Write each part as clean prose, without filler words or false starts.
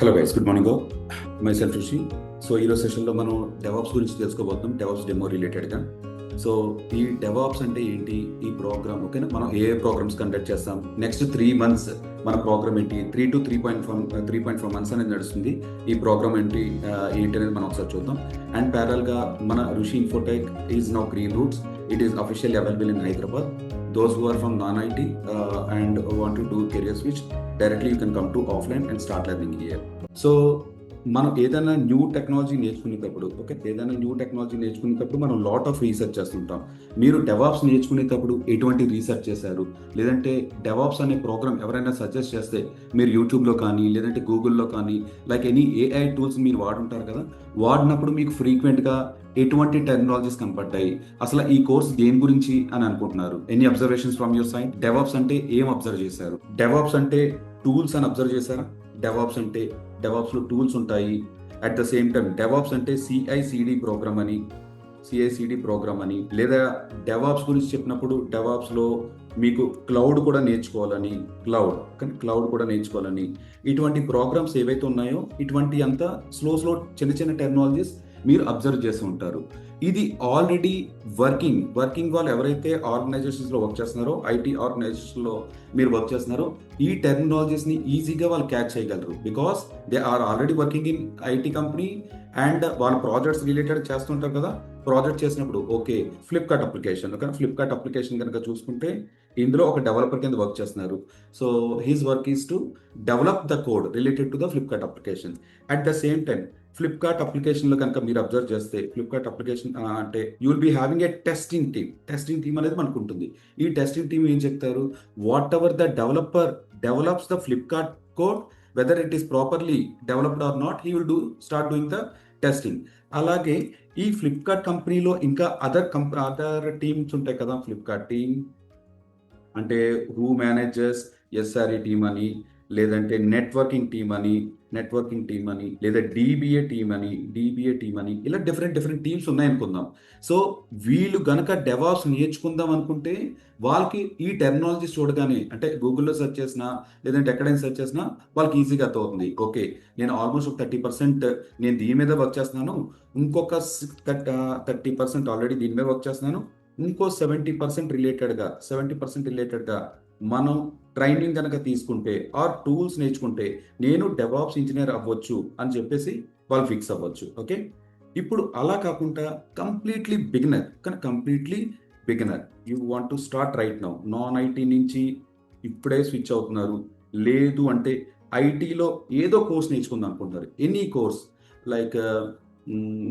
Hello guys, good morning. My self ఋషి. So ఈరోజు సెషన్లో మనం డెవాప్స్ గురించి తెలుసుకోబోతున్నాం, డెవాప్స్ డెమో రిలేటెడ్గా. సో ఈ డెవాప్స్ అంటే ఏంటి, ఈ ప్రోగ్రామ్ ఓకేనా, మనం ఏ ప్రోగ్రామ్స్ కండక్ట్ చేస్తాం, నెక్స్ట్ 3 months మన ప్రోగ్రామ్ ఏంటి, 3 to 3.4 months అనేది నడుస్తుంది. ఈ ప్రోగ్రామ్ ఏంటి అనేది మనం ఒకసారి చూద్దాం. అండ్ ప్యారల్గా మన ఋషి Infotech is now green roots. It is officially available in Hyderabad. Those who are from non-IT and want to do career switch, directly you can come to offline and start learning here. So మనం ఏదైనా new technology నేర్చుకునేటప్పుడు మనం lot of research చేస్తుంటాం. మీరు DevOps నేర్చుకునేటప్పుడు ఎటువంటి research చేశారు, లేదంటే డెవాప్స్ అనే ప్రోగ్రామ్ ఎవరైనా సజెస్ట్ చేస్తే మీరు యూట్యూబ్లో కానీ లేదంటే గూగుల్లో కానీ లైక్ ఎనీ ఏఐ టూల్స్ మీరు వాడుంటారు కదా, వాడినప్పుడు మీకు ఫ్రీక్వెంట్గా ఎటువంటి టెక్నాలజీస్ కనపడ్డాయి, అసలు ఈ కోర్స్ దేని గురించి అని అనుకుంటున్నారు? Any observations from your side? DevOps అంటే ఏం అబ్జర్వ్ చేశారు? డెవాప్స్ అంటే టూల్స్ అని అబ్జర్వ్ చేశారా? డెవాప్స్ అంటే డెవాప్స్లో టూల్స్ ఉంటాయి. At the same time DevOps అంటే సిఐసిడి ప్రోగ్రామ్ అని లేదా డెవాప్స్ గురించి చెప్పినప్పుడు డెవాప్స్లో మీకు క్లౌడ్ కూడా నేర్చుకోవాలని ఇటువంటి ప్రోగ్రామ్స్ ఏవైతే ఉన్నాయో ఇటువంటి అంతా స్లో చిన్న టెక్నాలజీస్ మీరు అబ్జర్వ్ చేస్తూ ఉంటారు. ఇది ఆల్రెడీ వర్కింగ్ వాళ్ళు ఎవరైతే ఆర్గనైజేషన్స్లో వర్క్ చేస్తున్నారో, ఐటీ ఆర్గనైజేషన్లో మీరు వర్క్ చేస్తున్నారో, ఈ టెక్నాలజీస్ని ఈజీగా వాళ్ళు క్యాచ్ చేయగలరు. Because they are already working in IT company and వాళ్ళ ప్రాజెక్ట్స్ రిలేటెడ్ చేస్తుంటారు కదా. ప్రాజెక్ట్ చేసినప్పుడు ఓకే, ఫ్లిప్కార్ట్ అప్లికేషన్ కనుక చూసుకుంటే ఇందులో ఒక డెవలపర్ కింద వర్క్ చేస్తున్నారు. So his work is to develop the code related to the Flipkart application. At the same time Flipkart అప్లికేషన్లో కనుక మీరు అబ్జర్వ్ చేస్తే, ఫ్లిప్కార్ట్ అప్లికేషన్ అంటే you will be having a testing team అనేది మనకు ఉంటుంది. ఈ టెస్టింగ్ టీమ్ ఏం చెప్తారు, whatever the developer develops the Flipkart code, whether it is properly developed or not, he will start doing the testing. అలాగే ఈ Flipkart కంపెనీలో ఇంకా అదర్ టీమ్స్ ఉంటాయి కదా. ఫ్లిప్కార్ట్ టీమ్ అంటే హూ మేనేజర్స్ ఎస్ఆర్ఈ టీమ్ అని, లేదంటే నెట్వర్కింగ్ టీమ్ అని, లేదా డిబిఏ టీమ్ అని ఇలా డిఫరెంట్ టీమ్స్ ఉన్నాయనుకుందాం. సో వీళ్ళు గనక డెవాప్స్ నేర్చుకుందాం అనుకుంటే వాళ్ళకి ఈ టెక్నాలజీస్ చూడగానే, అంటే గూగుల్లో సెర్చ్ చేసినా లేదంటే ఎక్కడైనా సెర్చ్ చేసినా వాళ్ళకి ఈజీగా అర్థమవుతుంది. ఓకే, నేను ఆల్మోస్ట్ ఒక 30% నేను దీని మీద వర్క్ చేస్తున్నాను, ఇంకొక 30% ఆల్రెడీ దీని మీద వర్క్ చేస్తున్నాను, ఇంకో 70% రిలేటెడ్గా మనం ట్రైనింగ్ కనుక తీసుకుంటే ఆర్ టూల్స్ నేర్చుకుంటే నేను డెవాప్స్ ఇంజనీర్ అవ్వచ్చు అని చెప్పేసి వాళ్ళు ఫిక్స్ అవ్వచ్చు. ఓకే, ఇప్పుడు అలా కాకుండా completely beginner you want to start right now, non IT నుంచి ఇప్పుడే స్విచ్ అవుతున్నారు, లేదు అంటే ఐటీలో ఏదో కోర్స్ నేర్చుకుందాం అనుకుంటారు, ఎనీ కోర్స్ లైక్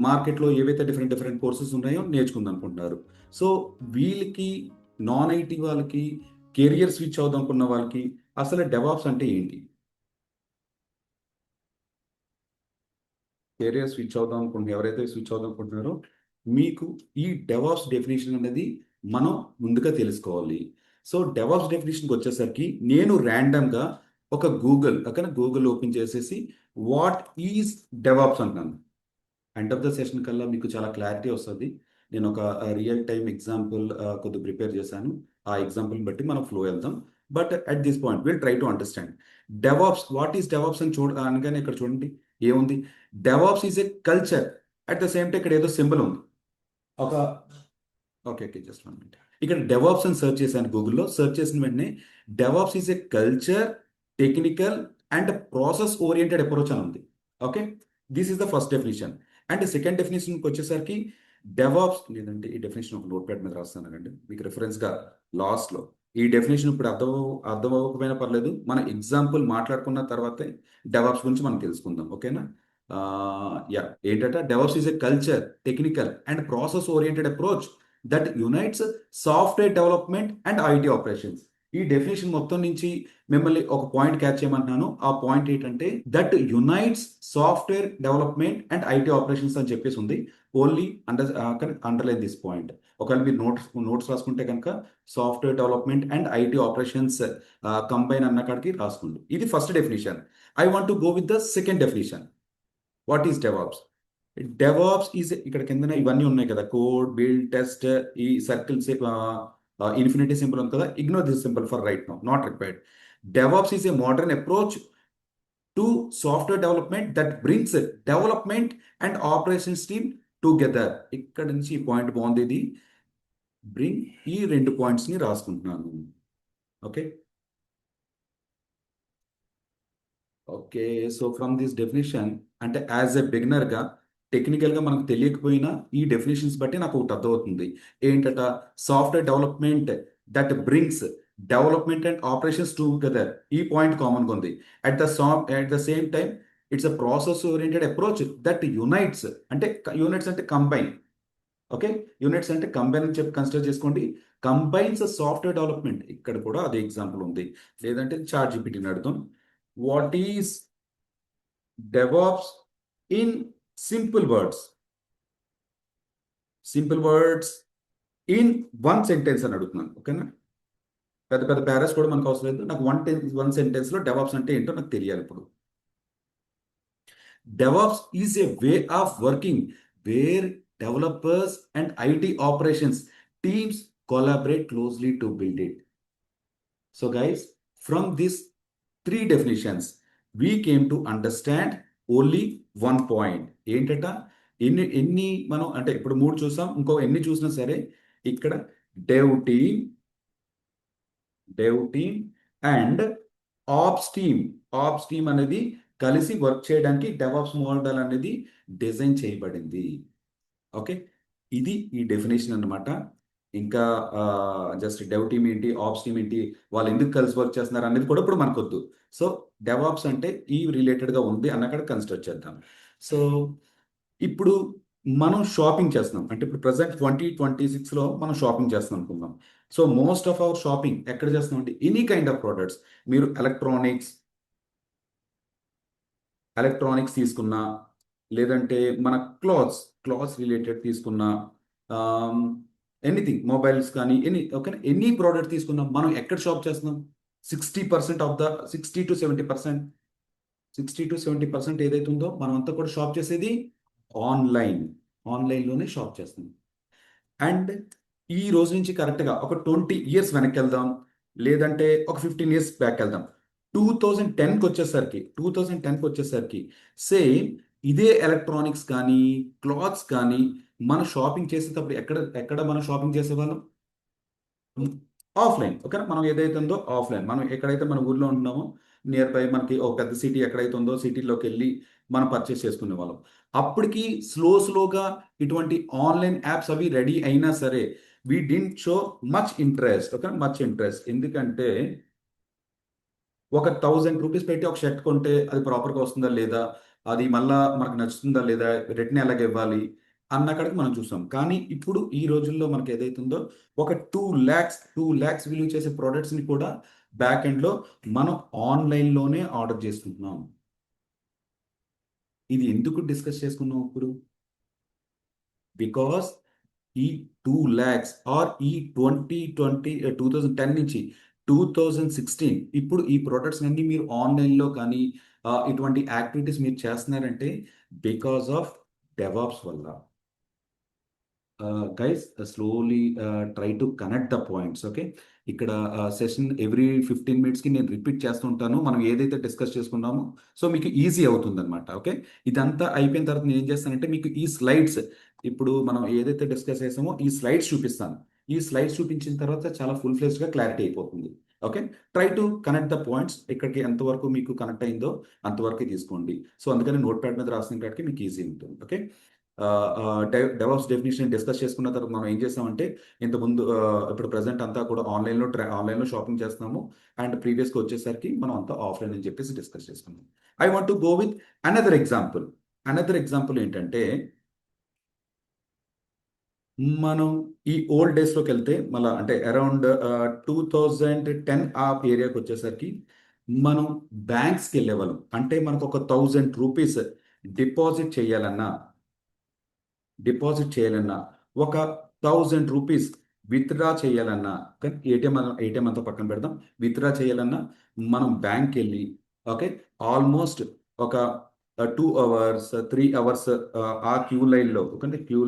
మార్కెట్లో ఏవైతే డిఫరెంట్ కోర్సెస్ ఉన్నాయో నేర్చుకుందాం అనుకుంటున్నారు. సో వీళ్ళకి, నాన్ ఐటీ వాళ్ళకి, కెరియర్ స్విచ్ అవుదాం అనుకున్న వాళ్ళకి అసలు డెవాప్స్ అంటే ఏంటి, కెరియర్ స్విచ్ అవుదాం అనుకుంటున్నారు, ఎవరైతే స్విచ్ అవుదాం అనుకుంటున్నారో మీకు ఈ డెవాప్స్ డెఫినేషన్ అనేది మనం ముందుగా తెలుసుకోవాలి. సో డెవాప్స్ డెఫినేషన్కి వచ్చేసరికి నేను ర్యాండమ్గా ఒక గూగుల్ ఓపెన్ చేసేసి వాట్ ఈజ్ డెవాప్స్ అంటాను. ఎండ్ ఆఫ్ ద సెషన్ కల్లా మీకు చాలా క్లారిటీ వస్తుంది. నేను ఒక రియల్ టైమ్ ఎగ్జాంపుల్ కొద్దిగా ప్రిపేర్ చేశాను. ఆ ఎగ్జాంపుల్ని బట్టి మనం ఫ్లో వెళ్దాం. But at this point will try to understand DevOps. What is DevOps అని అనగానే ఇక్కడ చూడండి ఏముంది, DevOps is a culture. At the same time ఇక్కడ ఏదో సింబల్ ఉంది, ఒక ఓకే జస్ట్ 1 minute. ఇక్కడ డెవాప్స్ అని సెర్చ్ చేశాను గూగుల్లో. సెర్చ్ చేసిన వెంటనే DevOps is a culture, technical and process oriented approach అని ఉంది. Okay, this is the first definition. And second డెఫినేషన్కి వచ్చేసరికి డెవాప్స్, లేదంటే ఈ డెఫినేషన్ ఒక నోట్ ప్యాడ్ మీద రాస్తానండి మీకు రెఫరెన్స్గా లాస్ట్లో. ఈ డెఫినేషన్ ఇప్పుడు అర్థం అవ్వకపోయినా పర్లేదు, మన ఎగ్జాంపుల్ మాట్లాడుకున్న తర్వాతే డెవాప్స్ గురించి మనం తెలుసుకుందాం. ఓకేనా? ఏంటంటే DevOps is a culture, technical and process oriented approach that unites software development and IT operations. ఈ డెఫినేషన్ మొత్తం నుంచి మిమ్మల్ని ఒక పాయింట్ క్యాచ్ చేయమంటున్నాను. ఆ పాయింట్ ఏంటంటే that unites software development and IT operations అని చెప్పేసి ఉంది. Only underline this point. ఒకవేళ మీరు నోట్స్ రాసుకుంటే కనుక software development and IT operations combine అన్న కాడికి రాసుకోండి. ఇది first definition. I want to go with the second definition. What is DevOps? DevOps is, ఇక్కడ కింద ఇవన్నీ ఉన్నాయి కదా, కోడ్, బిల్డ్, టెస్ట్, ఈ సర్కిల్స్, ఇన్ఫినిటీ సింబల్ ఉంది కదా, ignore this symbol for right now, not required. DevOps is a modern approach to software development that brings development and operations team together. ఇక్కడ నుంచి ఈ పాయింట్ బాగుంది. ఇది బ్రింగ్, ఈ రెండు పాయింట్స్ని రాసుకుంటున్నాను. Okay okay. So from this definition, అంటే యాజ్ ఎ బిగినర్గా టెక్నికల్గా మనకు తెలియకపోయినా ఈ డెఫినేషన్స్ బట్టి నాకు ఒకటి అర్థమవుతుంది. ఏంటట? Software development that brings development and operations together. ఈ పాయింట్ కామన్గా ఉంది. At the same time it's a process oriented approach that unites. అంటే యూనిట్స్ అంటే కంబైన్. ఓకే, యూనిట్స్ అంటే కంబైన్ అని చెప్పి కన్సిడర్ చేసుకోండి. Combines software development. ఇక్కడ కూడా అదే ఎగ్జాంపుల్ ఉంది. లేదంటే చాట్ జీపీటీని అడుగుతాం. What is DevOps in simple words? Simple words in one sentence అని అడుగుతున్నాను. ఓకేనా? పెద్ద పెద్ద పారాస్ కూడా మనకు అవసరం లేదు. నాకు వన్ సెంటెన్స్లో డెవాప్స్ అంటే ఏంటో నాకు తెలియాలి. ఇప్పుడు DevOps is a way of working where developers and IT operations teams collaborate closely to build it. So guys, from these three definitions, we came to understand only one point. ఏంటట? ఎన్ని మనం అంటే ఇప్పుడు మూడు చూసాం, ఇంకో ఎన్ని చూసినా సరే ఇక్కడ dev team, and ops team అనేది కలిసి వర్క్ చేయడానికి డెవాప్స్ మోడల్ అనేది డిజైన్ చేయబడింది. ఓకే, ఇది ఈ డెఫినేషన్ అన్నమాట. ఇంకా జస్ట్ డెవ్ టీమ్ ఏంటి, ఆప్స్ టీమ్ ఏంటి, వాళ్ళు ఎందుకు కలిసి వర్క్ చేస్తున్నారు అనేది కూడా ఇప్పుడు మనకొద్దు. సో డెవాప్స్ అంటే ఈ రిలేటెడ్గా ఉంది అన్నక్కడ కన్సిడర్ చేద్దాం. సో ఇప్పుడు మనం షాపింగ్ చేస్తున్నాం అంటే ఇప్పుడు ప్రజెంట్ 2026లో మనం షాపింగ్ చేస్తున్నాం అనుకుందాం. So most of hour shopping ఎక్కడ చేస్తున్నాం అంటే ఎనీ కైండ్ ఆఫ్ ప్రోడక్ట్స్. మీరు ఎలక్ట్రానిక్స్ తీసుకున్నా, లేదంటే మన క్లాత్స్ రిలేటెడ్ తీసుకున్నా, ఎనీథింగ్, మొబైల్స్ కానీ ఓకే, ఎనీ ప్రోడక్ట్ తీసుకున్నాం, మనం ఎక్కడ షాప్ చేస్తున్నాం? 60% ఆఫ్ ద 60 to 70%, 60 to 70% ఏదైతే ఉందో మనం అంతా కూడా షాప్ చేసేది ఆన్లైన్లోనే షాప్ చేస్తున్నాం. అండ్ ఈ రోజు నుంచి కరెక్ట్గా ఒక 20 years వెనక్కి వెళ్దాం, లేదంటే ఒక 15 years బ్యాక్ వెళ్దాం. 2010కి వచ్చేసరికి సేమ్ ఇదే ఎలక్ట్రానిక్స్ కానీ క్లాత్స్ కానీ మనం షాపింగ్ చేసేటప్పుడు ఎక్కడ మనం షాపింగ్ చేసేవాళ్ళం? ఆఫ్లైన్. ఓకే, మనం ఏదైతే ఉందో ఆఫ్లైన్. మనం ఎక్కడైతే మన ఊర్లో ఉంటున్నామో నియర్ బై మనకి ఒక పెద్ద సిటీ ఎక్కడైతే ఉందో సిటీలోకి వెళ్ళి మనం పర్చేస్ చేసుకునే వాళ్ళం. అప్పటికి స్లోగా ఇటువంటి ఆన్లైన్ యాప్స్ అవి రెడీ అయినా సరే we didn't show much interest. Okay, much interest. ఎందుకంటే ఒక 1000 రూపీస్ పెట్టి ఒక షర్ట్ కొంటే అది ప్రాపర్గా వస్తుందా లేదా, అది మళ్ళా మనకు నచ్చుతుందా లేదా, రిటర్న్ ఎలాగ ఇవ్వాలి అన్న కాడికి మనం చూసాం. కానీ ఇప్పుడు ఈ రోజుల్లో మనకి ఏదైతుందో ఒక 2 lakhs విలువ చేసే ప్రోడక్ట్స్ని కూడా బ్యాక్ ఎండ్లో మనం ఆన్లైన్లోనే ఆర్డర్ చేసుకుంటున్నాం. ఇది ఎందుకు డిస్కస్ చేసుకున్నాం ఇప్పుడు? బికాస్ ఈ 2 lakhs ఆర్ ఈ 2010 నుంచి 2016 ఇప్పుడు ఈ ప్రొడక్ట్స్ అన్ని మీరు ఆన్లైన్లో కానీ ఇటువంటి యాక్టివిటీస్ మీరు చేస్తున్నారంటే బికాస్ ఆఫ్ డెవాప్స్ వల్ల. Guys slowly try to connect the points. Okay, ఇక్కడ సెషన్ ఎవ్రీ 15 minutesకి నేను రిపీట్ చేస్తుంటాను మనం ఏదైతే డిస్కస్ చేసుకున్నామో. సో మీకు ఈజీ అవుతుంది అనమాట. ఓకే, ఇదంతా అయిపోయిన తర్వాత నేను ఏం చేస్తానంటే మీకు ఈ స్లైడ్స్, ఇప్పుడు మనం ఏదైతే డిస్కస్ చేసామో ఈ స్లైడ్స్ చూపిస్తాను. ఈ స్లైడ్స్ చూపించిన తర్వాత చాలా ఫుల్ ఫ్లెజ్డ్గా క్లారిటీ అయిపోతుంది. Okay, try to connect the points. ఇక్కడికి ఎంతవరకు మీకు కనెక్ట్ అయిందో అంతవరకు తీసుకోండి. సో అందుకని నోట్ ప్యాడ్ మీద రాసిన కాడికి మీకు ఈజీ ఉంటుంది. ఓకే, డెవాప్స్ డెఫినేషన్ డిస్కస్ చేసుకున్న తర్వాత మనం ఏం చేస్తామంటే ఇంతకుముందు ఇప్పుడు ప్రజెంట్ అంతా కూడా ఆన్లైన్లో షాపింగ్ చేస్తున్నాము. అండ్ ప్రీవియస్గా వచ్చేసరికి మనం అంతా ఆఫ్లైన్ అని చెప్పేసి డిస్కస్ చేసుకున్నాం. I want to go with another example ఏంటంటే మనం ఈ ఓల్డ్ డేస్లోకి వెళ్తే మళ్ళీ అంటే అరౌండ్ 2010 ఆ ఏరియాకి వచ్చేసరికి మనం బ్యాంక్స్కి వెళ్ళేవాళ్ళం. అంటే మనకు ఒక 1000 రూపీస్ డిపాజిట్ చేయాలన్నా, ఒక 1000 రూపీస్ విత్డ్రా చేయాలన్నా, కానీ ఏటీఎం అంతా పక్కన పెడదాం, విత్డ్రా చేయాలన్నా మనం బ్యాంక్ వెళ్ళి ఓకే ఆల్మోస్ట్ ఒక 2 hours 3 hours ఆ క్యూ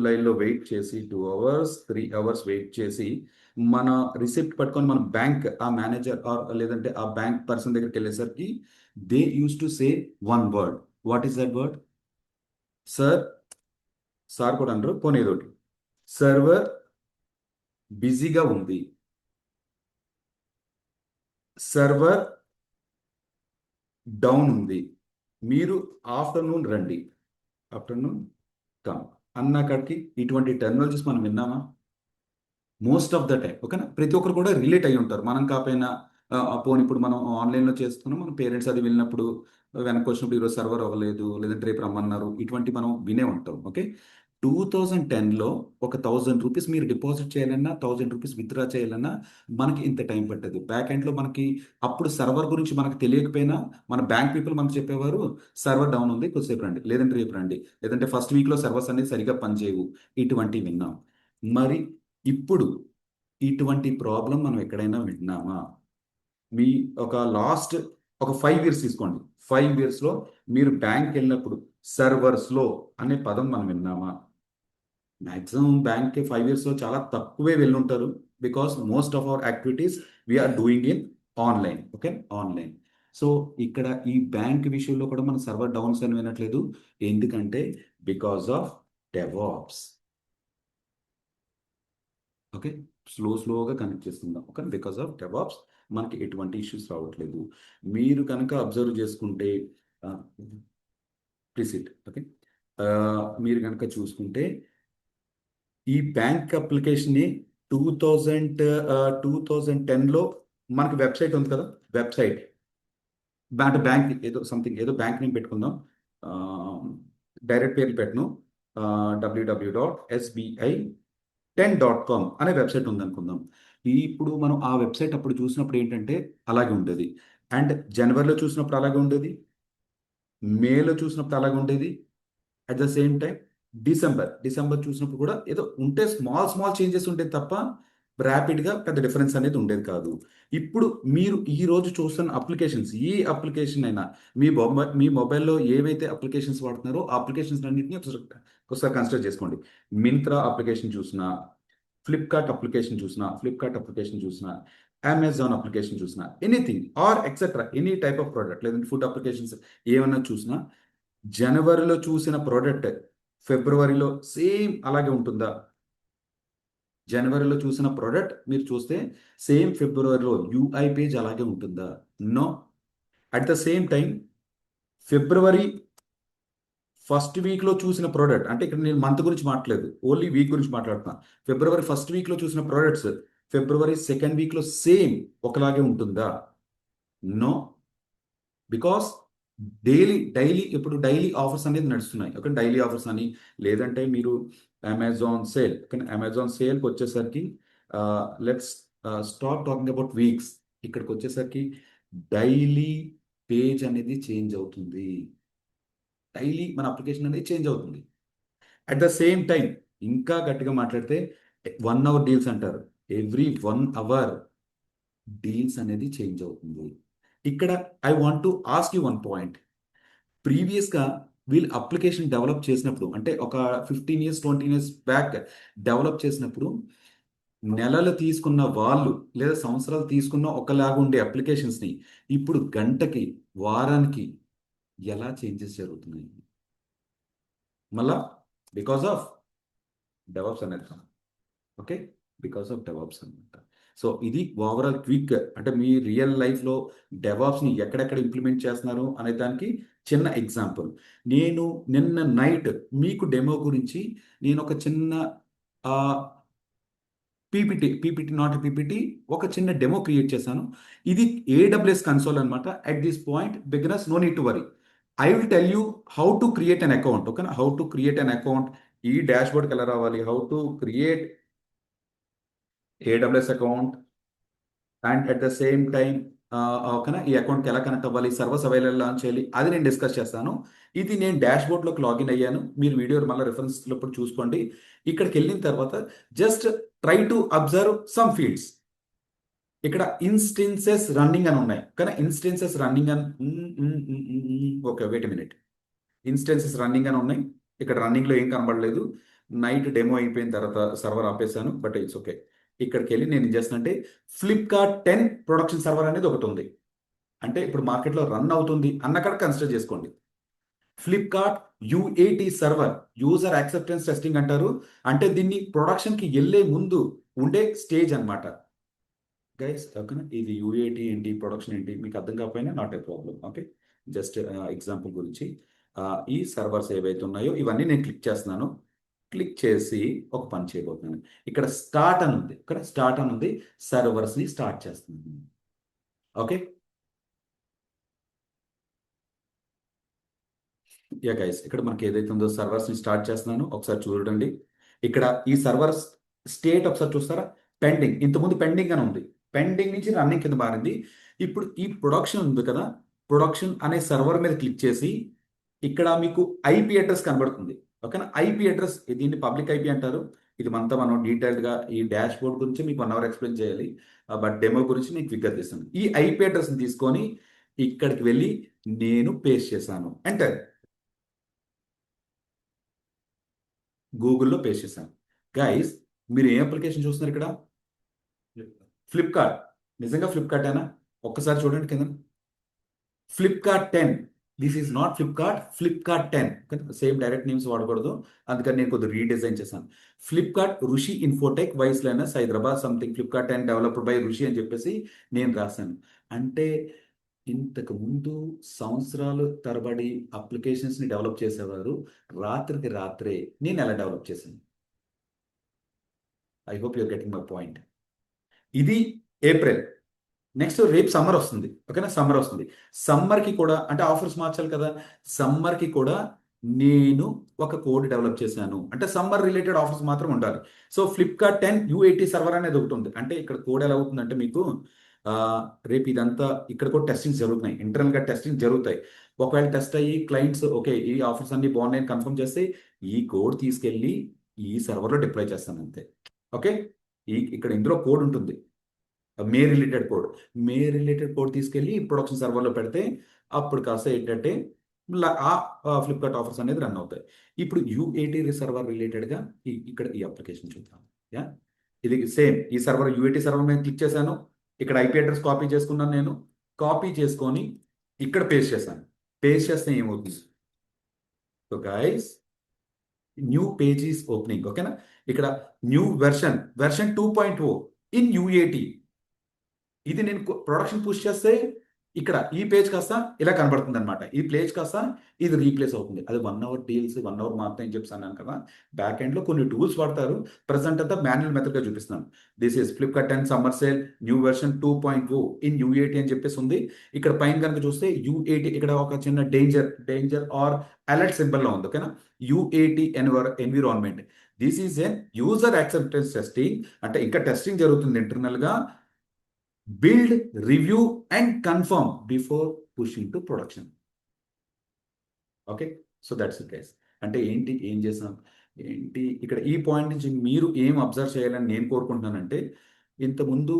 లైన్లో వెయిట్ చేసి 2 hours 3 hours వెయిట్ చేసి మన రిసిప్ట్ పట్టుకొని మన బ్యాంక్ ఆ మేనేజర్ లేదంటే ఆ బ్యాంక్ పర్సన్ దగ్గరికి వెళ్ళేసరికి they use to say one word. What is that word? Sir, sir కూడా అనరు, పోనీ ఏదోటి, సర్వర్ బిజీగా ఉంది, సర్వర్ డౌన్ ఉంది, మీరు ఆఫ్టర్నూన్ రండి, ఆఫ్టర్నూన్ కమ్ అన్న కాడికి ఇటువంటి టెక్నాలజీస్ మనం విన్నామా? మోస్ట్ ఆఫ్ ద టైం ఓకేనా, ప్రతి ఒక్కరు కూడా రిలేట్ అయి ఉంటారు. మనం కాకపోయినా పోనీ ఇప్పుడు మనం ఆన్లైన్లో చేస్తున్నాం, మన పేరెంట్స్ అది వెళ్ళినప్పుడు వెనక్కి వచ్చినప్పుడు ఈరోజు సర్వర్ అవ్వలేదు లేదంటే రేపు రమ్మన్నారు, ఇటువంటి మనం వినే ఉంటాం. ఓకే, 2010లో ఒక ₹1000 మీరు డిపాజిట్ చేయాలన్నా, ₹1000 విత్డ్రా చేయాలన్నా మనకి ఇంత టైం పట్టేది. బ్యాక్ ఎండ్లో మనకి అప్పుడు సర్వర్ గురించి మనకు తెలియకపోయినా మన బ్యాంక్ పీపుల్ మనకు చెప్పేవారు, సర్వర్ డౌన్ ఉంది, కొద్దిసేపు రండి, లేదంటే రేపు రండి, లేదంటే ఫస్ట్ వీక్లో సర్వర్స్ అనేది సరిగా పనిచేయవు, ఇటువంటివి విన్నాం. మరి ఇప్పుడు ఇటువంటి ప్రాబ్లం మనం ఎక్కడైనా విన్నామా? మీ ఒక లాస్ట్ ఒక 5 ఇయర్స్ తీసుకోండి. 5 ఇయర్స్లో మీరు బ్యాంక్ వెళ్ళినప్పుడు సర్వర్ స్లో అనే పదం మనం విన్నామా? మాక్సిమం బ్యాంక్కి 5 ఇయర్స్లో చాలా తక్కువే వెళ్ళుంటారు. Because most of our activities we are doing in online. Okay, online. So ఇక్కడ ఈ బ్యాంక్ విషయంలో కూడా మనం సర్వర్ డౌన్స్ అని వినట్లేదు. ఎందుకంటే బికాస్ ఆఫ్ డెవాప్స్. ఓకే, స్లోగా కనెక్ట్ చేస్తుందాం. ఓకే, బికాస్ ఆఫ్ డెవాప్స్ మనకి ఎటువంటి ఇష్యూస్ రావట్లేదు. మీరు కనుక అబ్జర్వ్ చేసుకుంటే ప్రిసిట్ ఓకే, మీరు కనుక చూసుకుంటే ఈ బ్యాంక్ అప్లికేషన్ని 2010లో మనకి వెబ్సైట్ ఉంది కదా, వెబ్సైట్ బ్యాంక్ ఏదో సంథింగ్ ఏదో బ్యాంక్ నేమ్ పెట్టుకుందాం, డైరెక్ట్ పేర్లు పెట్టను, www.sbi10.com అనే వెబ్సైట్ ఉందనుకుందాం. ఇప్పుడు మనం ఆ వెబ్సైట్ అప్పుడు చూసినప్పుడు ఏంటంటే అలాగే ఉండేది, అండ్ జనవరిలో చూసినప్పుడు అలాగే ఉండేది, మేలో చూసినప్పుడు అలాగే ఉండేది, at the same time December చూసినప్పుడు కూడా ఏదో ఉంటే స్మాల్ స్మాల్ చేంజెస్ ఉంటాయి తప్ప ర్యాపిడ్గా పెద్ద డిఫరెన్స్ అనేది ఉండేది కాదు. ఇప్పుడు మీరు ఈ రోజు చూస్తున్న అప్లికేషన్స్, ఏ అప్లికేషన్ అయినా మీ మొబైల్లో ఏవైతే అప్లికేషన్స్ వాడుతున్నారో ఆ అప్లికేషన్స్ అన్నింటినీ ఒకసారి కన్సిడర్ చేసుకోండి. మింత్రా అప్లికేషన్ చూసినా, ఫ్లిప్కార్ట్ అప్లికేషన్ చూసినా, అమెజాన్ అప్లికేషన్ చూసినా, anything or etcetera any type of product, లేదంటే ఫుడ్ అప్లికేషన్స్ ఏమైనా చూసినా, జనవరిలో చూసిన ప్రోడక్ట్ ఫిబ్రవరిలో సేమ్ అలాగే ఉంటుందా? జనవరిలో చూసిన ప్రోడక్ట్ మీరు చూస్తే సేమ్ ఫిబ్రవరిలో యూఐ పేజ్ అలాగే ఉంటుందా? No. At the same time ఫిబ్రవరి ఫస్ట్ వీక్లో చూసిన ప్రోడక్ట్, అంటే ఇక్కడ నేను మంత్ గురించి మాట్లాడలేదు, ఓన్లీ వీక్ గురించి మాట్లాడుతున్నా. ఫిబ్రవరి ఫస్ట్ వీక్లో చూసిన ప్రోడక్ట్స్ ఫిబ్రవరి సెకండ్ వీక్లో సేమ్ ఒకలాగే ఉంటుందా? నో. బికాస్ డైలీ ఇప్పుడు డైలీ ఆఫర్స్ అనేది నడుస్తున్నాయి. ఓకే, డైలీ ఆఫర్స్ అని, లేదంటే మీరు అమెజాన్ సేల్, కానీ అమెజాన్ సేల్కి వచ్చేసరికి let's stop talking about weeks. ఇక్కడికి వచ్చేసరికి డైలీ పేజ్ అనేది చేంజ్ అవుతుంది, డైలీ మన అప్లికేషన్ అనేది చేంజ్ అవుతుంది. అట్ ద సేమ్ టైం ఇంకా గట్టిగా మాట్లాడితే 1 అవర్ డీల్స్ అంటారు, ఎవ్రీ 1 అవర్ డీల్స్ అనేది చేంజ్ అవుతుంది. ఇక్కడ I want to ask you one point. ప్రీవియస్గా వీళ్ళు అప్లికేషన్ డెవలప్ చేసినప్పుడు, అంటే ఒక 15 ఇయర్స్ 20 ఇయర్స్ బ్యాక్ డెవలప్ చేసినప్పుడు, నెలలు తీసుకున్న వాళ్ళు లేదా సంవత్సరాలు తీసుకున్న ఒకలాగా ఉండే అప్లికేషన్స్ని ఇప్పుడు గంటకి, వారానికి ఎలా చేంజెస్ జరుగుతున్నాయి? మళ్ళా బికాస్ ఆఫ్ డెవలప్స్ అనేది. ఓకే, బికాస్ ఆఫ్ డెవాప్స్ అనమాట. సో ఇది ఓవరాల్ క్విక్, అంటే మీ రియల్ లైఫ్లో డెవాప్స్ని ఎక్కడెక్కడ ఇంప్లిమెంట్ చేస్తున్నారు అనే దానికి చిన్న ఎగ్జాంపుల్. నేను నిన్న నైట్ మీకు డెమో గురించి నేను ఒక చిన్న పీపీటీ నాట్ పీపీటీ, ఒక చిన్న డెమో క్రియేట్ చేశాను. ఇది ఏడబ్ల్యూఎస్ కన్సోల్ అనమాట. At this point beginners no need to worry, I will tell you how to create an account. ఓకేనా, how to create an account, ఈ డాష్ బోర్డ్కి ఎలా రావాలి, how to create AWS account, and at the same time ఓకేనా ఈ అకౌంట్కి ఎలా connect అవ్వాలి, సర్వీస్ అవైలబుల్ లాంచ్ చేయాలి, అది నేను డిస్కస్ చేస్తాను. ఇది నేను డాష్ బోర్డ్లోకి లాగిన్ అయ్యాను, మీరు వీడియో మళ్ళీ రెఫరెన్స్లో చూసుకోండి. ఇక్కడికి వెళ్ళిన తర్వాత just try to observe some fields. ఇక్కడ ఇన్స్టెన్సెస్ రన్నింగ్ అని ఉన్నాయి, కానీ ఇన్స్టెన్సెస్ రన్నింగ్ అని, okay wait minute, instances running అని ఉన్నాయి. ఇక్కడ రన్నింగ్లో ఏం కనబడలేదు. నైట్ డెమో అయిపోయిన తర్వాత సర్వర్ ఆపేసాను, బట్ ఇట్స్ ఓకే. ఇక్కడికి వెళ్ళి నేను ఏం చేస్తానంటే ఫ్లిప్కార్ట్ 10 ప్రొడక్షన్ సర్వర్ అనేది ఒకటి ఉంది. అంటే ఇప్పుడు మార్కెట్లో రన్ అవుతుంది అన్నక్కడ కన్సిడర్ చేసుకోండి. Flipkart UAT server, user acceptance testing అంటారు. అంటే దీన్ని ప్రొడక్షన్కి వెళ్ళే ముందు ఉండే స్టేజ్ అన్నమాట. గైస్ ఓకేనా, ఇది యూఏటి ఏంటి, ప్రొడక్షన్ ఏంటి మీకు అర్థం కాకపోయినా not a problem. Okay, just example గురించి ఈ సర్వర్స్ ఏవైతే ఉన్నాయో ఇవన్నీ నేను క్లిక్ చేస్తున్నాను. క్లిక్ చేసి ఒక పని చేయబోతున్నాను. ఇక్కడ స్టార్ట్ అని ఉంది, ఇక్కడ స్టార్ట్ అని ఉంది, సర్వర్స్ని స్టార్ట్ చేస్తున్నాను. ఓకే, యా గైస్, ఇక్కడ మనకి ఏదైతే ఉందో సర్వర్స్ని స్టార్ట్ చేస్తున్నాను, ఒకసారి చూడండి. ఇక్కడ ఈ సర్వర్ స్టేట్ ఒకసారి చూస్తారా, పెండింగ్. ఇంతకుముందు పెండింగ్ అని ఉంది, పెండింగ్ నుంచి రన్నింగ్ కింద మారింది. ఇప్పుడు ఈ ప్రొడక్షన్ ఉంది కదా, ప్రొడక్షన్ అనే సర్వర్ మీద క్లిక్ చేసి ఇక్కడ మీకు ఐపీ అడ్రస్ కనబడుతుంది. ఓకేనా, ఐపీ అడ్రస్, దీన్ని పబ్లిక్ ఐపీ అంటారు. ఇది మనతో మనం డీటెయిల్డ్గా ఈ డాష్ బోర్డ్ గురించి మీకు 1 అవర్ ఎక్స్ప్లెయిన్ చేయాలి. బట్ డెమో గురించి నేను క్విక్గా తీస్తాను. ఈ ఐపీ అడ్రస్ని తీసుకొని ఇక్కడికి వెళ్ళి నేను పేస్ట్ చేశాను, ఎంటర్. గూగుల్లో పేస్ట్ చేశాను. గైస్, మీరు ఏ అప్లికేషన్ చూస్తున్నారు ఇక్కడ? ఫ్లిప్కార్ట్. నిజంగా ఫ్లిప్కార్ట్ అయినా ఒక్కసారి చూడండి కింద, Flipkart 10. This is not Flipkart, Flipkart 10. Same direct names వాడకూడదు, అందుకని నేను కొద్దిగా రీడిజైన్ చేశాను. ఫ్లిప్కార్ట్ ఋషి ఇన్ఫోటెక్ వైస్ లైనర్స్ Hyderabad something, Flipkart 10 developed by Rishi అని చెప్పేసి నేను రాశాను. అంటే ఇంతకు ముందు సంవత్సరాలు తరబడి అప్లికేషన్స్ని డెవలప్ చేసేవారు, రాత్రికి రాత్రే నేను ఎలా డెవలప్ చేశాను. I hope you're getting my point. ఇది ఏప్రిల్. నెక్స్ట్ రేపు సమ్మర్ వస్తుంది. ఓకేనా, సమ్మర్ వస్తుంది. సమ్మర్కి కూడా అంటే ఆఫర్స్ మార్చాలి కదా, సమ్మర్కి కూడా నేను ఒక కోడ్ డెవలప్ చేశాను. అంటే సమ్మర్ రిలేటెడ్ ఆఫర్స్ మాత్రం ఉండాలి. సో ఫ్లిప్కార్ట్ 10 యుఏటి సర్వర్ అనేది ఒకటి ఉంది. అంటే ఇక్కడ కోడ్ ఎలా అవుతుందంటే మీకు ఆ, రేపు ఇదంతా ఇక్కడ కూడా టెస్టింగ్ జరుగుతున్నాయి, ఇంటర్నల్గా టెస్టింగ్ జరుగుతాయి. ఒకవేళ టెస్ట్ అయ్యి క్లయింట్స్ ఓకే ఈ ఆఫర్స్ అన్ని బాగున్నాయని కన్ఫర్మ్ చేస్తే ఈ కోడ్ తీసుకెళ్ళి ఈ సర్వర్లో డిప్లాయ్ చేస్తాను అంతే. ఓకే, ఇక్కడ ఇందులో కోడ్ ఉంటుంది, మే రిలేటెడ్ కోడ్ తీసుకెళ్ళి ప్రొడక్షన్ సర్వర్లో పెడితే అప్పుడు కాస్త ఏంటంటే ఫ్లిప్కార్ట్ ఆఫర్స్ అనేది రన్ అవుతాయి. ఇప్పుడు యూఏటీ సర్వర్ రిలేటెడ్గా ఇక్కడ ఈ అప్లికేషన్ చూద్దాం. యా, ఇది సేమ్ ఈ సర్వర్ యూఏటీ సర్వర్ మీద క్లిక్ చేశాను. ఇక్కడ ఐపీ అడ్రస్ కాపీ చేసుకున్నాను, నేను కాపీ చేసుకొని ఇక్కడ పేస్ట్ చేశాను. పేస్ట్ చేస్తే ఏమవుతుంది? So guys, new page is opening. ఓకేనా, ఇక్కడ న్యూ వెర్షన్ 2.0 ఇన్ యూఏటీ. ఇది నేను ప్రొడక్షన్ పుష్ చేస్తే ఇక్కడ ఈ పేజ్ కాస్త ఇలా కనబడుతుంది అనమాట. ఈ పేజ్ కాస్త ఇది రీప్లేస్ అవుతుంది. అది 1 అవర్ డీల్స్, 1 అవర్ మాత్రం అని చెప్పి అన్నాను కదా. బ్యాక్ ఎండ్లో కొన్ని టూల్స్ వాడతారు. ప్రజెంట్ అంతా మాన్యువల్ మెథడ్గా చూపిస్తున్నాను. This is Flipkart 10 summer sale new version 2.0 in UAT అని చెప్పేసి ఉంది. ఇక్కడ పైన కనుక చూస్తే యూఏటీ, ఇక్కడ ఒక చిన్న డేంజర్ ఆర్ అలర్ట్ సింబల్లో ఉంది. ఓకేనా, UAT environment. This is an user acceptance testing. అంటే ఇంకా టెస్టింగ్ జరుగుతుంది ఇంటర్నల్గా. Build, review and confirm before pushing to production. Okay, so that's it guys. అంటే ఏంటి, ఏం చేసాం ఏంటి, ఇక్కడ ఈ పాయింట్ నుంచి మీరు ఏం అబ్జర్వ్ చేయాలని నేను కోరుకుంటున్నానంటే, ఇంతకుముందు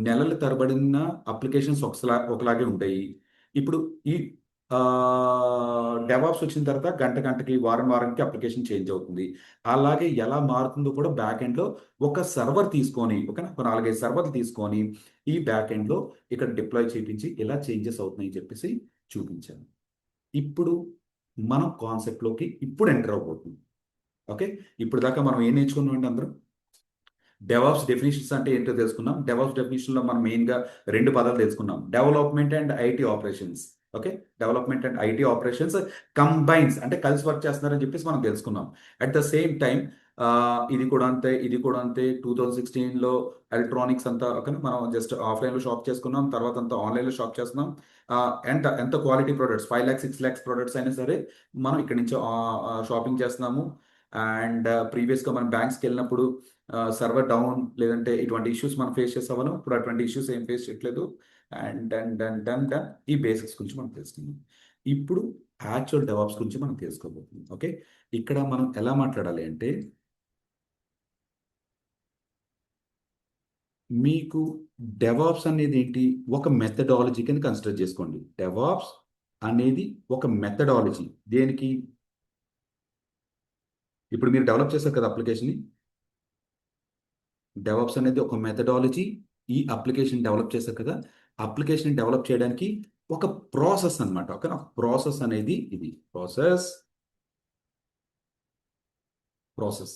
నెలల తరబడిన అప్లికేషన్స్ ఒకలాగే ఉంటాయి. ఇప్పుడు ఈ డెవాప్స్ వచ్చిన తర్వాత గంటకి వారానికి అప్లికేషన్ చేంజ్ అవుతుంది. అలాగే ఎలా మారుతుందో కూడా బ్యాక్ ఎండ్లో ఒక సర్వర్ తీసుకొని, ఒక 4-5 సర్వర్లు తీసుకొని ఈ బ్యాక్ ఎండ్లో ఇక్కడ డిప్లాయ్ చేయించి ఇలా చేంజెస్ అవుతున్నాయని చెప్పేసి చూపించాను. ఇప్పుడు మనం కాన్సెప్ట్లోకి ఇప్పుడు ఎంటర్ అవబోతుంది. ఓకే, ఇప్పుడు దాకా మనం ఏం నేర్చుకున్నాం అంటే అందరూ డెవాప్స్ డెఫినేషన్స్ అంటే ఏంటో తెలుసుకున్నాం. డెవాప్స్ డెఫినేషన్లో మనం మెయిన్గా 2 పదాలు తెలుసుకున్నాం, development and IT operations. Okay, development and IT operations combines అంటే కలిసి వర్క్ చేస్తున్నారని చెప్పేసి మనం తెలుసుకున్నాం. అట్ ద సేమ్ టైం ఇది కూడా అంతే 2016లో ఎలక్ట్రానిక్స్ అంతా ఓకే, మనం జస్ట్ ఆఫ్లైన్లో షాప్ చేసుకున్నాం, తర్వాత అంతా ఆన్లైన్లో షాప్ చేస్తున్నాం. ఎంత quality products 5 lakhs 6 lakhs products అయినా సరే మనం ఇక్కడి నుంచి షాపింగ్ చేస్తున్నాము. అండ్ ప్రీవియస్గా మనం బ్యాంక్స్కి వెళ్ళినప్పుడు సర్వర్ డౌన్ లేదంటే ఇటువంటి ఇష్యూస్ మనం ఫేస్ చేసేవాళ్ళం. ఇప్పుడు అటువంటి ఇష్యూస్ ఏం ఫేస్ చేయట్లేదు. అండ్ డన్ ఈ బేసిక్స్ గురించి మనం తెలుసుకుందాం. ఇప్పుడు యాక్చువల్ డెవాప్స్ గురించి మనం తెలుసుకోబోతున్నాం. ఓకే, ఇక్కడ మనం ఎలా మాట్లాడాలి అంటే, మీకు డెవాప్స్ అనేది ఏంటి, ఒక మెథడాలజీ కింద కన్సిడర్ చేసుకోండి. డెవాప్స్ అనేది ఒక మెథడాలజీ. దేనికి? ఇప్పుడు మీరు డెవలప్ చేశారు కదా అప్లికేషన్ని, డెవాప్స్ అనేది ఒక మెథడాలజీ. ఈ అప్లికేషన్ డెవలప్ చేశారు కదా, అప్లికేషన్ డెవలప్ చేయడానికి ఒక ప్రాసెస్ అన్నమాట. ఓకే, ఒక ప్రాసెస్ అనేది ఇది ప్రాసెస్. ప్రాసెస్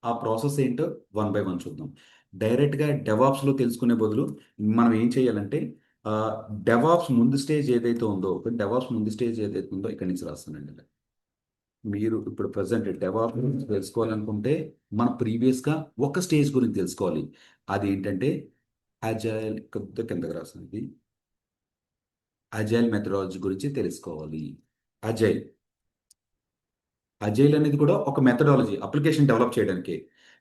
ఆ ప్రాసెస్ ఏంటో వన్ బై వన్ చూద్దాం. డైరెక్ట్గా డెవాప్స్లో తెలుసుకునే బదులు మనం ఏం చేయాలంటే, డెవాప్స్ ముందు స్టేజ్ ఏదైతే ఉందో, డెవాప్స్ ముందు స్టేజ్ ఏదైతే ఉందో ఇక్కడి నుంచి రాస్తానండి. మీరు ఇప్పుడు ప్రజెంట్ డెవాప్స్ గురించి తెలుసుకోవాలనుకుంటే మన ప్రీవియస్గా ఒక స్టేజ్ గురించి తెలుసుకోవాలి. అది ఏంటంటే అజైల్. కొద్దిగా కిందకి రాస్తుంది. అజైల్ మెథడాలజీ గురించి తెలుసుకోవాలి. అజైల్ అజైల్ అనేది కూడా ఒక మెథడాలజీ అప్లికేషన్ డెవలప్ చేయడానికి.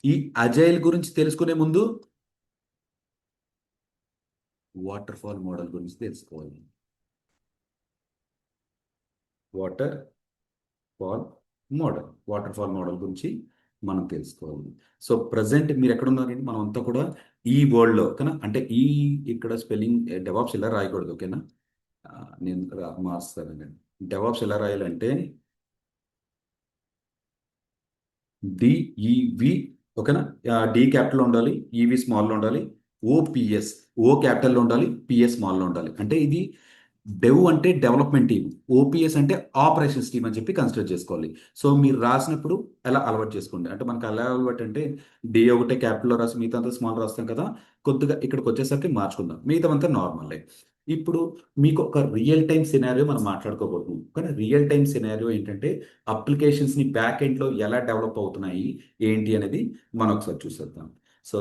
ఈ అజైల్ గురించి తెలుసుకునే ముందు వాటర్ ఫాల్ మోడల్ గురించి తెలుసుకోవాలి. Water fall water fall model గురించి మనం తెలుసుకోవాలి. సో ప్రజెంట్ మీరు ఎక్కడ ఉన్నారండి? మనం అంతా కూడా ఈ వరల్డ్లో, ఓకేనా? అంటే ఈ ఇక్కడ స్పెల్లింగ్ డెవాప్స్ ఇలా రాయకూడదు, ఓకేనా? నేను మారుస్తానండి. డెవాప్స్ ఎలా రాయాలంటే డిఈవి, ఓకేనా? డి క్యాపిటల్ ఉండాలి, ఈవి స్మాల్లో ఉండాలి, ఓపిఎస్, ఓ క్యాపిటల్లో ఉండాలి, పిఎస్ స్మాల్లో ఉండాలి. అంటే ఇది డెవ్ అంటే డెవలప్మెంట్ టీమ్, ఓపీఎస్ అంటే ఆపరేషన్స్ టీమ్ అని చెప్పి కన్సిడర్ చేసుకోవాలి. సో మీరు రాసినప్పుడు ఎలా అలవాటు చేసుకోండి. అంటే మనకు ఎలా అలవాటు అంటే డి ఒకటే క్యాపిటల్లో రాసి మిగతా అంతా స్మాల్ రాస్తాం కదా. కొద్దిగా ఇక్కడికి వచ్చేసరికి మార్చుకుందాం, మిగతా అంతా నార్మలే. ఇప్పుడు మీకు ఒక రియల్ టైం సినారియో మనం మాట్లాడుకోబోతున్నాం. కానీ రియల్ టైం సినారియో ఏంటంటే అప్లికేషన్స్ని బ్యాక్ ఎండ్లో ఎలా డెవలప్ అవుతున్నాయి ఏంటి అనేది మనం ఒకసారి చూసేద్దాం. సో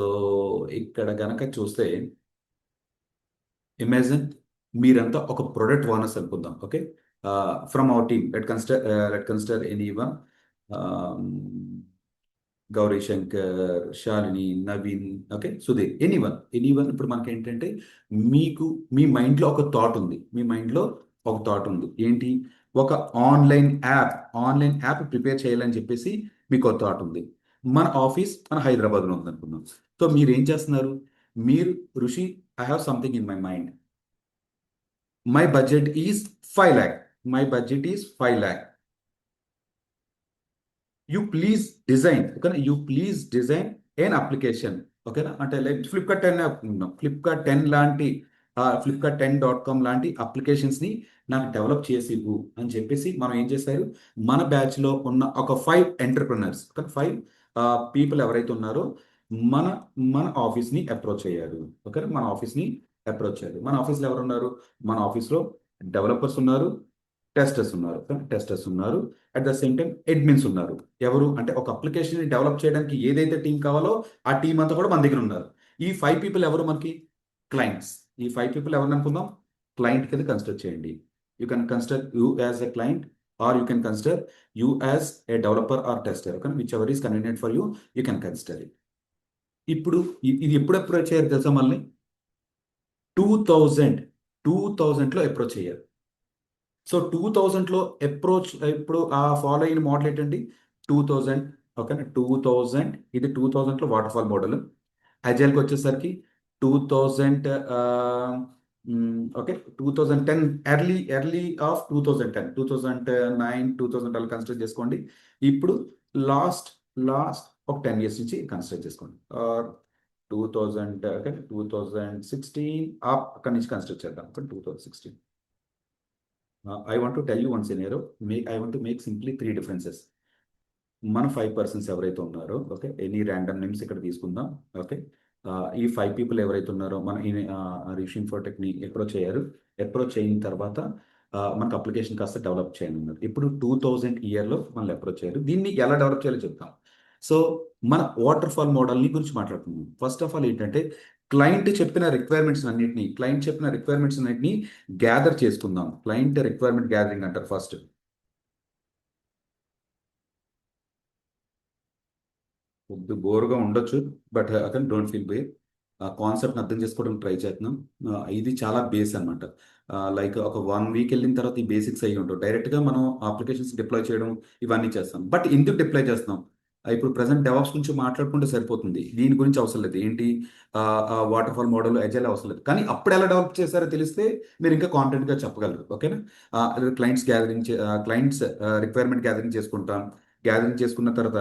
ఇక్కడ గనక చూస్తే, ఇమాజిన్ మీరంతా ఒక ప్రొడక్ట్ ఓనర్స్ అనుకుందాం. Okay, from our team let consider any one, Gauri Shankar, Shalini, Naveen, okay, Sudheer, anyone. ఇప్పుడు మనకి ఏంటంటే మీకు మీ మైండ్లో ఒక థాట్ ఉంది. మీ మైండ్లో ఒక థాట్ ఉంది ఏంటి? ఒక online app online app prepare చేయాలని చెప్పేసి మీకు ఒక థాట్ ఉంది. మన హైదరాబాద్లో ఉంది అనుకుందాం. సో మీరు ఏం చేస్తున్నారు? మీరు, Rishi, I have something in my mind. My budget is 5 lakh. My budget is 5 lakh. You please design, ఓకేనా? You please design an application, ఓకేనా? అంటే లైక్ ఫ్లిప్కార్ట్ 10 లాంటి, Flipkart10.com లాంటి అప్లికేషన్స్ని నాకు డెవలప్ చేసి ఇవ్వు అని చెప్పేసి మనం ఏం చేశారు? మన బ్యాచ్లో ఉన్న ఒక 5 ఎంటర్ప్రినర్స్, ఒక 5 పీపుల్ ఎవరైతే ఉన్నారో మన మన ఆఫీస్ని అప్రోచ్ అయ్యారు. ఓకే, మన ఆఫీస్ని అప్రోచ్ అయ్యారు. మన ఆఫీస్లో ఎవరు ఉన్నారు? మన ఆఫీస్లో డెవలపర్స్ ఉన్నారు, టెస్టర్స్ ఉన్నారు, at the same time admins ఉన్నారు. ఎవరు అంటే ఒక అప్లికేషన్ డెవలప్ చేయడానికి ఏదైతే టీం కావాలో ఆ టీం అంతా కూడా మన దగ్గర ఉన్నారు. ఈ 5 పీపుల్ ఎవరు? మనకి క్లయింట్స్. ఈ 5 పీపుల్ ఎవరిని అనుకుందాం? క్లయింట్ కింద కన్సిడర్ చేయండి. You can consider you as a client, or you can consider you as a developer or tester. Okay, whichever is convenient for you, you can consider it. ఇప్పుడు ఇది ఎప్పుడు approach అయ్యారు తెలుసా? మళ్ళీ 2000లో approach అయ్యారు. So 2000లో approach. ఇప్పుడు ఆ ఫాలో అయిన మోడల్ ఏంటండి? 2000, ఓకేనా? 2000, ఇది 2000లో వాటర్ ఫాల్ మోడల్. అజైల్కి వచ్చేసరికి 2000, ఓకే, 2010, ఎర్లీ ఆఫ్ 2009, 2000 అలా కన్సిడర్ చేసుకోండి. ఇప్పుడు లాస్ట్ లాస్ట్ ఒక 10 years నుంచి కన్సిడర్ చేసుకోండి. 2000, ఓకే, 2016 అక్కడి నుంచి కన్సిడర్ చేద్దాం. 2016. I want to tell you one scenario. I want to make simply 3 differences. మన 5 persons ఎవరైతే ఉన్నారో, ఓకే, ఎనీ ర్యాండమ్ నేమ్స్ ఇక్కడ తీసుకుందాం. ఓకే, ఈ 5 పీపుల్ ఎవరైతే ఉన్నారో మన రిష్ ఇన్ఫోటెక్ని అప్రోచ్ అయిన తర్వాత మనకు అప్లికేషన్ కాస్త డెవలప్ చేయనున్నారు. ఇప్పుడు 2000 ఇయర్లో మనల్ని అప్రోచ్ అయ్యారు. దీన్ని ఎలా డెవలప్ చేయాలో చెప్తాం. సో మన వాటర్ ఫాల్ మోడల్ని గురించి మాట్లాడుతున్నాం. ఫస్ట్ ఆఫ్ ఆల్ ఏంటంటే క్లయింట్ చెప్పిన రిక్వైర్మెంట్స్ అన్నింటినీ గ్యాదర్ చేసుకుందాం. క్లయింట్ రిక్వైర్మెంట్ గ్యాదరింగ్ అంటారు ఫస్ట్. కొద్ది బోర్గా ఉండొచ్చు, బట్ అతను డోంట్ ఫీల్ బోర్. ఆ కాన్సెప్ట్ని అర్థం చేసుకోవడానికి ట్రై చేస్తున్నాం. ఇది చాలా బేస్ అనమాట. లైక్ ఒక 1 week వెళ్ళిన తర్వాత ఈ బేసిక్స్ అయ్యి ఉంటాం. డైరెక్ట్గా మనం అప్లికేషన్స్ డిప్లాయ్ చేయడం ఇవన్నీ చేస్తాం. బట్ ఎందుకు డిప్లాయ్ చేస్తున్నాం? ఇప్పుడు ప్రజెంట్ డెవాప్స్ గురించి మాట్లాడుకుంటే సరిపోతుంది, దీని గురించి అవసరం లేదు. ఏంటి? వాటర్ ఫాల్ మోడల్, ఎజైల్ అవసరం లేదు. కానీ అప్పుడు ఎలా డెవలప్ చేశారో తెలిస్తే మీరు ఇంకా కాన్ఫిడెంట్గా చెప్పగలరు. ఓకేనా? క్లయింట్స్ రిక్వైర్మెంట్ గ్యాదరింగ్ చేసుకుంటాం. గ్యాదరింగ్ చేసుకున్న తర్వాత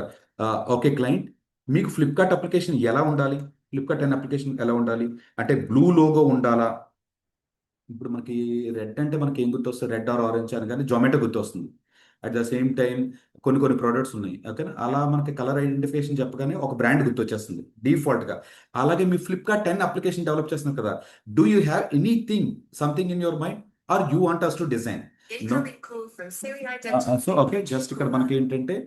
ఓకే క్లయింట్, మీకు ఫ్లిప్కార్ట్ అప్లికేషన్ ఎలా ఉండాలి? ఫ్లిప్కార్ట్ అనే అప్లికేషన్ ఎలా ఉండాలి? అంటే బ్లూ లోగో ఉండాలా? ఇప్పుడు మనకి రెడ్ అంటే మనకి ఏం గుర్తొస్తుంది? రెడ్ ఆర్ ఆరెంజ్ అని కానీ జొమాటో గుర్తొస్తుంది. అట్ ద సేమ్ టైం కొన్ని కొన్ని ప్రోడక్ట్స్ ఉన్నాయి. ఓకేనా? అలా మనకి కలర్ ఐడెంటిఫికేషన్ చెప్పగానే ఒక బ్రాండ్ గుర్తొచ్చేస్తుంది డిఫాల్ట్గా. అలాగే మీ ఫ్లిప్కార్ట్ 10 అప్లికేషన్ డెవలప్ చేస్తున్నారు కదా, do you have anything something in your mind or you want us to design? So okay, just ఇక్కడ మనకి ఏంటంటే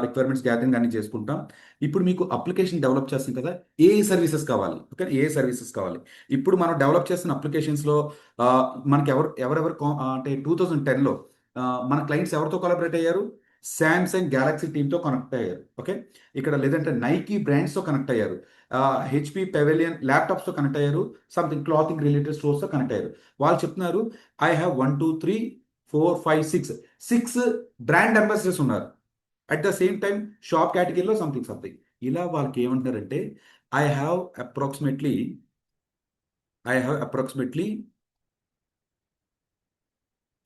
రిక్వైర్మెంట్స్ గ్యాదరింగ్ అన్ని చేసుకుంటాం. ఇప్పుడు మీకు అప్లికేషన్ డెవలప్ చేస్తాం కదా, ఏ సర్వీసెస్ కావాలి? ఓకే, ఏ సర్వీసెస్ కావాలి? ఇప్పుడు మనం డెవలప్ చేస్తున్న అప్లికేషన్స్లో మనకి ఎవరెవరు అంటే 2010లో మన క్లయింట్స్ ఎవరితో కొలాబరేట్ అయ్యారు? శాంసంగ్ గ్యాలక్సీ టీమ్తో కనెక్ట్ అయ్యారు. ఓకే, ఇక్కడ లేదంటే నైకీ బ్రాండ్స్తో కనెక్ట్ అయ్యారు, హెచ్పి పెవిలియన్ ల్యాప్టాప్స్తో కనెక్ట్ అయ్యారు, సంథింగ్ క్లాతింగ్ రిలేటెడ్ స్టోర్స్తో కనెక్ట్ అయ్యారు. వాళ్ళు చెప్తున్నారు ఐ హ్యావ్ 1 2 3 4 5 6 బ్రాండ్ అంబాసిడర్స్ ఉన్నారు. At the same time shop కేటగిరీలో సంథింగ్ సంథింగ్. ఇలా వాళ్ళకి ఏమంటారంటే I have approximately I have approximately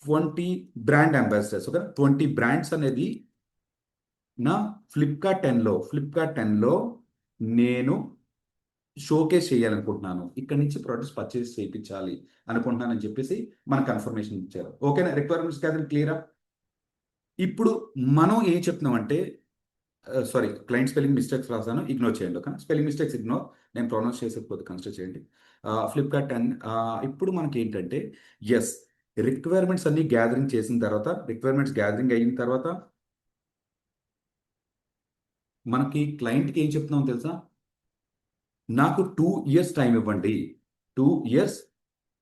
20 brand ambassadors. Okay, 20 brands అనేది నా ఫ్లిప్కార్ట్ 10లో నేను షోకేస్ చేయాలనుకుంటున్నాను. ఇక్కడ నుంచి ప్రొడక్ట్స్ పర్చేస్ చేయించాలి అనుకుంటున్నానని చెప్పేసి మనకు కన్ఫర్మేషన్ ఇచ్చారు. ఓకేనా? రిక్వైర్మెంట్స్ కాదు, క్లియరా? ఇప్పుడు మనం ఏం చెప్తున్నామంటే సారీ, క్లయింట్ స్పెల్లింగ్ మిస్టేక్స్ రాసాను, ఇగ్నోర్ చేయండి. ఓకే, స్పెల్లింగ్ మిస్టేక్స్ ఇగ్నోర్, నేను ప్రొనౌన్స్ చేసేకపోతే కన్సిడర్ చేయండి. ఫ్లిప్కార్ట్ 10 ఇప్పుడు మనకి ఏంటంటే ఎస్, రిక్వైర్మెంట్స్ అన్ని గ్యాదరింగ్ చేసిన తర్వాత, రిక్వైర్మెంట్స్ గ్యాదరింగ్ అయిన తర్వాత మనకి క్లయింట్కి ఏం చెప్తున్నాం తెలుసా? నాకు 2 ఇయర్స్ టైం ఇవ్వండి, 2 ఇయర్స్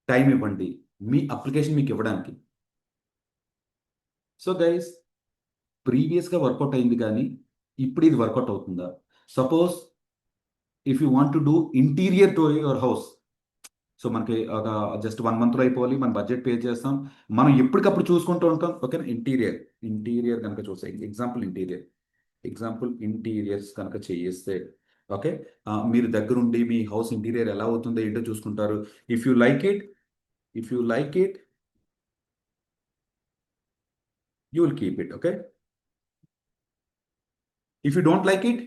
టైం ఇవ్వండి మీ అప్లికేషన్ మీకు ఇవ్వడానికి. సో గైస్, ప్రీవియస్గా వర్కౌట్ అయింది కానీ ఇప్పుడు ఇది వర్కౌట్ అవుతుందా? Suppose if you want to do interior to your house, so మనకి ఒక జస్ట్ 1 మంత్లో అయిపోవాలి, మన బడ్జెట్ పే చేస్తాం, మనం ఎప్పటికప్పుడు చూసుకుంటూ ఉంటాం. ఓకేనా? ఇంటీరియర్ కనుక చూస్తే ఇంటీరియర్స్ కనుక చేయిస్తే ఓకే, మీరు దగ్గరుండి మీ హౌస్ ఇంటీరియర్ ఎలా అవుతుందో ఏంటో చూసుకుంటారు. If you like it if you like it you will keep it. Okay, if you don't like it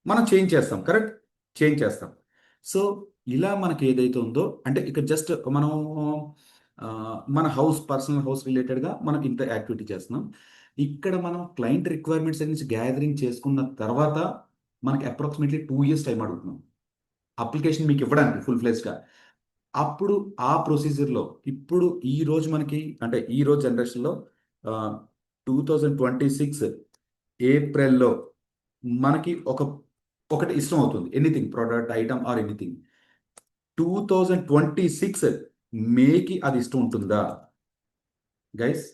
మనం చేంజ్ చేస్తాం. కరెక్ట్, చేంజ్ చేస్తాం. సో ఇలా మనకి ఏదైతే ఉందో అంటే ఇక్కడ జస్ట్ మనం ఆ, మన పర్సనల్ హౌస్ రిలేటెడ్గా మనం ఇంత యాక్టివిటీ చేస్తున్నాం. ఇక్కడ మనం క్లయింట్ రిక్వైర్మెంట్స్ నుంచి గ్యాదరింగ్ చేసుకున్న తర్వాత మనకి అప్రాక్సిమేట్లీ 2 ఇయర్స్ టైం అడుగుతున్నాం అప్లికేషన్ మీకు ఇవ్వడానికి ఫుల్ ఫ్లెజ్గా. అప్పుడు ఆ ప్రొసీజర్లో ఇప్పుడు ఈ రోజు మనకి అంటే ఈ రోజు జనరేషన్లో 2026 ఏప్రిల్లో మనకి ఒకటి ఇష్టం అవుతుంది, anything product item or anything. 2026 మేకి అది ఇష్టం ఉంటుందా గైస్?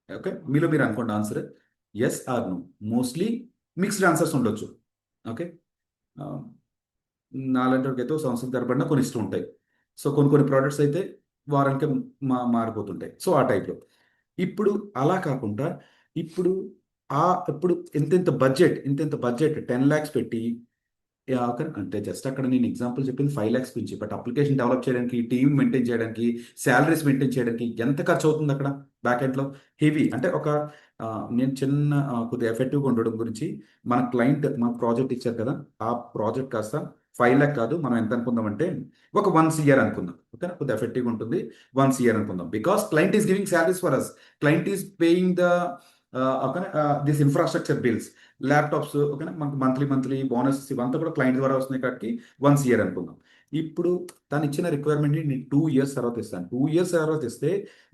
ఓకే, మీలో మీరు అనుకోండి answer, yes or no. Mostly mixed answers ఉండొచ్చు. ఓకే, నాలంటి అయితే ఒక సంవత్సరం తరబడిన కొన్ని ఇష్టం ఉంటాయి. సో కొన్ని కొన్ని ప్రోడక్ట్స్ అయితే వారానికి మారిపోతుంటాయి. సో ఆ టైప్లో ఇప్పుడు అలా కాకుండా ఇప్పుడు ఇప్పుడు ఇంత ఇంత బడ్జెట్ 10 lakhs పెట్టి అంటే జస్ట్ అక్కడ నేను ఎగ్జాంపుల్ చెప్పింది 5 lakhs గురించి. బట్ అప్లికేషన్ డెవలప్ చేయడానికి, టీమ్ మెయింటైన్ చేయడానికి, శాలరీస్ మెయింటైన్ చేయడానికి ఎంత ఖర్చు అవుతుంది అక్కడ బ్యాక్ ఎండ్లో? హెవీ అంటే ఆ, నేను చిన్న కొద్దిగా ఎఫెక్టివ్గా ఉండడం గురించి మన క్లయింట్ మన ప్రాజెక్ట్ ఇచ్చారు కదా, ఆ ప్రాజెక్ట్ కాస్త 5 lakh కాదు, మనం ఎంత అనుకుందాం అంటే ఒక 1 year అనుకుందాం. ఓకే, కొద్దిగా ఎఫెక్టివ్గా ఉంటుంది, 1 year అనుకుందాం. Because client is giving salaries for us, client is paying the okay this infrastructure bills, laptops. ఓకేనా? మనకు మంత్లీ మంత్లీ బోనసెస్ ఇవంతా కూడా క్లయింట్ ద్వారా వస్తున్నాయి కాబట్టి 1 year అనుకుందాం. ఇప్పుడు తను ఇచ్చిన రిక్వైర్మెంట్ని నేను 2 years తర్వాత ఇస్తాను. 2 years తర్వాత ఇస్తే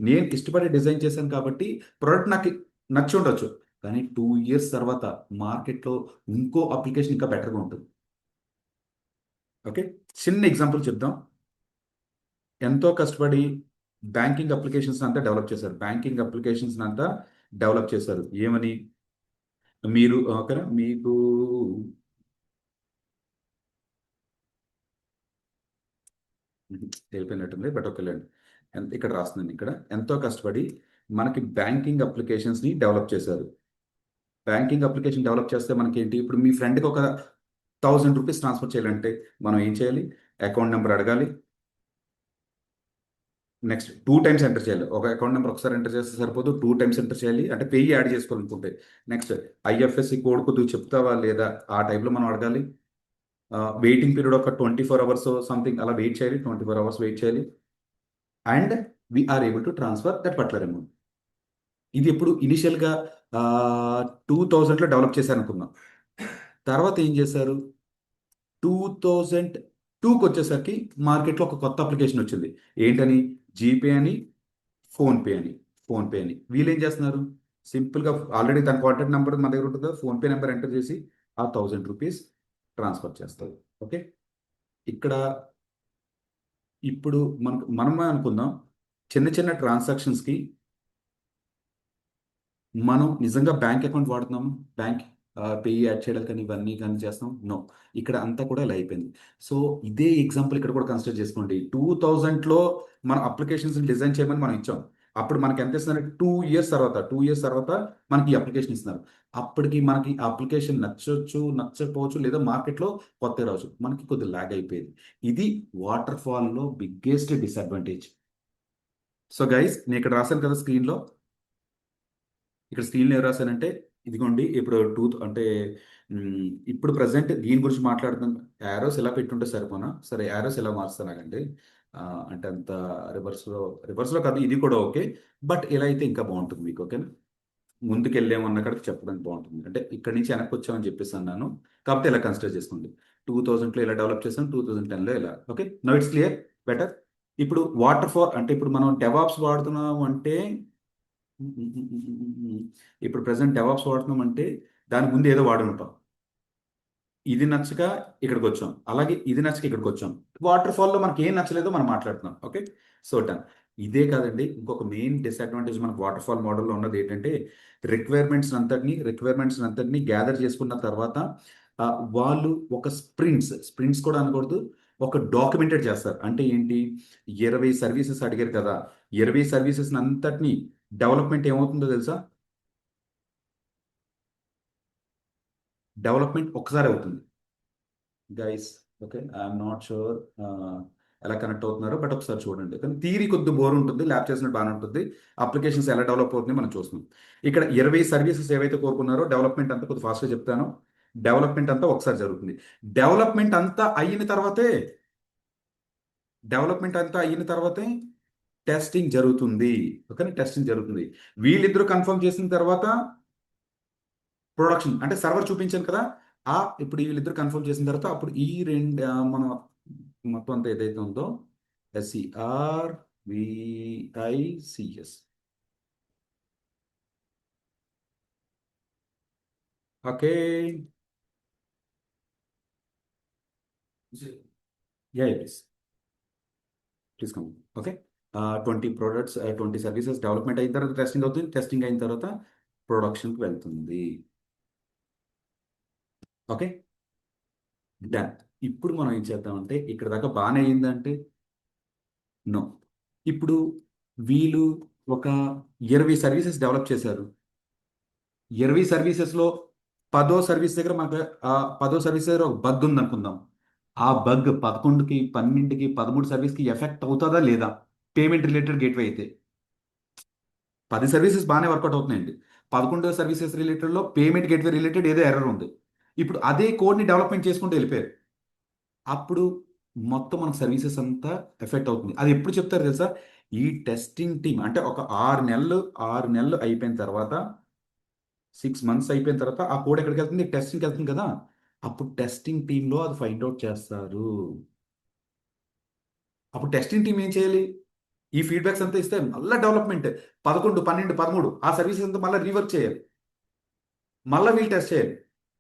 నేను ఇష్టపడి డిజైన్ చేశాను కాబట్టి ప్రోడక్ట్ నాకు నచ్చి ఉండొచ్చు, కానీ 2 years తర్వాత మార్కెట్లో ఇంకో అప్లికేషన్ ఇంకా బెటర్గా ఉంటుంది. ఓకే, చిన్న ఎగ్జాంపుల్ చెప్దాం. ఎంతో కష్టపడి బ్యాంకింగ్ అప్లికేషన్స్ అంతా డెవలప్ చేశారు. ఏమని? మీరు ఓకేనా, మీకు తెలిపినట్టుంది, బట్ ఓకేలేండి. ఇక్కడ రాస్తున్నాను, ఇక్కడ ఎంతో కష్టపడి మనకి బ్యాంకింగ్ అప్లికేషన్స్ని డెవలప్ చేశారు. బ్యాంకింగ్ అప్లికేషన్ డెవలప్ చేస్తే మనకి ఏంటి? ఇప్పుడు మీ ఫ్రెండ్కి ఒక 1000 రూపీస్ ట్రాన్స్ఫర్ చేయాలంటే మనం ఏం చేయాలి? అకౌంట్ నెంబర్ అడగాలి, నెక్స్ట్ 2 టైమ్స్ ఎంటర్ చేయాలి. ఒక అకౌంట్ నెంబర్ ఒకసారి ఎంటర్ చేస్తే సరిపోదు, 2 టైమ్స్ ఎంటర్ చేయాలి. అంటే పేయి యాడ్ చేసుకోవాలనుకుంటే నెక్స్ట్ ఐఎఫ్ఎస్సి కోడ్ కొద్దిగా చెప్తావా లేదా ఆ టైప్లో మనం అడగాలి. వెయిటింగ్ పీరియడ్ ఒక 24 అవర్స్ సంథింగ్ అలా వెయిట్ చేయాలి, 24 అవర్స్ వెయిట్ చేయాలి. And we are able to transfer that particular amount. ఇది ఎప్పుడు ఇనిషియల్గా 2000లో డెవలప్ చేశారు అనుకుందాం. తర్వాత ఏం చేశారు, 2002కి వచ్చేసరికి మార్కెట్లో ఒక కొత్త అప్లికేషన్ వచ్చింది. ఏంటని? జీపే అని, ఫోన్పే అని. ఫోన్పే అని వీళ్ళు ఏం చేస్తున్నారు, సింపుల్గా ఆల్రెడీ తన కాంటాక్ట్ నెంబర్ మన దగ్గర ఉంటుంది కదా, ఫోన్పే నెంబర్ ఎంటర్ చేసి ఆ ₹1000 ట్రాన్స్ఫర్ చేస్తారు. ఓకే, ఇక్కడ ఇప్పుడు మనమే అనుకుందాం, చిన్న చిన్న ట్రాన్సాక్షన్స్కి మనం నిజంగా బ్యాంక్ అకౌంట్ వాడుతున్నాము, బ్యాంక్ పే యాడ్ చేయడానికి కానీ ఇవన్నీ కానీ చేస్తాం, నో. ఇక్కడ అంతా కూడా ఇలా అయిపోయింది. సో ఇదే ఎగ్జాంపుల్ ఇక్కడ కూడా కన్సిడర్ చేసుకోండి. 2000లో మన అప్లికేషన్స్ డిజైన్ చేయమని మనం ఇచ్చాం. అప్పుడు మనకి ఎంత ఇస్తున్నారు, 2 ఇయర్స్ తర్వాత మనకి ఈ అప్లికేషన్ ఇస్తున్నారు. అప్పటికి మనకి ఆ అప్లికేషన్ నచ్చొచ్చు నచ్చకపోవచ్చు, లేదా మార్కెట్లో కొత్త రావచ్చు, మనకి కొద్దిగా లాగ్ అయిపోయేది. ఇది వాటర్ ఫాల్లో బిగ్గెస్ట్ డిసడ్వాంటేజ్. సో గైస్, నేను ఇక్కడ రాశాను కదా స్క్రీన్లో, ఇక్కడ స్క్రీన్లో ఏం రాశానంటే ఇదిగోండి. ఇప్పుడు అంటే ఇప్పుడు ప్రజెంట్ దీని గురించి మాట్లాడుతున్నాం. యారోస్ ఇలా పెట్టుంటే సరిపోనా? సరే, యారోస్ ఇలా మారుస్తానండి. అంటే అంత రివర్స్లో కాదు, ఇది కూడా ఓకే. బట్ ఇలా అయితే ఇంకా బాగుంటుంది మీకు, ఓకేనా? ముందుకు వెళ్ళామన్న కాడికి చెప్పడానికి బాగుంటుంది. అంటే ఇక్కడ నుంచి వెనక్కి వచ్చామని చెప్పేసి అన్నాను, కాకపోతే ఇలా కన్సిడర్ చేసుకోండి. 2000లో ఇలా డెవలప్ చేసాం, 2010లో ఇలా. Okay, now it's clear, better. ఇప్పుడు వాటర్ ఫాల్ అంటే ఇప్పుడు మనం డెవాప్స్ వాడుతున్నాం అంటే, ఇప్పుడు ప్రజెంట్ డెవాప్స్ వాడుతున్నాం అంటే దాని ముందు ఏదో వాడి ఉంటాం. ఇది నచ్చక ఇక్కడికి వచ్చాం, అలాగే ఇది నచ్చక ఇక్కడికి వచ్చాం. వాటర్ ఫాల్లో మనకి ఏం నచ్చలేదో మనం మాట్లాడుతున్నాం. Okay, so done. ఇదే కాదండి, ఇంకొక మెయిన్ డిసడ్వాంటేజ్ మనకు వాటర్ ఫాల్ మోడల్లో ఉన్నది ఏంటంటే, రిక్వైర్మెంట్స్ అంతటిని గ్యాదర్ చేసుకున్న తర్వాత ఆ, వాళ్ళు ఒక స్ప్రింట్స్ కూడా అనకూడదు, ఒక డాక్యుమెంటెడ్ చేస్తారు. అంటే ఏంటి, 20 సర్వీసెస్ అడిగారు కదా, 20 సర్వీసెస్ అంతటిని డెవలప్మెంట్ ఏమవుతుందో తెలుసా? డెవలప్మెంట్ ఒకసారి అవుతుంది guys. Okay, I'm not sure ఎలా కనెక్ట్ అవుతున్నారో, బట్ ఒకసారి చూడండి. కానీ థియరీ కొద్ది బోర్ ఉంటుంది, ల్యాబ్ చేసినట్టు బాగానే ఉంటుంది. అప్లికేషన్స్ ఎలా డెవలప్ అవుతుంది మనం చూస్తున్నాం. ఇక్కడ 20 సర్వీసెస్ ఏవైతే కోరుకున్నారో డెవలప్మెంట్ అంతా కొద్దిగా ఫాస్ట్గా చెప్తాను. డెవలప్మెంట్ అంతా ఒకసారి జరుగుతుంది. డెవలప్మెంట్ అంతా అయిన తర్వాతే డెవలప్మెంట్ అంతా అయిన తర్వాతే టెస్టింగ్ జరుగుతుంది. ఓకే, టెస్టింగ్ జరుగుతుంది. వీళ్ళిద్దరూ కన్ఫర్మ్ చేసిన తర్వాత ప్రొడక్షన్, అంటే సర్వర్ చూపించాను కదా, ఇప్పుడు వీళ్ళిద్దరు కన్ఫర్మ్ చేసిన తర్వాత అప్పుడు ఈ రెండు మన మొత్తం అంతా ఏదైతే ఉందో SERVICS. Okay, yeah please, please come. Okay, 20 products, 20 services development అయిన తర్వాత టెస్టింగ్ అవుతుంది, టెస్టింగ్ అయిన తర్వాత ప్రొడక్షన్కి వెళ్తుంది. Okay, done. ఇప్పుడు మనం ఏం చేద్దామంటే, ఇక్కడ దాకా బాగానే అయిందంటే నో. ఇప్పుడు వీళ్ళు ఒక 20 సర్వీసెస్ డెవలప్ చేశారు. 20 సర్వీసెస్లో 10వ సర్వీస్ దగ్గర మనకు ఆ 10వ సర్వీస్ దగ్గర ఒక బగ్ ఉంది అనుకుందాం. ఆ బగ్ 11కి, 12కి, 13 సర్వీస్కి ఎఫెక్ట్ అవుతుందా లేదా? పేమెంట్ రిలేటెడ్ గేట్వే అయితే 10 సర్వీసెస్ బాగానే వర్కౌట్ అవుతున్నాయండి. 11వ సర్వీసెస్ రిలేటెడ్లో పేమెంట్ గేట్వే రిలేటెడ్ ఏదో ఎర్రర్ ఉంది. ఇప్పుడు అదే కోడ్ని డెవలప్మెంట్ చేసుకుంటూ వెళ్ళిపోయారు. అప్పుడు మొత్తం మన సర్వీసెస్ అంతా ఎఫెక్ట్ అవుతుంది. అది ఎప్పుడు చెప్తారు తెలుసా? ఈ టెస్టింగ్ టీమ్ అంటే ఒక 6 నెలలు అయిపోయిన తర్వాత, 6 మంత్స్ అయిపోయిన తర్వాత ఆ కోడ్ ఎక్కడికి వెళ్తుంది, టెస్టింగ్కి వెళ్తుంది కదా. అప్పుడు టెస్టింగ్ టీంలో అది ఫైండ్ అవుట్ చేస్తారు. అప్పుడు టెస్టింగ్ టీం ఏం చేయాలి, ఈ ఫీడ్బ్యాక్స్ అంతా ఇస్తే మళ్ళీ డెవలప్మెంట్ 11, 12, 13 ఆ సర్వీసెస్ అంతా మళ్ళీ రీవర్క్ చేయాలి. మళ్ళీ వీళ్ళు టెస్ట్ చేయాలి.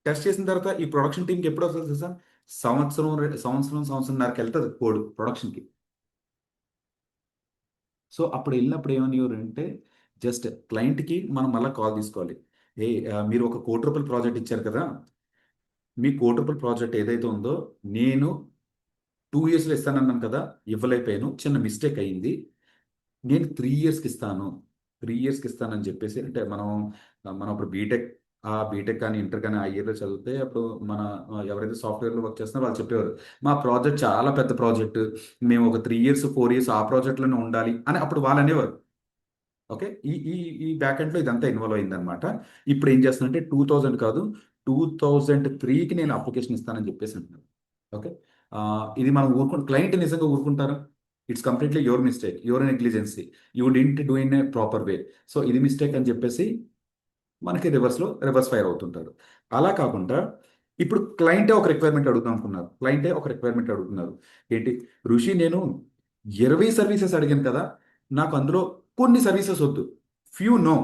టెస్ట్ చేసిన తర్వాత ఈ ప్రొడక్షన్ టీంకి ఎప్పుడు వస్తుంది తెలుసా? సంవత్సరంన్నరకి వెళ్తుంది కోడ్ ప్రొడక్షన్కి. సో అప్పుడు వెళ్ళినప్పుడు ఏమని అంటే, జస్ట్ క్లయింట్కి మనం మళ్ళీ కాల్ తీసుకోవాలి. మీరు ఒక ₹1,00,00,000 ప్రాజెక్ట్ ఇచ్చారు కదా, మీ ₹1,00,00,000 ప్రాజెక్ట్ ఏదైతే ఉందో నేను 2 ఇయర్స్లో ఇస్తానన్నాను కదా, ఇవ్వలేకపోయాను, చిన్న మిస్టేక్ అయ్యింది, నేను 3 ఇయర్స్కి ఇస్తాను. 3 ఇయర్స్కి ఇస్తానని చెప్పేసి, అంటే మనం ఇప్పుడు బీటెక్ ఆ బీటెక్ కానీ ఇంటర్ కానీ ఆ ఇయర్లో చదివితే అప్పుడు మన ఎవరైతే సాఫ్ట్వేర్లో వర్క్ చేస్తున్నారో వాళ్ళు చెప్పేవారు, మా ప్రాజెక్ట్ చాలా పెద్ద ప్రాజెక్ట్, మేము ఒక 3 ఇయర్స్ 4 ఇయర్స్ ఆ ప్రాజెక్ట్లోనే ఉండాలి అని అప్పుడు వాళ్ళు అనేవారు. ఓకే, ఈ ఈ ఈ బ్యాక్ ఎండ్లో ఇదంతా ఇన్వాల్వ్ అయిందనమాట. ఇప్పుడు ఏం చేస్తానంటే 2000 కాదు, 2003కి నేను అప్లికేషన్ ఇస్తానని చెప్పేసి అంటున్నాను. ఓకే, ఇది మనం క్లయింట్ నిజంగా ఊరుకుంటారా? It's completely your mistake, your negligence, you didn't do in a proper way. So ఇది మిస్టేక్ అని చెప్పేసి మనకి రివర్స్ ఫైర్ అవుతుంటారు. అలా కాకుండా ఇప్పుడు క్లయింటే ఒక రిక్వైర్మెంట్ అడుగుదాం అనుకున్నారు, క్లయింటే ఒక రిక్వైర్మెంట్ అడుగుతున్నారు. ఏంటి, ఋషి నేను 20 సర్వీసెస్ అడిగాను కదా, నాకు అందులో కొన్ని సర్వీసెస్ వద్దు, ఫ్యూ నో,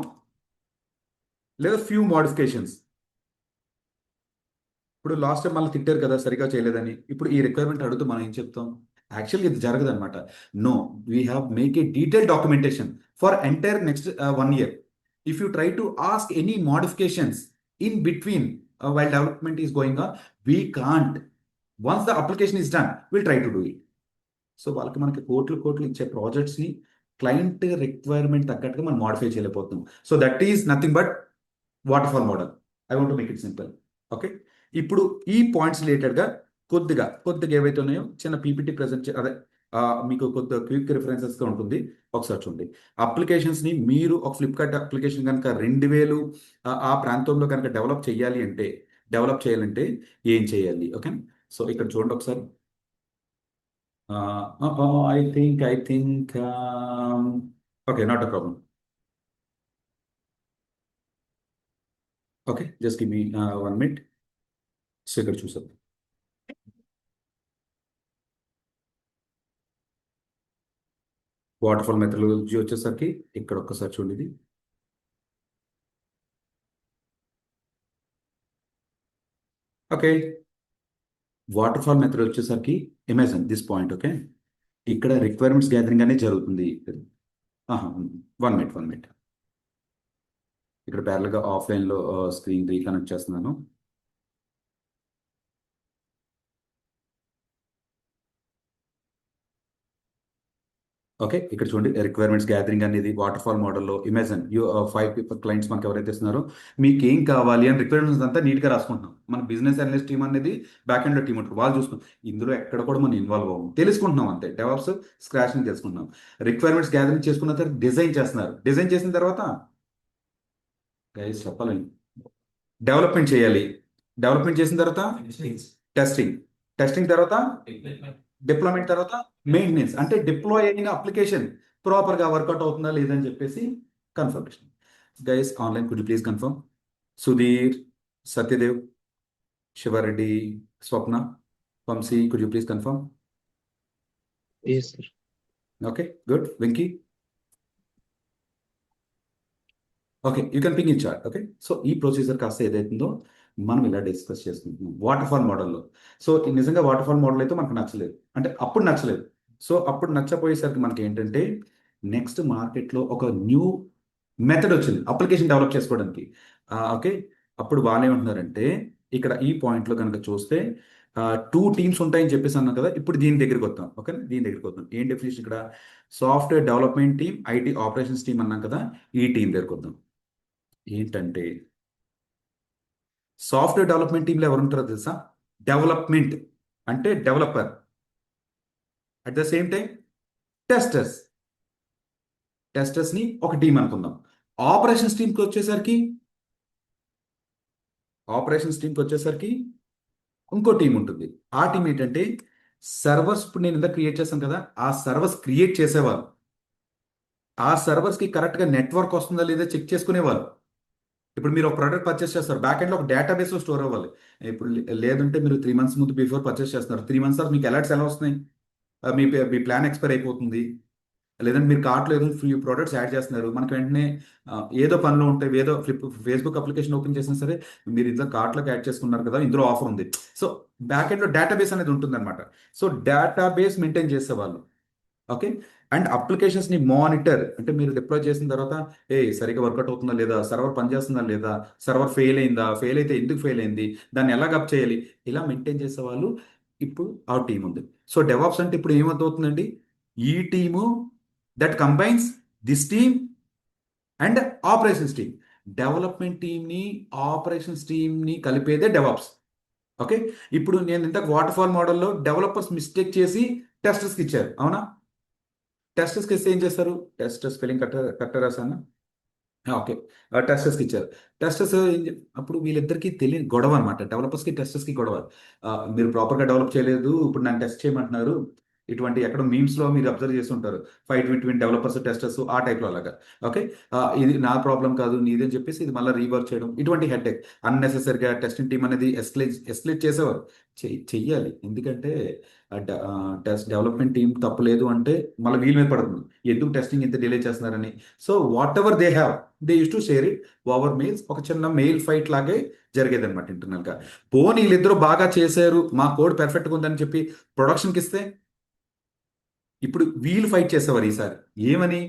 లేదా ఫ్యూ మోడిఫికేషన్స్. ఇప్పుడు లాస్ట్ టైం మళ్ళీ తిట్టారు కదా సరిగా చేయలేదని, ఇప్పుడు ఈ రిక్వైర్మెంట్ అడుగుతూ మనం ఏం చెప్తాం? యాక్చువల్గా ఇది జరగదు అనమాట. No, we have make a detail documentation for entire next 1 year. If you try to ask any modifications in between while development is going on, we can't. Once the application is done, will try to do it. So వాళ్ళకి మనకి కోట్లు కోట్లు ఇచ్చే ప్రాజెక్ట్స్ని client requirement తగ్గట్టుగా మనం modify చేయలేకపోతున్నాం. So that is nothing but water fall model. I want make it simple. Okay, ఇప్పుడు ఈ పాయింట్స్ రిలేటెడ్గా కొద్దిగా కొద్దిగా ఏవైతే ఉన్నాయో చిన్న పీపీటీ ప్రజెంట్ అదే మీకు కొద్దిగా క్విక్ రిఫరెన్సెస్గా ఉంటుంది, ఒకసారి చూడండి. అప్లికేషన్స్ని మీరు ఒక ఫ్లిప్కార్ట్ అప్లికేషన్ కనుక 2000 ఆ ప్రాంతంలో కనుక డెవలప్ చేయాలంటే ఏం చేయాలి? ఓకే, సో ఇక్కడ చూడండి ఒకసారి. I think okay, not a problem. Okay, just give me 1 minute. So ఇక్కడ చూసాం. వాటర్ ఫాల్ మెథడాలజీ వచ్చేసరికి ఇక్కడ ఒక్కసారి చూడండి ఇది. ఓకే, వాటర్ ఫాల్ మెథడ్ వచ్చేసరికి ఇమాజిన్ దిస్ పాయింట్. ఓకే, ఇక్కడ రిక్వైర్మెంట్స్ గ్యాదరింగ్ అనేది జరుగుతుంది. 1 minute. ఇక్కడ ప్యారల్గా ఆఫ్లైన్లో స్క్రీన్ రీకనెక్ట్ చేస్తున్నాను. ఓకే, ఇక్కడ చూడండి రిక్వైర్మెంట్స్ గ్యాదరింగ్ అనేది వాటర్ ఫాల్ మోడల్లో ఇమాజిన్ 5 people క్లయింట్స్ మనకి ఎవరైతే ఇస్తున్నారో మీకు ఏం కావాలి అని రిక్వైర్మెంట్స్ అంతా నీట్గా రాసుకుంటున్నాం. మన బిజినెస్ అనలిస్ట్ టీమ్ అనేది బ్యాక్ ఎండ్లో టీమ్ ఉంటుంది, వాళ్ళు చూసుకుంటాం. ఇందులో ఎక్కడ కూడా మనం ఇన్వాల్వ్ అవ్వం, తెలుసుకుంటున్నాం అంతే. డెవలప్స్ స్క్రాచ్ నుంచి తెలుసుకుంటున్నాం. రిక్వైర్మెంట్స్ గ్యాదరింగ్ చేసుకున్న తర్వాత డిజైన్ చేస్తున్నారు. డిజైన్ చేసిన తర్వాత గైస్ చెప్పాలండి, డెవలప్మెంట్ చేయాలి. డెవలప్మెంట్ చేసిన తర్వాత టెస్టింగ్, టెస్టింగ్ తర్వాత డిప్లాయ్మెంట్, తర్వాత మెయింటెనెన్స్. అంటే డిప్లాయ్ అయిన అప్లికేషన్ ప్రాపర్గా వర్కౌట్ అవుతుందా లేదని చెప్పేసి confirmation. Guys online, could you please confirm? Sudheer, Satyadev, Shivareddy, Swapna, Vamsi, could you please confirm? Yes, sir. Okay, good. Venky, okay, you can ping in chat. Okay, so ఈ ప్రొసీజర్ కాస్త ఏదైతుందో మనం ఇలా డిస్కస్ చేసుకుంటున్నాం వాటర్ ఫాల్ మోడల్లో. సో నిజంగా వాటర్ ఫాల్ మోడల్ అయితే మనకు నచ్చలేదు, అంటే అప్పుడు నచ్చలేదు. సో అప్పుడు నచ్చపోయేసరికి మనకి ఏంటంటే నెక్స్ట్ మార్కెట్లో ఒక న్యూ మెథడ్ వచ్చింది అప్లికేషన్ డెవలప్ చేసుకోవడానికి. ఓకే, అప్పుడు వాళ్ళు ఏమంటున్నారంటే ఇక్కడ ఈ పాయింట్లో కనుక చూస్తే 2 teams ఉంటాయని చెప్పేసి అన్నాం కదా. ఇప్పుడు దీని దగ్గరికి వద్దాం. ఓకే, దీని దగ్గరికి వద్దాం. ఏం డెఫినేషన్ ఇక్కడ? Software development team, IT operations team అన్నాం కదా, ఈ టీం దగ్గరికి వద్దాం. ఏంటంటే సాఫ్ట్వేర్ డెవలప్మెంట్ టీంలో ఎవరు ఉంటారో తెలుసా? డెవలప్మెంట్ అంటే developer, at the same time testers. టెస్టర్స్ని ఒక టీం అనుకుందాం. ఆపరేషన్స్ టీంకి వచ్చేసరికి ఇంకో టీం ఉంటుంది. ఆ టీం ఏంటంటే సర్వర్స్. ఇప్పుడు నేను ఇంత క్రియేట్ చేశాను కదా, ఆ సర్వర్స్ క్రియేట్ చేసేవాళ్ళు, ఆ సర్వర్స్కి కరెక్ట్గా నెట్వర్క్ వస్తుందా లేదా చెక్ చేసుకునేవాళ్ళు. ఇప్పుడు మీరు ఒక ప్రోడక్ట్ పర్చేస్ చేస్తారు, బ్యాక్ ఎండ్లో ఒక డేటాబేస్లో స్టోర్ అవ్వాలి. ఇప్పుడు లేదంటే మీరు 3 months ముందు బిఫోర్ పర్చేస్ చేస్తున్నారు, 3 months తర్వాత మీకు అలర్ట్స్ ఎలా వస్తున్నాయి? మీ ప్లాన్ ఎక్స్పైర్ అయిపోతుంది, లేదంటే మీరు కార్ట్లో ఏదో ఫ్రీ ప్రోడక్ట్స్ యాడ్ చేస్తున్నారు, మనకి వెంటనే ఏదో పనిలో ఉంటే ఏదో ఫేస్బుక్ అప్లికేషన్ ఓపెన్ చేసినా సరే మీరు ఇందులో కార్ట్లోకి యాడ్ చేసుకున్నారు కదా, ఇందులో ఆఫర్ ఉంది. సో బ్యాక్ ఎండ్లో డేటాబేస్ అనేది ఉంటుందన్నమాట. సో డేటాబేస్ మెయింటైన్ చేసేవాళ్ళు. ఓకే, అండ్ అప్లికేషన్స్ని మానిటర్, అంటే మీరు డిప్లాయ్ చేసిన తర్వాత సరిగ్గా వర్కౌట్ అవుతుందా లేదా, సర్వర్ పనిచేస్తుందా లేదా, సర్వర్ ఫెయిల్ అయిందా, ఫెయిల్ అయితే ఎందుకు ఫెయిల్ అయింది, దాన్ని ఎలా అప్ చేయాలి, ఇలా మెయింటైన్ చేసేవాళ్ళు. ఇప్పుడు ఆ టీం ఉంది. సో డెవాప్స్ అంటే ఇప్పుడు ఏమవుతుందండి, ఈ team that combines this team and operations team. Development టీమ్ని ఆపరేషన్స్ టీమ్ని కలిపేదే డెవాప్స్. ఓకే. ఇప్పుడు నేను ఇంతకు వాటర్ ఫాల్ మోడల్లో డెవలపర్స్ మిస్టేక్ చేసి టెస్టర్స్కి ఇచ్చారు, అవునా? టెస్టర్స్కి ఇస్తే ఏం చేస్తారు? టెస్టర్ స్పెల్లింగ్ కరెక్ట్ రాసాను. ఓకే. టెస్టర్స్కి ఇచ్చారు. టెస్టర్స్ అప్పుడు వీళ్ళిద్దరికి తెలియని గొడవ అనమాట, డెవలపర్స్కి టెస్టర్స్కి గొడవ. మీరు ప్రాపర్గా డెవలప్ చేయలేదు, ఇప్పుడు నన్ను టెస్ట్ చేయమంటున్నారు. ఇటువంటి ఎక్కడ మీమ్స్లో మీరు అబ్జర్వ్ చేసి ఉంటారు, ఫైట్ బిట్వీన్ డెవలపర్స్ టెస్టర్స్ ఆ టైప్లో అలాగా. ఓకే. ఇది నా ప్రాబ్లం కాదు నీదని చెప్పేసి ఇది మళ్ళీ రీవర్క్ చేయడం, ఇటువంటి హెడ్ అన్నెసెసరీగా టెస్టింగ్ టీం అనేది ఎస్కలేట్ చేసేవారు. చెయ్యాలి, ఎందుకంటే టెస్ట్ డెవలప్మెంట్ టీం తప్పులేదు అంటే మళ్ళీ వీళ్ళ మీద పడుతుంది, ఎందుకు టెస్టింగ్ ఇంత డిలే చేస్తున్నారని. So what ever they have, they use to share it over mails. ఒక చిన్న మెయిల్ ఫైట్ లాగే జరిగేది అనమాట ఇంటర్నల్ గా. పోనీ వీళ్ళిద్దరూ బాగా చేశారు, మా కోడ్ పెర్ఫెక్ట్గా ఉందని చెప్పి ప్రొడక్షన్కి ఇస్తే ఇప్పుడు వీళ్ళు ఫైట్ చేసేవారు ఈసారి. ఏమని?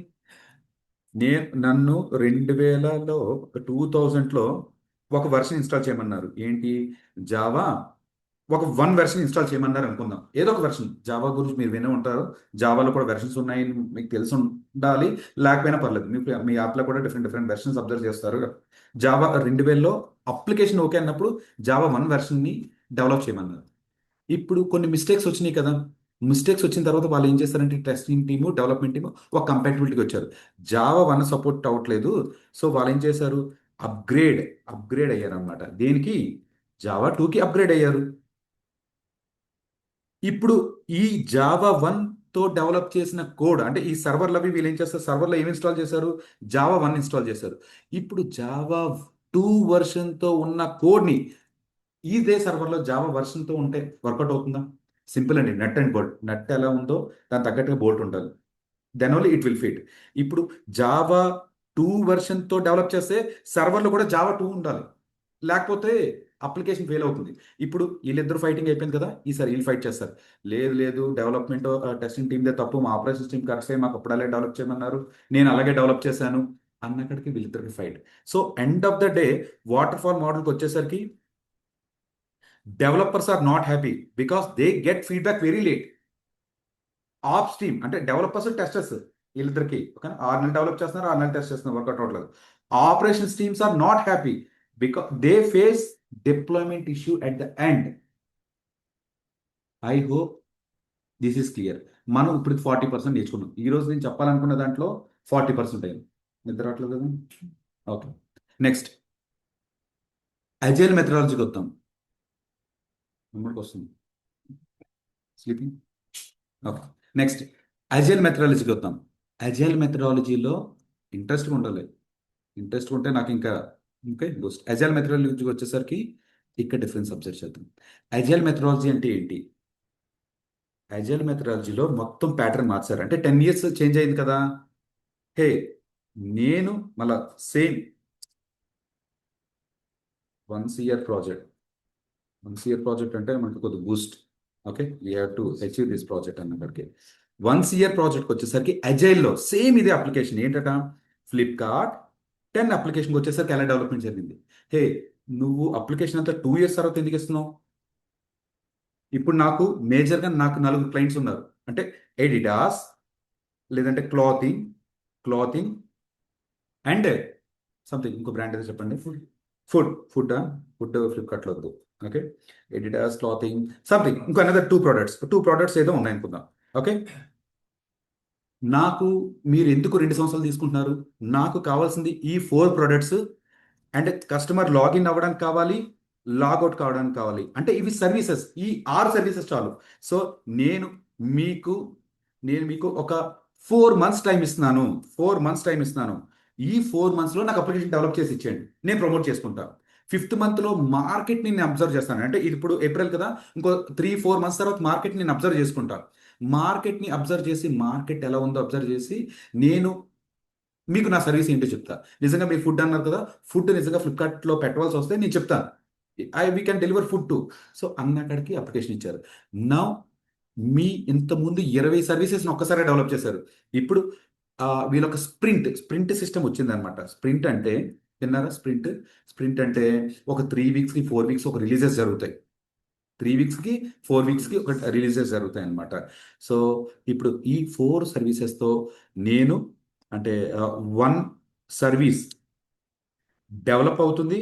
నన్ను 2000లో 2000లో ఒక వెర్షన్ ఇన్స్టాల్ చేయమన్నారు. ఏంటి? జావా ఒక వెర్షన్ ఇన్స్టాల్ చేయమన్నారు అనుకుందాం, ఏదో ఒక వెర్షన్. జావా గురించి మీరు వినే ఉంటారు, జావాలో కూడా వెర్షన్స్ ఉన్నాయని మీకు తెలిసి ఉండాలి, లేకపోయినా పర్లేదు. మీ యాప్లో కూడా డిఫరెంట్ డిఫరెంట్ వెర్షన్స్ అబ్జర్వ్ చేస్తారు. జావా 2000లో అప్లికేషన్ ఓకే అన్నప్పుడు జావా 1 వెర్షన్ని డెవలప్ చేయమన్నారు. ఇప్పుడు కొన్ని మిస్టేక్స్ వచ్చినాయి కదా. మిస్టేక్స్ వచ్చిన తర్వాత వాళ్ళు ఏం చేస్తారంటే టెస్టింగ్ టీము డెవలప్మెంట్ టీము ఒక కంపాటబిలిటీకి వచ్చారు. జావా 1 సపోర్ట్ అవ్వట్లేదు. సో వాళ్ళు ఏం చేశారు? అప్గ్రేడ్ అయ్యారు అనమాట. దేనికి? జావా 2కి అప్గ్రేడ్ అయ్యారు. ఇప్పుడు ఈ జావా 1తో డెవలప్ చేసిన కోడ్ అంటే ఈ సర్వర్లు అవి వీళ్ళు ఏం చేస్తారు? సర్వర్లో ఏమి ఇన్స్టాల్ చేశారు? జావా 1 ఇన్స్టాల్ చేశారు. ఇప్పుడు జావా 2 వర్షన్తో ఉన్న కోడ్ని ఇదే సర్వర్లో జావా వర్షన్తో ఉంటే వర్కౌట్ అవుతుందా? సింపుల్ అండి, నట్ అండ్ బోల్ట్. నట్ ఎలా ఉందో దాని తగ్గట్టుగా బోల్ట్ ఉండాలి, then only it will fit. ఇప్పుడు జావా 2 వెర్షన్తో డెవలప్ చేస్తే సర్వర్లో కూడా జావా 2 ఉండాలి, లేకపోతే అప్లికేషన్ ఫెయిల్ అవుతుంది. ఇప్పుడు వీళ్ళిద్దరు ఫైటింగ్ అయిపోయింది కదా, ఈసారి వీళ్ళు ఫైట్ చేస్తారు. లేదు లేదు, డెవలప్మెంట్ టెస్టింగ్ టీమ్దే తప్పు, మా ఆపరేషన్స్ టీమ్ కరెక్ట్, మాకు అప్పుడు అలాగే డెవలప్ చేయమన్నారు, నేను అలాగే డెవలప్ చేశాను అన్నక్కడికి వీళ్ళిద్దరికి fight. So end of the day waterfall మోడల్కి వచ్చేసరికి developers are not happy because they get feedback very late. Ops team అంటే డెవలపర్స్ టెస్టర్స్ వీళ్ళిద్దరికి ఓకే, 6 నెలలు డెవలప్ చేస్తున్నారు, 6 నెలలు టెస్ట్ చేస్తున్నారు, వర్కౌట్ అవ్వట్లేదు. Operations teams are not happy because they face deployment issue at the end. I hope this is clear. మనం ఇప్పుడు 40% నేర్చుకున్నాం. ఈ రోజు నేను చెప్పాలనుకున్న దాంట్లో 40% అయింది. నిద్ర రావట్లేదు కదా. ఓకే. నెక్స్ట్ అజైల్ మెథడాలజీకి వద్దాం. వస్తుంది స్లీపింగ్. ఓకే. నెక్స్ట్ అజైల్ మెథడాలజీకి వద్దాం. అజైల్ మెథడాలజీలో ఇంట్రెస్ట్గా ఉండాలి. ఇంట్రెస్ట్ ఉంటే నాకు ఇంకా ఓకే బూస్ట్. అజైల్ మెథడాలజీకి వచ్చేసరికి ఇక్కడ డిఫరెన్స్ అబ్జర్వ్ చేద్దాం. అజైల్ మెథడాలజీ అంటే ఏంటి? అజైల్ మెథడాలజీలో మొత్తం ప్యాటర్న్ మార్చారు, అంటే 10 years చేంజ్ అయింది కదా. హే, నేను మళ్ళా same 1 year project. 1 year project అంటే మనకు కొద్ది boost. Okay, we have to achieve this project అన్నక్కడికి. 1 year ప్రాజెక్ట్కి వచ్చేసరికి అజైల్లో సేమ్ ఇదే అప్లికేషన్ ఏంటట, ఫ్లిప్కార్ట్ 10 అప్లికేషన్కి వచ్చేసరికి ఎలా డెవలప్మెంట్ జరిగింది. హే, నువ్వు అప్లికేషన్ అంతా 2 years తర్వాత ఎందుకు ఇస్తున్నావు? ఇప్పుడు నాకు 4 క్లయింట్స్ ఉన్నారు, అంటే ఎడిడాస్, లేదంటే క్లాతింగ్ అండ్ సంథింగ్ ఇంకో బ్రాండ్ ఏదో చెప్పండి. ఫుడ్ ఫుడ్ ఫ్లిప్కార్ట్లో వద్దు. ఓకే, ఎడిడాస్, క్లాతింగ్, సంథింగ్ ఇంకో అనదర్ 2 products ఏదో ఉన్నాయి అనుకుందాం. ఓకే, నాకు మీరు ఎందుకు 2 సంవత్సరాలు తీసుకుంటున్నారు? నాకు కావాల్సింది ఈ 4 products అండ్ కస్టమర్ లాగిన్ అవ్వడానికి కావాలి, లాగౌట్ కావడానికి కావాలి, అంటే ఇవి సర్వీసెస్, ఈ 6 సర్వీసెస్ చాలు. సో నేను మీకు నేను మీకు ఒక 4 months టైం ఇస్తున్నాను. 4 months టైం ఇస్తున్నాను. ఈ 4 monthsలో నాకు అప్లికేషన్ డెవలప్ చేసి ఇచ్చేయండి, నేను ప్రమోట్ చేసుకుంటా. 5th monthలో మార్కెట్ని నేను అబ్జర్వ్ చేస్తాను, అంటే ఇది ఇప్పుడు ఏప్రిల్ కదా, ఇంకో 3-4 months తర్వాత మార్కెట్ని నేను అబ్జర్వ్ చేసుకుంటా. మార్కెట్ని అబ్జర్వ్ చేసి మార్కెట్ ఎలా ఉందో అబ్జర్వ్ చేసి నేను మీకు నా సర్వీస్ ఏంటో చెప్తా. నిజంగా మీరు ఫుడ్ అన్నారు కదా, ఫుడ్ నిజంగా ఫ్లిప్కార్ట్లో పెట్టవలసి వస్తే నేను చెప్తాను, we can deliver food to. So అన్నక్కడికి అప్లికేషన్ ఇచ్చారు. నా మీ ఇంతకుముందు 20 సర్వీసెస్ని ఒక్కసారి డెవలప్ చేశారు. ఇప్పుడు వీళ్ళొక స్ప్రింట్ సిస్టమ్ వచ్చిందనమాట. స్ప్రింట్ అంటే విన్నారా? స్ప్రింట్ అంటే ఒక 3 weeksకి 4 weeks ఒక రిలీజెస్ జరుగుతాయి. 3 weeksకి 4 weeksకి ఒక రిలీజెస్ జరుగుతాయి అనమాట. సో ఇప్పుడు ఈ 4 సర్వీసెస్తో నేను అంటే 1 సర్వీస్ డెవలప్ అవుతుంది.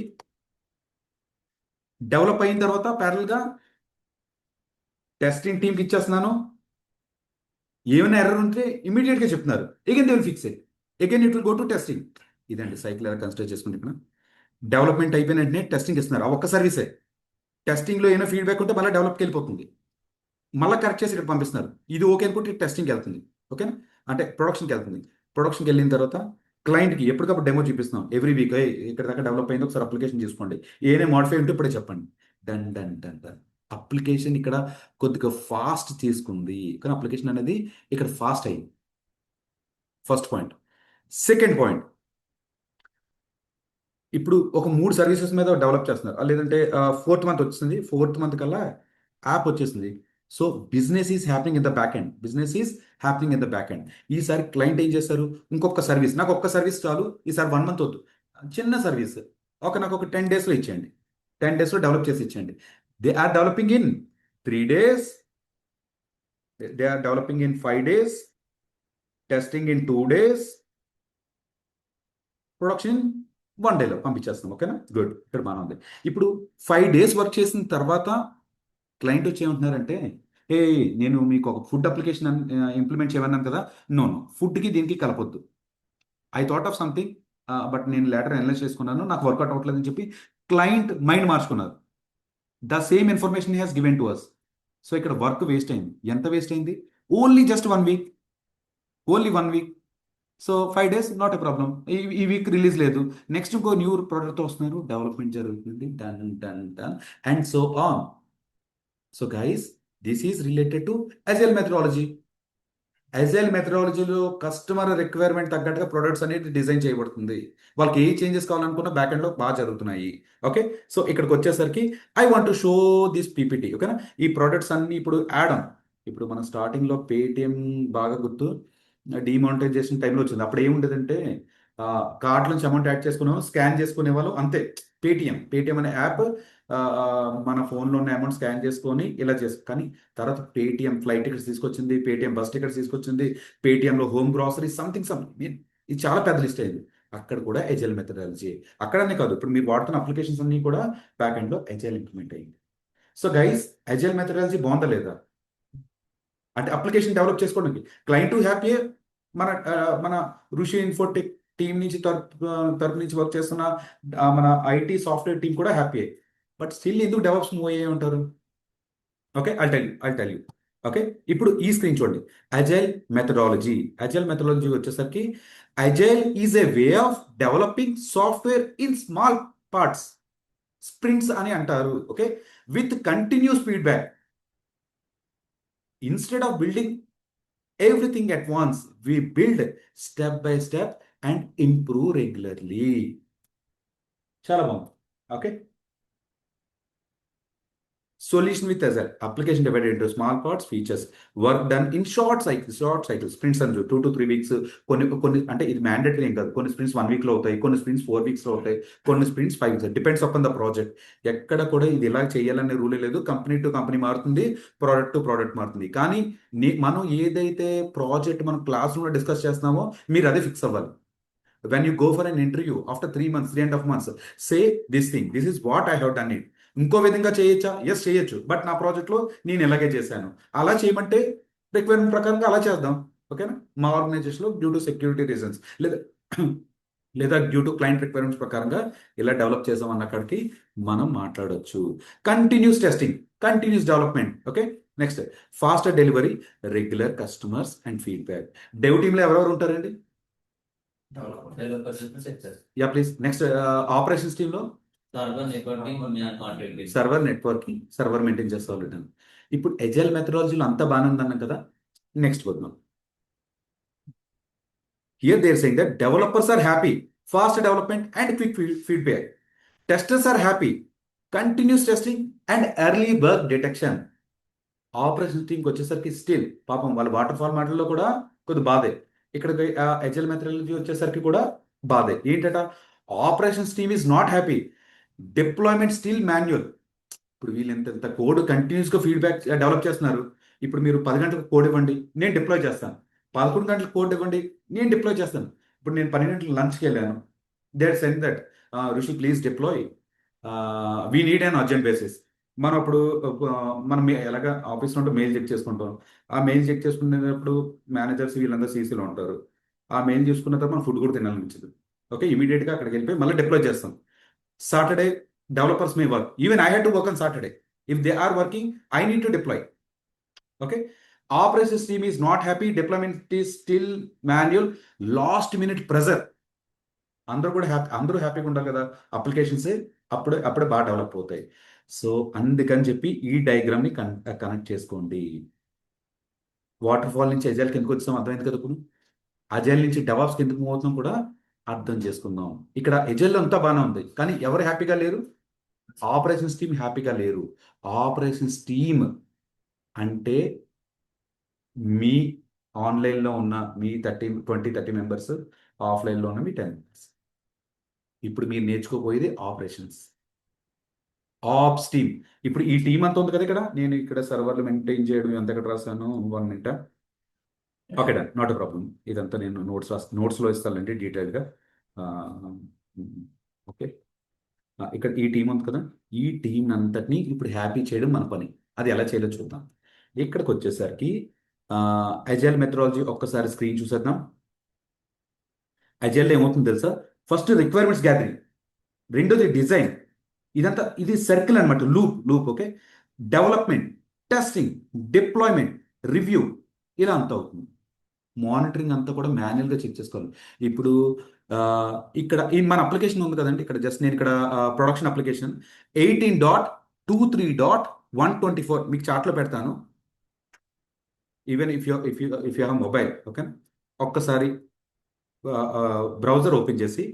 డెవలప్ అయిన తర్వాత ప్యారల్గా టెస్టింగ్ టీంకి ఇచ్చేస్తున్నాను. ఏమైనా ఎర్రర్ ఉంటే ఇమీడియట్గా చెప్తున్నారు. Again they will fix it. Again it will go to testing. ఇదండి సైకిల్ ఎలా కన్సిడర్ చేసుకుంటే ఇక్కడ డెవలప్మెంట్ అయిపోయిన వెంటనే టెస్టింగ్ ఇస్తున్నారు. ఆ ఒక్క సర్వీసే. టెస్టింగ్లో ఏమైనా ఫీడ్బ్యాక్ ఉంటే మళ్ళీ డెవలప్కి వెళ్ళిపోతుంది. మళ్ళీ కరెక్ట్ చేసి ఇక్కడ పంపిస్తున్నారు. ఇది ఓకే అనుకుంటే టెస్టింగ్కి వెళ్తుంది. ఓకేనా? అంటే ప్రొడక్షన్కి వెళ్తుంది. ప్రొడక్షన్కి వెళ్ళిన తర్వాత క్లయింట్కి ఎప్పటికప్పుడు డెమో చూపిస్తున్నాం. ఎవ్రీ వీక్ ఇక్కడ దాకా డెవలప్ అయింది, ఒకసారి అప్లికేషన్ చూసుకోండి. ఏనే మోడిఫై ఉంటే ఇప్పుడే చెప్పండి. Done done done done. Application ఇక్కడ కొద్దిగా ఫాస్ట్ తీసుకుంది, కానీ అప్లికేషన్ అనేది ఇక్కడ ఫాస్ట్ అయింది. First point. సెకండ్ పాయింట్, ఇప్పుడు ఒక 3 సర్వీసెస్ మీద డెవలప్ చేస్తున్నారు. లేదంటే ఫోర్త్ మంత్ వచ్చింది. ఫోర్త్ మంత్ కల్లా యాప్ వచ్చేసింది. So business is happening in the back end. Business is happening in the back end. ఈసారి క్లయింట్ ఏం చేస్తారు? ఇంకొక సర్వీస్, నాకు ఒక్క సర్వీస్ చాలు, ఈసారి 1 మంత్ వద్దు, చిన్న సర్వీస్ నాకు ఒక 10 డేస్లో ఇచ్చేయండి. 10 డేస్లో డెవలప్ చేసి ఇచ్చేయండి. They are developing in 3 days, they are developing in 5 days, testing in 2 days, production 1 డేలో పంపించేస్తాం. ఓకేనా? గుడ్. ఇక్కడ బాగా ఉంది. ఇప్పుడు 5 డేస్ వర్క్ చేసిన తర్వాత క్లయింట్ వచ్చి ఏమంటున్నారంటే, ఏ నేను మీకు ఒక ఫుడ్ అప్లికేషన్ ఇంప్లిమెంట్ చేయమన్నాను కదా, నో నో, ఫుడ్కి దీనికి కలపొద్దు. I thought of something, but నేను లేటర్ అనలైజ్ చేసుకున్నాను, నాకు వర్కౌట్ అవ్వట్లేదని చెప్పి క్లయింట్ మైండ్ మార్చుకున్నారు. The same information has given to us. So ఇక్కడ వర్క్ వేస్ట్ అయింది. ఎంత వేస్ట్ అయింది? Only just 1 week. Only 1 week. So 5 days not a problem. ఈ వీక్ రిలీజ్ లేదు, నెక్స్ట్ ఇంకో న్యూ ప్రోడక్ట్తో వస్తున్నారు, డెవలప్మెంట్ జరుగుతుంది, done done done and so on. So guys, this is related to agile methodology. Agile మెథడాలజీలో customer requirement తగ్గట్టుగా products అనేది design చేయబడుతుంది. వాళ్ళకి ఏ చేంజెస్ కావాలనుకున్నా బ్యాక్ ఎండ్లో బాగా జరుగుతున్నాయి. ఓకే, సో ఇక్కడికి వచ్చేసరికి I want to show this PPT. ఓకేనా? ఈ ప్రొడక్ట్స్ అన్ని ఇప్పుడు యాడ్ ఆన్. ఇప్పుడు మనం స్టార్టింగ్లో పేటిఎం బాగా గుర్తు, డిమానిటైజేషన్ టైంలో వచ్చింది. అప్పుడు ఏముండేదంటే కార్డ్ నుంచి అమౌంట్ యాడ్ చేసుకునే స్కాన్ చేసుకునే వాళ్ళు అంతే. పేటిఎం అనే యాప్ మన ఫోన్లో ఉన్న అమౌంట్ స్కాన్ చేసుకొని ఇలా చేసు, కానీ తర్వాత పేటిఎం ఫ్లైట్ టికెట్స్ తీసుకొచ్చింది, పేటిఎం బస్ టికెట్స్ తీసుకొచ్చింది, పేటిఎంలో హోమ్ గ్రాసరీ సంథింగ్ ఇది చాలా పెద్ద లిస్ట్ అయింది. అక్కడ కూడా ఎజైల్ మెథడాలజీ. అక్కడనే కాదు, ఇప్పుడు మీరు వాడుతున్న అప్లికేషన్స్ అన్ని కూడా బ్యాక్ ఎండ్లో ఎజైల్ ఇంప్లిమెంట్ అయ్యింది. సో గైస్, ఎజైల్ మెథడాలజీ బాగుందా లేదా? అంటే అప్లికేషన్ డెవలప్ చేసుకోవడానికి క్లయింట్ హ్యాపీ. మన మన ఋషి ఇన్ఫోటెక్ టీం నుంచి తరపు నుంచి వర్క్ చేస్తున్న మన ఐటీ సాఫ్ట్వేర్ టీం కూడా హ్యాపీ. బట్ స్టిల్ ఎందుకు డెవలప్స్ మూవ్ అయ్యే ఉంటారు? Okay, I'll tell you. Okay, ఇప్పుడు ఈ స్క్రీన్ చూడండి. Agile methodology. అజైల్ మెథడాలజీ వచ్చేసరికి agile is a way of developing software in small parts, sprints అని అంటారు. Okay, with continuous feedback. Instead of building everything at once, we build step by step and improve regularly. చాలా బాగుంది. Okay, solution with agile. Application divided into small parts, features, work done in short cycles, sprints అని 2 to 3 weeks. కొన్ని అంటే ఇది mandatory ఏం కాదు. కొన్ని sprints 1 వీక్లో అవుతాయి, కొన్ని స్ప్రింట్స్ 4 వీక్స్లో అవుతాయి, కొన్ని sprints 5 weeks. Depends upon the project. ఎక్కడ కూడా ఇది ఇలా చేయాలనే రూలే లేదు. కంపెనీ టు కంపెనీ మారుతుంది, ప్రోడక్ట్ టు ప్రోడక్ట్ మారుతుంది. కానీ మనం ఏదైతే ప్రాజెక్ట్ మనం క్లాస్ రూమ్లో డిస్కస్ చేస్తున్నామో మీరు అదే ఫిక్స్ అవ్వాలి. when you go for an interview after 3 months, 3.5 months, say this thing, this is what I have done it. ఇంకో విధంగా చేయొచ్చా? ఎస్ చేయొచ్చు, బట్ నా ప్రాజెక్ట్లో నేను ఎలాగే చేశాను. అలా చేయమంటే రిక్వైర్మెంట్ ప్రకారంగా అలా చేద్దాం. ఓకేనా? మా ఆర్గనైజేషన్లో డ్యూ టు సెక్యూరిటీ రీజన్స్ లేదా డ్యూ టు క్లయింట్ రిక్వైర్మెంట్స్ ప్రకారంగా ఇలా డెవలప్ చేసాం అన్న కాడికి మనం మాట్లాడొచ్చు. Continuous testing, continuous development. Okay, next faster delivery, regular customers and feedback. Dev టీంలో ఎవరెవరు ఉంటారండి? Yeah please. నెక్స్ట్ ఆపరేషన్స్ టీంలో సర్వర్ నెట్వర్కింగ్, సర్వర్ మెయింటైన్ చేస్తాను. ఇప్పుడు ఎజైల్ మెథడాలజీలో అంతా బాగానే ఉందన్నాం కదా. నెక్స్ట్ వద్దాం. Here they are saying that developers are happy, fast development and quick feedback. Testers are happy, continuous testing and early bug detection. Operation టీంకి వచ్చేసరికి still పాపం వాళ్ళ వాటర్ ఫాల్ మాటల్లో కూడా కొద్ది బాధే. ఇక్కడ ఎజైల్ మెథడాలజీ వచ్చేసరికి కూడా బాధే. ఏంటట? Operations team is not happy, deployment still manual. ఇప్పుడు వీళ్ళు ఎంత కోడ్ కంటిన్యూస్గా ఫీడ్బ్యాక్ డెవలప్ చేస్తున్నారు. ఇప్పుడు మీరు 10 గంటలకు కోడ్ ఇవ్వండి, నేను డిప్లాయ్ చేస్తాను. 11 గంటలకు కోడ్ ఇవ్వండి, నేను డిప్లాయ్ చేస్తాను. ఇప్పుడు నేను 12 గంటలకు లంచ్కి వెళ్ళాను, దే ఆర్ సెయింగ్ దట్ ఋషి please deploy, we need an urgent basis. మనం అప్పుడు మనం ఎలాగ ఆఫీస్లో ఉంటే మెయిల్ చెక్ చేసుకుంటాం. ఆ మెయిల్ చెక్ చేసుకునేటప్పుడు మేనేజర్స్ వీళ్ళందరూ సీసీలో ఉంటారు. ఆ మెయిల్ చూసుకున్న తర్వాత మనం ఫుడ్ కూడా తినాలనిపించదు. ఓకే, ఇమీడియట్గా అక్కడికి వెళ్ళిపోయి మళ్ళీ డిప్లాయ్ చేస్తాం. Saturday developers may work, even I had to work on Saturday. If they are working, I need to deploy. Okay, operations team is not happy, deployment is still manual, last minute pressure. అందరూ కూడా happy, అందరూ హ్యాపీగా ఉండాలి కదా, applications అప్పుడే అప్పుడే బాగా develop అవుతాయి. సో అందుకని చెప్పి ఈ డయాగ్రామ్ని కనెక్ట్ చేసుకోండి. వాటర్ ఫాల్ నుంచి అజైల్కి ఎందుకు వచ్చాం అర్థమైంది కదా. ఇప్పుడు అజైల్ నుంచి డెవాప్స్కి ఎందుకు మూవ్ అవుతున్నాం కూడా అర్థం చేసుకుందాం. ఇక్కడ ఎజైల్ అంతా బాగానే ఉంది, కానీ ఎవరు హ్యాపీగా లేరు? ఆపరేషన్స్ టీమ్ హ్యాపీగా లేరు. ఆపరేషన్స్ టీమ్ అంటే మీ ఆన్లైన్లో ఉన్న మీ 30 మెంబర్స్, ఆఫ్లైన్లో ఉన్న మీ 10 మెంబర్స్. ఇప్పుడు మీరు నేర్చుకోబోయేది ఆపరేషన్స్, ఆప్స్ టీమ్. ఇప్పుడు ఈ టీం అంతా ఉంది కదా, ఇక్కడ నేను ఇక్కడ సర్వర్లు మెయింటైన్ చేయడం ఎంత ఎక్కడ రాశాను 1 minute. Okay done, not a problem. ఇదంతా నేను నోట్స్లో ఇస్తానండి డీటెయిల్గా. ఓకే, ఇక్కడ ఈ టీం ఉంది కదా, ఈ టీం అంతటిని ఇప్పుడు హ్యాపీ చేయడం మన పని. అది ఎలా చేయాలో చూద్దాం. ఇక్కడికి వచ్చేసరికి అజైల్ మెథడాలజీ ఒక్కసారి స్క్రీన్ చూసేద్దాం. అజైల్లో ఏమవుతుందో తెలుసా? ఫస్ట్ రిక్వైర్మెంట్స్ గ్యాదరింగ్, రెండోది డిజైన్, ఇదంతా ఇది సర్కిల్ అనమాట, loop. Okay, development, testing, deployment, review, ఇలా అంతా అవుతుంది. మానిటరింగ్ అంతా కూడా మాన్యువల్గా చెక్ చేసుకోవాలి. ఇప్పుడు ఇక్కడ ఈ మన అప్లికేషన్ ఉంది కదండి, ఇక్కడ జస్ట్ నేను ఇక్కడ ప్రొడక్షన్ అప్లికేషన్ 18.23.124 మీకు చార్ట్లో పెడతాను. Even if you have mobile, okay, ఒక్కసారి బ్రౌజర్ ఓపెన్ చేసి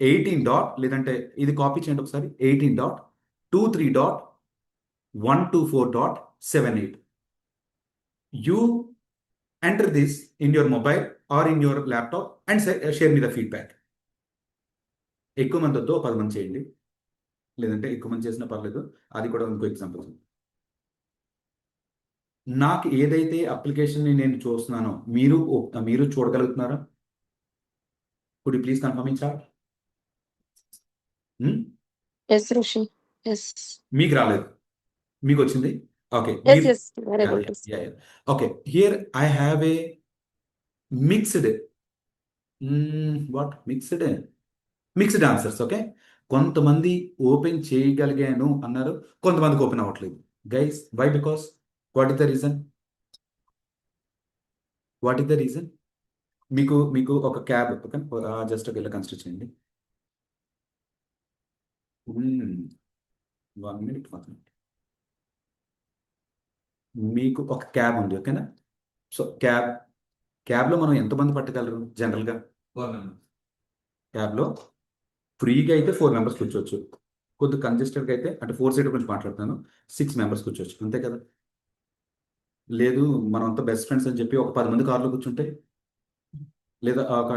18 లేదంటే ఇది కాపీ చేయండి ఒకసారి, 18.23.124.78. You enter this in your mobile are in your laptop and share me the feedback. ఎక్కువ మంది వద్దు, 10 మంది చేయండి, లేదంటే ఎక్కువ మంది చేసినా పర్లేదు. అది కూడా ఇంకో ఎగ్జాంపుల్. నాకు ఏదైతే అప్లికేషన్ని నేను చూస్తున్నానో మీరు చూడగలుగుతున్నారా? Could you please confirm in chat? Yes, Rishi. Yes. మీకు రాలేదు, మీకు వచ్చింది. Okay, Yes, you are able to see. Okay, here I have a mixed mixed answers. Okay, కొంతమంది ఓపెన్ చేయగలిగాను అన్నారు, కొంతమందికి ఓపెన్ అవ్వట్లేదు. Guys, why? Because what is the reason? మీకు ఒక క్యాబ్, ఓకే, జస్ట్ ఒక ఇలా కన్సిడర్ చేయండి. 1 మినిట్ మాత్రం. మీకు ఒక క్యాబ్ ఉంది, ఓకేనా? సో క్యాబ్లో మనం ఎంతమంది పట్టగలరు జనరల్గా? 4 మెంబర్స్. క్యాబ్లో ఫ్రీగా అయితే 4 మెంబర్స్ కూర్చోవచ్చు, కొద్దిగా కంజెస్టెడ్గా అయితే, అంటే 4 సీటర్ గురించి మాట్లాడుతున్నాను, 6 మెంబర్స్ కూర్చోవచ్చు, అంతే కదా? లేదు మనం అంతా బెస్ట్ ఫ్రెండ్స్ అని చెప్పి ఒక 10 మంది కార్లో కూర్చుంటే, లేదా ఒక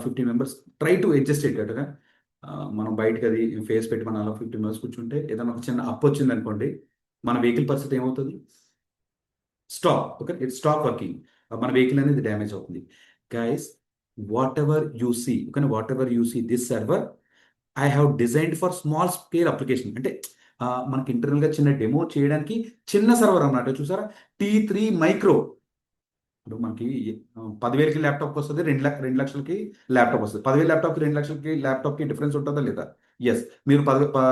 15 మెంబర్స్ ట్రై టు అడ్జస్ట్ అయ్యేటట్టుగా మనం బయటకు అది ఫేస్ పెట్టి మనం అలా 15 మెంబర్స్ కూర్చుంటే, ఏదైనా ఒక చిన్న అప్పు వచ్చింది అనుకోండి, మన వెహికల్ పరిస్థితి ఏమవుతుంది? Stop. Okay, it stop working, మన వెహికల్ అనేది డ్యామేజ్ అవుతుంది. Guys, whatever you see this server I have designed for small scale application. అంటే మనకి ఇంటర్నల్గా చిన్న డెమో చేయడానికి చిన్న సర్వర్ అన్నమాట. చూసారా, T3 మైక్రో. ఇప్పుడు మనకి 10,000కి ల్యాప్టాప్ వస్తుంది, 2 లక్షలకి ల్యాప్టాప్ వస్తుంది. 10,000 ల్యాప్టాప్కి 2 లక్షలకి ల్యాప్టాప్కి డిఫరెన్స్ ఉంటుందా లేదా? ఎస్. మీరు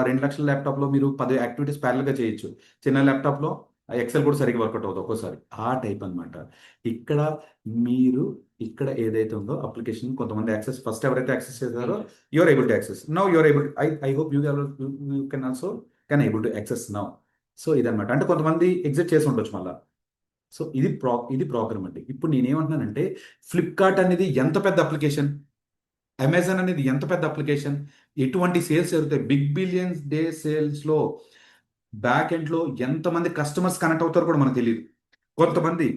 2 లక్షల ల్యాప్టాప్లో మీరు 10 యాక్టివిటీస్ ప్యారల్గా చేయొచ్చు. చిన్న ల్యాప్టాప్లో ఎక్సెల్ కూడా సరిగ్గా వర్కౌట్ అవుతుంది ఒక్కోసారి. ఆ టైప్ అనమాట. ఇక్కడ ఏదైతే ఉందో అప్లికేషన్, కొంతమంది యాక్సెస్, ఫస్ట్ ఎవరైతే యాక్సెస్ చేశారో you are able to access now. You are able, I hope you can also able to access now. So ఇదనమాట. అంటే కొంతమంది ఎగ్జిట్ చేసి ఉండొచ్చు మళ్ళీ. సో ఇది ప్రోగ్రామ్ అండి. ఇప్పుడు నేనేమంటున్నానంటే, ఫ్లిప్కార్ట్ అనేది ఎంత పెద్ద అప్లికేషన్, అమెజాన్ అనేది ఎంత పెద్ద అప్లికేషన్, ఎటువంటి సేల్స్ జరుగుతాయి, బిగ్ బిలియన్స్ డే సేల్స్లో బ్యాక్ ఎండ్లో ఎంతమంది కస్టమర్స్ కనెక్ట్ అవుతారో కూడా మనకు తెలియదు. కొంతమంది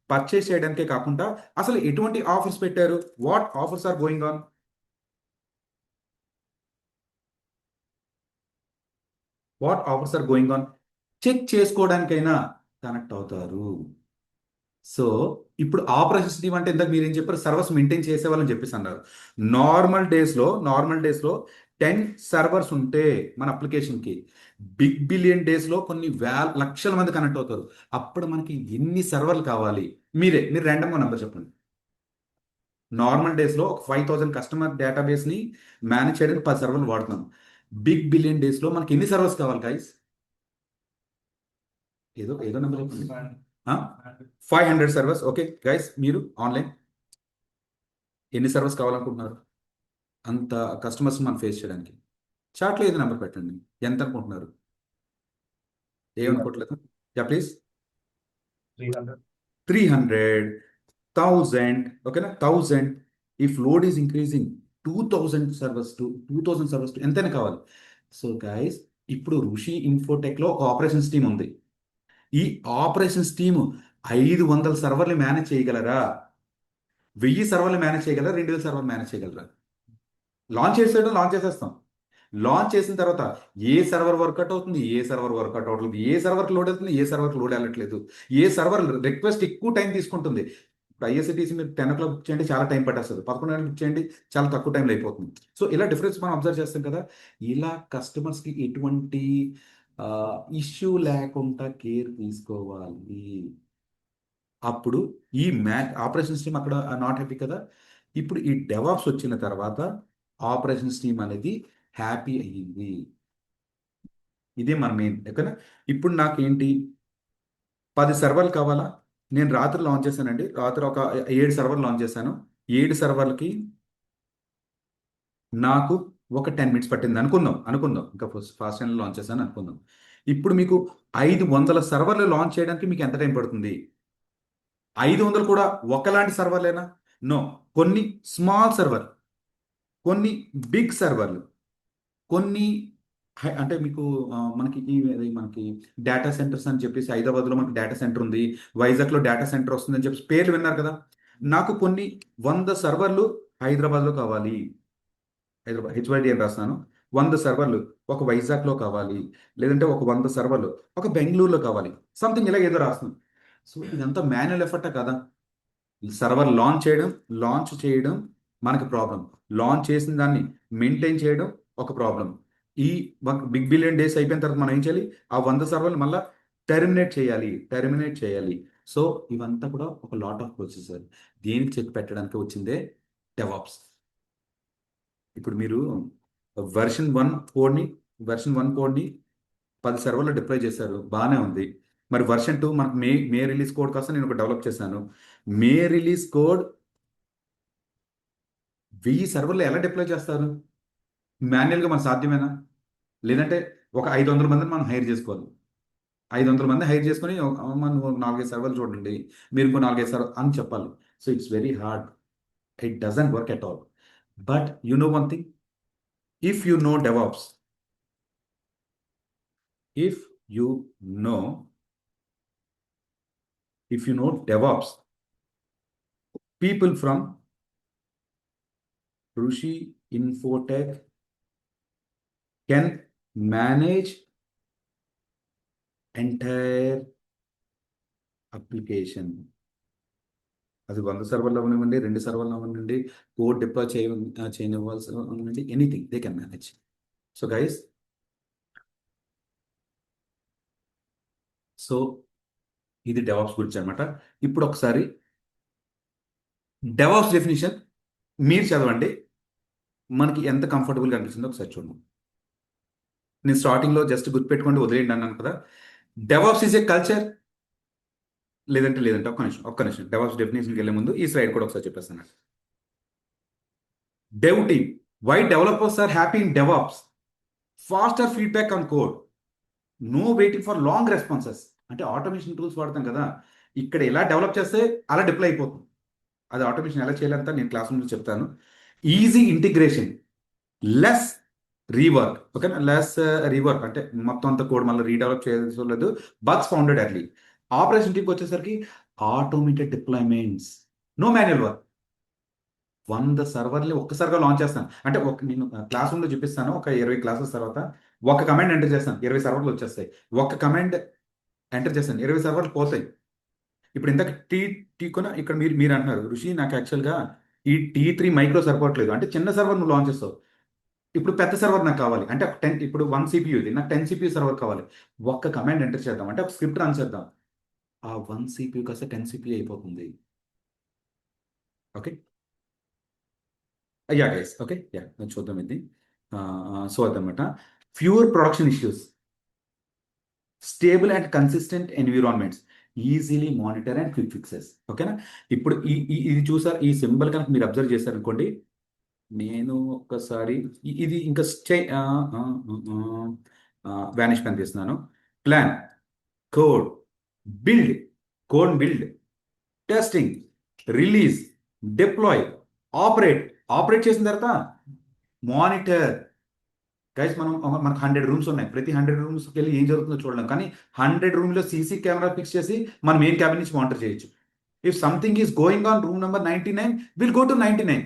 పర్చేస్ చేయడానికే కాకుండా అసలు ఎటువంటి ఆఫర్స్ పెట్టారు, what offers are going on, check చేసుకోవడానికైనా కనెక్ట్ అవుతారు. సో ఇప్పుడు ఆపరేషన్స్ టీమ్ అంటే ఇందాక మీరు ఏం చెప్పారు, సర్వర్స్ మెయింటైన్ చేసే వాళ్ళని చెప్పేసి అన్నారు. నార్మల్ డేస్లో 10 సర్వర్స్ ఉంటే మన అప్లికేషన్కి బిగ్ బిలియన్ డేస్లో కొన్ని లక్షల మంది కనెక్ట్ అవుతారు. అప్పుడు మనకి ఎన్ని సర్వర్లు కావాలి? మీరు ర్యాండమ్గా నెంబర్ చెప్పండి. నార్మల్ డేస్లో ఒక 5000 కస్టమర్ డేటాబేస్ని మేనేజ్ చేయడానికి 10 సర్వర్లు వాడుతున్నాం. బిగ్ బిలియన్ డేస్లో మనకి ఎన్ని సర్వర్స్ కావాలి గైస్? ఏదో ఏదో నెంబర్ చెప్పండి. 500 సర్వర్స్. ఓకే గైస్, మీరు ఆన్లైన్ ఎన్ని సర్వర్స్ కావాలనుకుంటున్నారు అంత కస్టమర్స్ మనం ఫేస్ చేయడానికి? చాట్లో ఏదో నెంబర్ పెట్టండి. ఎంత అనుకుంటున్నారు? ఏమనుకోవట్లేదు? Yeah please. 300,000. ఓకేనా? 1000. If load is increasing 2000 servers to ఎంతైనా కావాలి. సో గైస్, ఇప్పుడు ఋషి ఇన్ఫోటెక్లో ఒక ఆపరేషన్స్ టీమ్ ఉంది. ఈ ఆపరేషన్స్ టీమ్ 500 సర్వర్లు మేనేజ్ చేయగలరా? 1000 సర్వర్లు మేనేజ్ చేయగలరా? 2000 సర్వర్లు మేనేజ్ చేయగలరా? లాంచ్ చేసేస్తాం. లాంచ్ చేసిన తర్వాత ఏ సర్వర్ వర్కౌట్ అవుతుంది, ఏ సర్వర్ వర్కౌట్ అవుతుంది, ఏ సర్వర్కి లోడ్ అవుతుంది, ఏ సర్వర్కి లోడ్ అవ్వట్లేదు, ఏ సర్వర్ రిక్వెస్ట్ ఎక్కువ టైం తీసుకుంటుంది. ఇప్పుడు ఐఎస్సిటీసీ మీరు 10 o'clock బుక్ చేయండి, చాలా టైం పట్టేస్తుంది. 11 గంటలకు బుక్ చేయండి, చాలా తక్కువ టైంలో అయిపోతుంది. సో ఇలా డిఫరెన్స్ మనం అబ్జర్వ్ చేస్తాం కదా. ఇలా కస్టమర్స్కి ఎటువంటి ఇష్యూ లేకుండా కేర్ తీసుకోవాలి. అప్పుడు ఈ ఆపరేషన్స్ టీమ్ అక్కడ నాట్ హ్యాపీ కదా. ఇప్పుడు ఈ డెవాప్స్ వచ్చిన తర్వాత ఆపరేషన్స్ టీమ్ అనేది హ్యాపీ అయ్యింది. ఇదే మన మెయిన్. ఓకేనా? ఇప్పుడు నాకేంటి, 10 సర్వర్లు కావాలా? నేను రాత్రి లాంచ్ చేశానండి. రాత్రి ఒక 7 సర్వర్లు లాంచ్ చేశాను. 7 సర్వర్లకి నాకు ఒక 10 మినిట్స్ పట్టింది అనుకుందాం. ఇంకా ఫాస్ట్ టైంలో లాంచ్ చేశాను అనుకుందాం. ఇప్పుడు మీకు 500 సర్వర్లు లాంచ్ చేయడానికి మీకు ఎంత టైం పడుతుంది? 500 కూడా ఒకలాంటి సర్వర్లేనా? నో. కొన్ని స్మాల్ సర్వర్, కొన్ని బిగ్ సర్వర్లు, కొన్ని అంటే మీకు మనకి డేటా సెంటర్స్ అని చెప్పేసి హైదరాబాద్లో మనకి డేటా సెంటర్ ఉంది, వైజాగ్లో డేటా సెంటర్ వస్తుందని చెప్పేసి పేర్లు విన్నారు కదా. నాకు కొన్ని 100 సర్వర్లు హైదరాబాద్లో కావాలి. హైదరాబాద్ హెచ్వైడి అని రాస్తాను. 100 సర్వర్లు ఒక వైజాగ్లో కావాలి, లేదంటే ఒక 100 సర్వర్లు ఒక బెంగళూరులో కావాలి. సంథింగ్ ఇలా ఏదో రాస్తున్నాను. సో ఇదంతా మాన్యువల్ ఎఫర్టే కదా. సర్వర్ లాంచ్ చేయడం మనకి ప్రాబ్లం. లాంచ్ చేసిన దాన్ని మెయింటైన్ చేయడం ఒక ప్రాబ్లం. ఈ బిగ్ బిలియన్ డేస్ అయిపోయిన తర్వాత మనం ఏం చేయాలి? ఆ 100 సర్వర్లు మళ్ళీ టెర్మినేట్ చేయాలి. సో ఇవంతా కూడా ఒక లాట్ ఆఫ్ ప్రొసెసర్. దీనికి చెక్ పెట్టడానికి వచ్చిందే డెవాప్స్. ఇప్పుడు మీరు వెర్షన్ 1 కోడ్ని 10 సర్వర్లో డిప్లాయ్ చేశారు, బాగానే ఉంది. మరి వెర్షన్ 2 మనకు మే రిలీజ్ కోడ్ కోసం నేను ఒక డెవలప్ చేశాను. మే రిలీజ్ కోడ్ 1000 సర్వర్లు ఎలా డిప్లాయ్ చేస్తారు? మాన్యువల్గా మన సాధ్యమేనా? లేదంటే ఒక 500 మందిని మనం హైర్ చేసుకోవాలి. 500 మంది హైర్ చేసుకొని మనం 4-5 సర్వర్లు చూడండి, మీరు ఇంకో 4-5 సర్వర్ అని చెప్పాలి. So it's very hard. It doesn't work at all. But you know one thing, if you know DevOps, if you know DevOps, people from Rushi Infotech can manage entire application. అది 100 సర్వర్లు అవ్వనివ్వండి, 2 సర్వర్లు అవ్వనివ్వండి, code deploy చేయనివ్వాల్సి అవ్వనివ్వండి, anything they can manage. So guys, so ఇది DevOps గురించి అనమాట. ఇప్పుడు ఒకసారి డెవాప్స్ డెఫినేషన్ మీరు చదవండి, మనకి ఎంత కంఫర్టబుల్గా అనిపిస్తుందో ఒకసారి చూడండి. నేను స్టార్టింగ్లో జస్ట్ గుర్తుపెట్టుకోండి, వదిలేయండి అన్నాను కదా. DevOps is a culture. లేదంటే ఒక్క నిమిషం డెవాప్స్ డెఫినేషన్కి వెళ్ళే ముందు ఈ స్లైడ్ కూడా ఒకసారి చెప్పేస్తాను. Dev team, why developers are happy in DevOps, faster feedback on code, no waiting for long responses. అంటే ఆటోమేషన్ టూల్స్ వాడతాం కదా, ఇక్కడ ఎలా డెవలప్ చేస్తే అలా డిప్లాయ్ అయిపోతుంది. అది ఆటోమేషన్ ఎలా చేయాలంతా నేను క్లాస్ రూమ్లో చెప్తాను. Easy integration, less rework. ఓకేనా? లెస్ రీవర్క్ అంటే మొత్తం అంతా కోడ్ మళ్ళీ రీడెవలప్ చేయాల్సి లేదు. Bugs founded early. ఆపరేషన్ టీమ్కి వచ్చేసరికి automated deployments, no manual work. 100 సర్వర్లు ఒక్కసారిగా లాంచ్ చేస్తాను. అంటే నేను క్లాస్ రూమ్లో చూపిస్తాను. ఒక 20 క్లాసెస్ తర్వాత ఒక కమాండ్ ఎంటర్ చేస్తాను, 20 సర్వర్లు వచ్చేస్తాయి. ఒక కమాండ్ ఎంటర్ చేస్తాను, 20 సర్వర్లు పోతాయి. ఇప్పుడు ఇందాక టీ కొన ఇక్కడ మీరు అంటున్నారు, ఋషి నాకు యాక్చువల్గా ఈ T3 మైక్రో సరిపోవట్లేదు అంటే చిన్న సర్వర్ నువ్వు లాంచ్ చేస్తావు. ఇప్పుడు పెద్ద సర్వర్ నాకు కావాలి అంటే ఒక 10 ఇప్పుడు 1 CPU ఇది నాకు 10 CPU సర్వర్ కావాలి. ఒక్క కమాండ్ ఎంటర్ చేద్దాం అంటే ఒక స్క్రిప్ట్ రన్ చేద్దాం. ఆ 1 CPU కాస్త 10 CPU అయిపోతుంది. Okay yeah guys okay yeah చూద్దాం ఇది. సో అదనమాట fewer production issues, stable and consistent environments, easily monitor and quick fixes. ఓకేనా. ఇప్పుడు ఇది చూసారు, ఈ సింబల్ కనుక మీరు అబ్జర్వ్ చేశారనుకోండి, నేను ఒక్కసారి ఇది ఇంకా వానిష్ పెన్ తీస్తున్నాను. Plan, code, build, code build, testing, release, deploy, operate, operate చేసిన తర్వాత మానిటర్. గైస్ మనకు 100 రూమ్స్ ఉన్నాయి, ప్రతి 100 రూమ్స్కి వెళ్ళి ఏం జరుగుతుందో చూడలేం, కానీ 100 రూమ్లో సీసీ కెమెరా ఫిక్స్ చేసి మన మెయిన్ క్యాబిన్ నుంచి మానిటర్ చేయొచ్చు. If something is going on room number 99 will go to 99.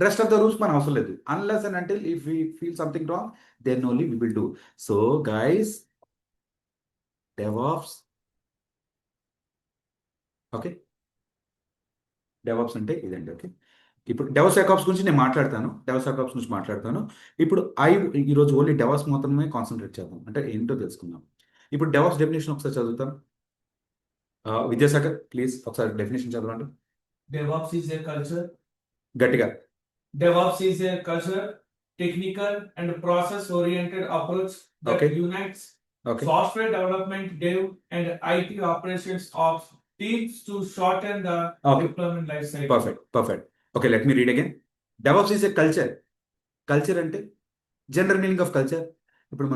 Rest of the rooms మన అవసరం లేదు, unless and until if we feel something wrong then only we will do. So guys DevOps, okay DevOps అంటే ఇదండి. Okay ఇప్పుడు డెవోసాకాప్స్ గురించి నేను మాట్లాడతాను, డెవోసాకాప్స్ గురించి మాట్లాడతాను. ఇప్పుడు ఈరోజు ఓన్లీ డెవాప్స్ మాత్రమే కాన్సన్ట్రేట్ చేద్దాం, అంటే ఏంటో తెలుసుకుందాం. ఇప్పుడు డెవాప్స్ డెఫినేషన్ ఒకసారి చదువుతాం. విద్యాసాగర్ ప్లీజ్ ఒకసారి డెఫినేషన్ చదవండి DevOps is a culture. గట్టిగా. DevOps is a culture, technical and process-oriented approach that Okay. unites okay software development, dev, and IT operations of teams to shorten the Okay. deployment life cycle. Perfect. Okay let me read again. DevOps is a culture. Culture అంటే general meaning of culture. ఇప్పుడు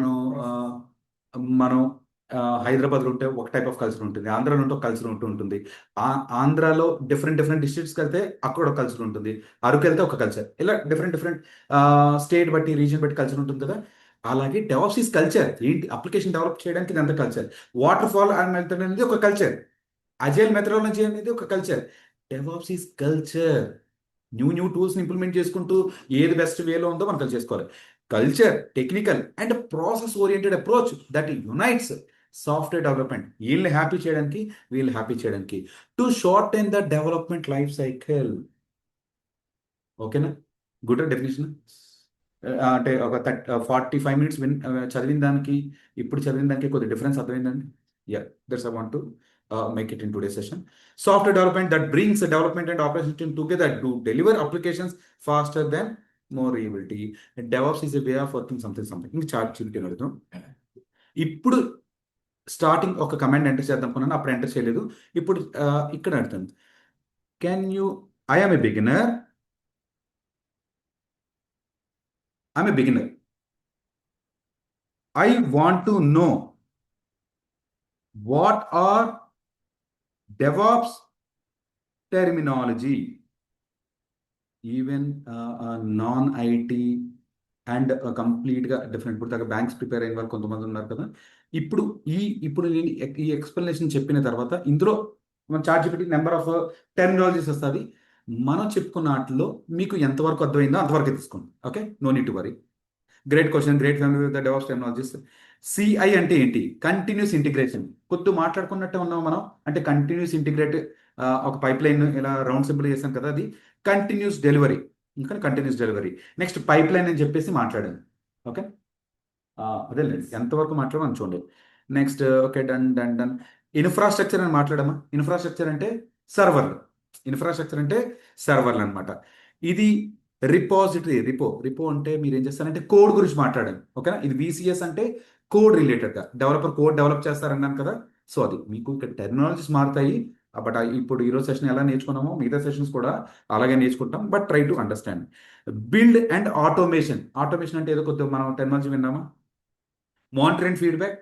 మనం హైదరాబాద్లో ఉంటే ఒక type of culture ఉంటుంది, ఆంధ్రాలో ఉంటే ఒక కల్చర్ ఉంటుంది. ఆంధ్రాలో డిఫరెంట్ డిస్ట్రిక్ట్స్కి వెళ్తే అక్కడ ఒక కల్చర్ ఉంటుంది, అరకు వెళ్తే ఒక కల్చర్, ఇలా డిఫరెంట్ స్టేట్ బట్టి రీజియన్ బట్టి కల్చర్ ఉంటుంది కదా. అలాగే డెవాప్స్ ఈజ్ కల్చర్. ఏంటి, అప్లికేషన్ డెవలప్ చేయడానికి ఇదంతా కల్చర్. వాటర్ ఫాల్ మెథడ్ అనేది ఒక కల్చర్, అజైల్ మెథడాలజీ అనేది ఒక culture. DevOps is culture. New టూల్స్ని ఇంప్లిమెంట్ చేసుకుంటూ ఏది బెస్ట్ వేలో ఉందో మనం చేసుకోవాలి. Culture, technical and process oriented approach that unites software development, వీళ్ళని హ్యాపీ చేయడానికి వీళ్ళు హ్యాపీ చేయడానికి, to shorten the development life cycle. ఓకేనా, గుడ్ డెఫినేషన్. అంటే ఒక 45 మినిట్స్ చదివిన దానికి ఇప్పుడు చదివిన దానికి కొద్ది డిఫరెన్స్ అర్థమైందండి. Yeah that's I want to make it in today's session. Software development that brings the development and operation team together to deliver applications faster than more reliability. DevOps is a way of working something. ఇంకా chart చూపించాను అడుగుతాం. ఇప్పుడు starting ఒక command enter చేద్దాం అనుకున్నాను, అప్పుడు enter చేయలేదు. ఇప్పుడు ఇక్కడ అడుగుతాను, can you I'm a beginner I want to know what are DevOps terminology, even non-IT and కంప్లీట్గా డిఫరెంట్. ఇప్పుడు దాకా బ్యాంక్స్ ప్రిపేర్ అయిన వాళ్ళు కొంతమంది ఉన్నారు కదా. ఇప్పుడు నేను ఈ ఎక్స్ప్లెనేషన్ చెప్పిన తర్వాత ఇందులో మన ChatGPT నెంబర్ ఆఫ్ టెర్మినాలజీస్ వస్తుంది. మనం చెప్పుకున్న వాటిలో మీకు ఎంతవరకు అర్థమైందో అంతవరకు తీసుకోండి. Okay, no need to worry. Great question, great family with the DevOps technologies. CI అంటే ఏంటి? Continuous integration. కొద్ది మాట్లాడుకున్నట్టే ఉన్నాం మనం, అంటే కంటిన్యూస్ ఇంటిగ్రేట్. ఒక పైప్ లైన్ ఇలా రౌండ్ సింపుల్ చేసాం కదా, అది కంటిన్యూస్ డెలివరీ. ఇంకా continuous delivery. Next pipeline అని చెప్పేసి మాట్లాడాను. ఓకే, అదేలేండి ఎంతవరకు మాట్లాడమని చూడండి. Next okay, done. ఇన్ఫ్రాస్ట్రక్చర్ అని మాట్లాడమా. ఇన్ఫ్రాస్ట్రక్చర్ అంటే సర్వర్లు. ఇన్ఫ్రాస్ట్రక్చర్ అంటే సర్వర్లు అనమాట. ఇది రిపోజిటరీ. రిపో అంటే మీరు ఏం చేస్తారంటే కోడ్ గురించి మాట్లాడాను. ఓకేనా, ఇది VCS అంటే కోడ్ రిలేటెడ్గా, డెవలపర్ కోడ్ డెవలప్ చేస్తారన్నాను కదా. సో అది మీకు ఇక్కడ టెక్నాలజీస్ మారుతాయి. బట్ ఇప్పుడు ఈరోజు సెషన్ ఎలా నేర్చుకున్నామో మిగతా సెషన్స్ కూడా అలాగే నేర్చుకుంటాం. But try to understand. Build and automation. Automation అంటే ఏదో కొద్దిగా మనం టెక్నాలజీ విన్నామా. Monitor and feedback.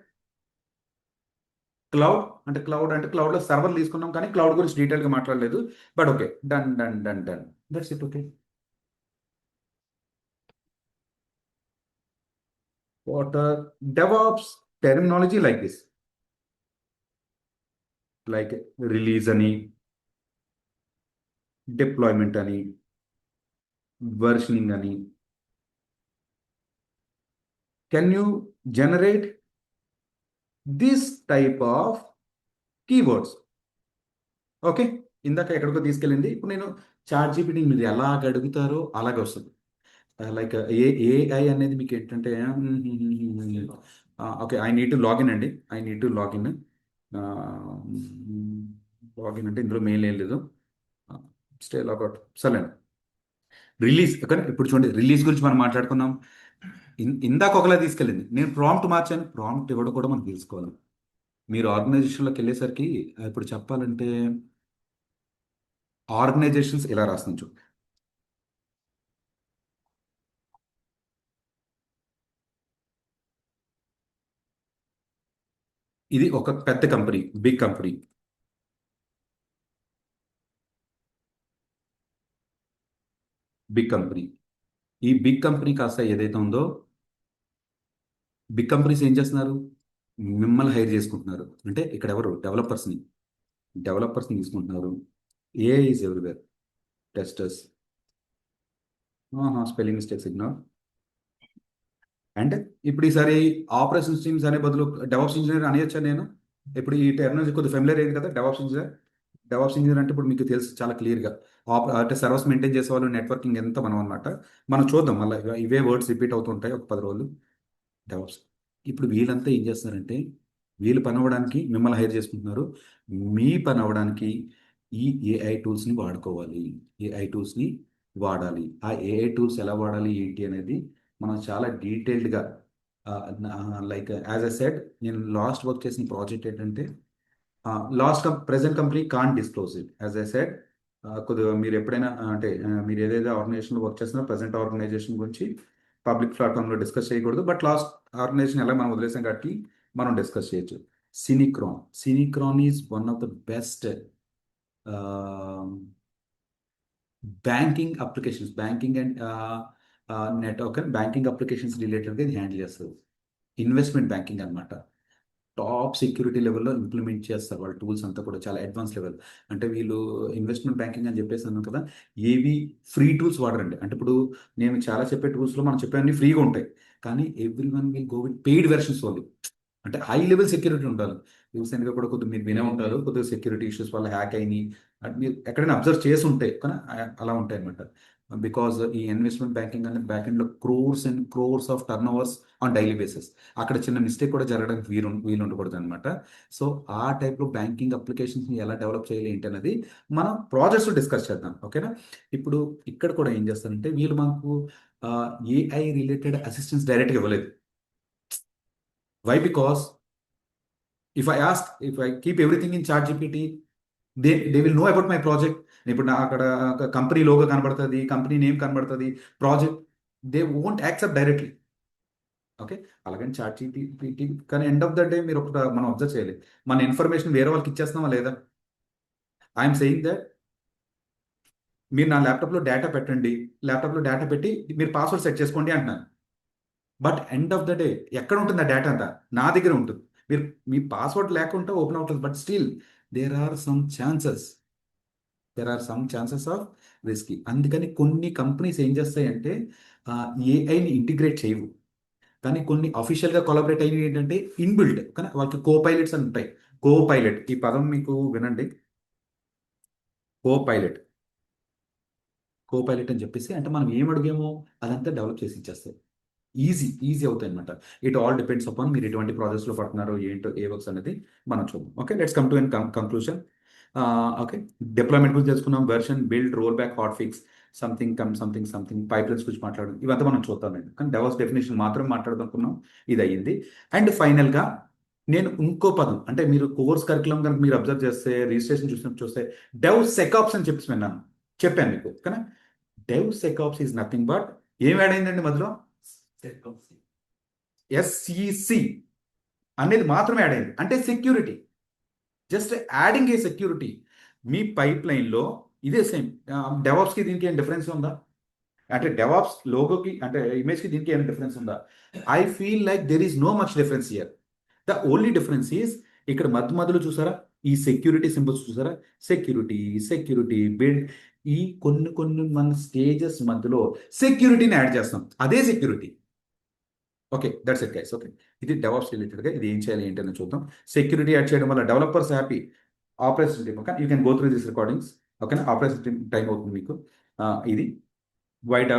క్లౌడ్ అంటే క్లౌడ్లో సర్వర్ తీసుకున్నాం, కానీ క్లౌడ్ గురించి డీటెయిల్గా మాట్లాడలేదు. But okay, done. That's it. Okay, what are DevOps terminology like this, like release ani, deployment ani, versioning ani. Can you generate this type of keywords? Okay, ఇందాక ఎక్కడికో తీసుకెళ్ళింది. ఇప్పుడు నేను ChatGPT మీరు ఎలాగ అడుగుతారో అలాగే వస్తుంది. లైక్ ఏఐ అనేది మీకు ఏంటంటే okay, I need to login అండి. I need to login. Login అంటే ఇందులో మెయిల్ ఏం లేదు. స్టే లాగౌట్ సరే. రిలీజ్ కానీ ఇప్పుడు చూడండి, రిలీజ్ గురించి మనం మాట్లాడుకున్నాం. ఇందాక ఒకలా తీసుకెళ్ళింది, నేను ప్రాంప్ట్ మార్చాను. ప్రాంప్ట్ ఇవ్వడం కూడా మనం తెలుసుకోవాలి. మీరు ఆర్గనైజేషన్లోకి వెళ్ళేసరికి ఇప్పుడు చెప్పాలంటే ఆర్గనైజేషన్స్ ఇలా రాస్తుంది చూడండి. ఇది ఒక పెద్ద company, big company. Big company. ఈ బిగ్ కంపెనీ కాస్త ఏదైతే ఉందో, బిగ్ కంపెనీస్ ఏం చేస్తున్నారు, మిమ్మల్ని హైర్ చేసుకుంటున్నారు. అంటే ఇక్కడ ఎవరు, డెవలపర్స్ని తీసుకుంటున్నారు. AI is everywhere. Testers, spelling mistakes ignore. అంటే ఇప్పుడు ఈసారి ఆపరేషన్స్ టీమ్స్ అనే బదులు డెవాప్స్ ఇంజనీర్ అనేయచ్చా నేను? ఇప్పుడు ఈ టెర్మినాలజీ కొద్దిగా ఫెమిలియర్ అయింది కదా, డెవాప్స్ ఇంజనీర్ అంటే ఇప్పుడు మీకు తెలుసు చాలా క్లియర్గా. అంటే సర్వర్స్ మెయింటైన్ చేసే వాళ్ళు, నెట్వర్కింగ్ ఎంత మనం అనమాట. మనం చూద్దాం మళ్ళీ ఇవే వర్డ్స్ రిపీట్ అవుతుంటాయి ఒక 10 రోజులు. డెవాప్స్. ఇప్పుడు వీళ్ళంతా ఏం చేస్తున్నారంటే, వీళ్ళు పని అవ్వడానికి మిమ్మల్ని హైర్ చేసుకుంటున్నారు. మీ పని అవ్వడానికి ఈ ఏఐ టూల్స్ని వాడుకోవాలి. ఏఐ టూల్స్ని వాడాలి. ఆ ఏఐ టూల్స్ ఎలా వాడాలి ఏంటి అనేది మనం చాలా డీటెయిల్డ్గా, లైక్ యాజ్ ఎ సెడ్, నేను లాస్ట్ వర్క్ చేసిన ప్రాజెక్ట్ ఏంటంటే, present company can't disclose it. As I said, కొద్దిగా మీరు ఎప్పుడైనా అంటే మీరు ఏదైతే ఆర్గనైజేషన్లో వర్క్ చేస్తున్నారో ప్రజెంట్ ఆర్గనైజేషన్ గురించి పబ్లిక్ ప్లాట్ఫామ్లో డిస్కస్ చేయకూడదు. బట్ లాస్ట్ ఆర్గనైజేషన్ ఎలా మనం వదిలేసాం కాబట్టి మనం డిస్కస్ చేయొచ్చు. Synechron is one of the best banking applications, banking and banking applications రిలేటెడ్గా ఇది హ్యాండిల్ చేస్తుంది. ఇన్వెస్ట్మెంట్ బ్యాంకింగ్ అనమాట. టాప్ సెక్యూరిటీ లెవెల్లో ఇంప్లిమెంట్ చేస్తారు వాళ్ళ టూల్స్ అంతా కూడా, చాలా అడ్వాన్స్ లెవెల్. అంటే వీళ్ళు ఇన్వెస్ట్మెంట్ బ్యాంకింగ్ అని చెప్పేసి అన్నాను కదా, ఏవి ఫ్రీ టూల్స్ వాడరండి. అంటే ఇప్పుడు నేను చాలా చెప్పే టూల్స్లో మనం చెప్పేవన్నీ ఫ్రీగా ఉంటాయి, కానీ every one will go with paid versions వాళ్ళు. అంటే హై లెవెల్ సెక్యూరిటీ ఉండాలి. రీసెంట్గా కూడా కొద్దిగా మీరు వినే ఉంటారు, కొద్దిగా సెక్యూరిటీ ఇష్యూస్ వల్ల హ్యాక్ అయినాయి. అంటే మీరు ఎక్కడైనా అబ్జర్వ్ చేసి ఉంటాయి, కానీ అలా ఉంటాయి అనమాట. బికాజ్ ఈ ఇన్వెస్ట్మెంట్ బ్యాంకింగ్ అనేది బ్యాక్ ఎండ్లో crores and crores of turn overs on daily basis. అక్కడ చిన్న మిస్టేక్ కూడా జరగడానికి వీలు ఉండకూడదు అనమాట. సో ఆ టైప్లో బ్యాంకింగ్ అప్లికేషన్స్ని ఎలా డెవలప్ చేయాలి ఏంటి అనేది మనం ప్రాజెక్ట్స్ డిస్కస్ చేద్దాం, ఓకేనా? ఇప్పుడు ఇక్కడ కూడా ఏం చేస్తారంటే, వీళ్ళు మనకు ఏఐ రిలేటెడ్ అసిస్టెన్స్ డైరెక్ట్గా ఇవ్వలేదు. Why? Because if I keep everything in ChatGPT, they will know about my project. ఇప్పుడు అక్కడ కంపెనీ లోగో కనబడుతుంది, కంపెనీ నేమ్ కనబడుతుంది, project, they won't accept directly. Okay, అలాగని చాట్ జీపీటీ. కానీ ఎండ్ ఆఫ్ ద డే మీరు ఒకటి మనం observe చేయాలి, మన ఇన్ఫర్మేషన్ వేరే వాళ్ళకి ఇచ్చేస్తున్నామా లేదా? ఐఎమ్ సెయింగ్ దట్ మీరు నా ల్యాప్టాప్లో డేటా పెట్టండి, ల్యాప్టాప్లో డేటా పెట్టి మీరు పాస్వర్డ్ సెట్ చేసుకోండి అంటున్నాను. But end of the day ఎక్కడ ఉంటుంది ఆ డేటా అంతా? నా దగ్గర ఉంటుంది. మీరు మీ పాస్వర్డ్ లేకుండా ఓపెన్ అవుతుంది. But still there are some chances of risky. అందుకని కొన్ని కంపెనీస్ ఏం చేస్తాయంటే ఏఐని ఇంటిగ్రేట్ చేయవు, కానీ కొన్ని అఫీషియల్గా కొలాబరేట్ అయినవి ఏంటంటే ఇన్బిల్ట్, కానీ వాళ్ళకి కోపైలట్స్ అని ఉంటాయి. కోపైలట్, ఈ పదం మీకు వినండి. కోపైలట్ కోపైలట్ అని చెప్పేసి, అంటే మనం ఏం అడిగామో అదంతా డెవలప్ చేసి ఇచ్చేస్తాయి. ఈజీ అవుతాయి అనమాట. ఇట్ ఆల్ డిపెండ్స్ అపాన్ మీరు ఎటువంటి ప్రాజెక్ట్స్లో పడుతున్నారో ఏంటో, ఏ వర్క్స్ అనేది మనం చూద్దాం. Okay, let's come to an conclusion. Okay, deployment గురించి తెలుసుకున్నాం, version, build, roll back, hot fix, something pipelines గురించి మాట్లాడడం, ఇవంతా మనం చూద్దామండి. కానీ డెవాప్స్ డెఫినేషన్ మాత్రం మాట్లాడుతున్నాం, ఇది అయ్యింది. అండ్ ఫైనల్గా నేను ఇంకో పదం, అంటే మీరు కోర్స్ కరికులం కనుక మీరు అబ్జర్వ్ చేస్తే, రిజిస్ట్రేషన్ చూస్తే డెవ్ సెకాప్స్ అని చెప్పాను మీకు. కానీ డెవ్ సెకాప్స్ ఈజ్ నథింగ్ బట్, ఏం యాడ్ అయిందండి మధ్యలో? ఎస్ఈసి అనేది మాత్రమే యాడ్ అయింది. అంటే సెక్యూరిటీ, జస్ట్ యాడింగ్ ఏ సెక్యూరిటీ. మీ పైప్ లైన్లో ఇదే సేమ్. డెవాప్స్కి దీనికి ఏం డిఫరెన్స్ ఉందా? అంటే డెవాప్స్ లోగోకి, అంటే ఇమేజ్కి దీనికి ఏం డిఫరెన్స్ ఉందా? I feel like there is no much difference here. The only difference is ఇక్కడ మధ్యలో చూసారా, ఈ సెక్యూరిటీ సింబల్స్ చూసారా, సెక్యూరిటీ బిల్డ్, ఈ కొన్ని మన స్టేజెస్ మధ్యలో సెక్యూరిటీని యాడ్ చేస్తాం, అదే security. Okay, that's it guys. Okay, ఇది డెవాప్స్ రిలేటెడ్గా ఇది ఏం చేయాలి ఏంటని చూద్దాం. సెక్యూరిటీ యాడ్ చేయడం వల్ల developers happy, operation team. Okay, you can go through this recordings. ఓకేనా, ఆపరేషన్ టీమ్ టైం అవుతుంది మీకు. ఇది వైట్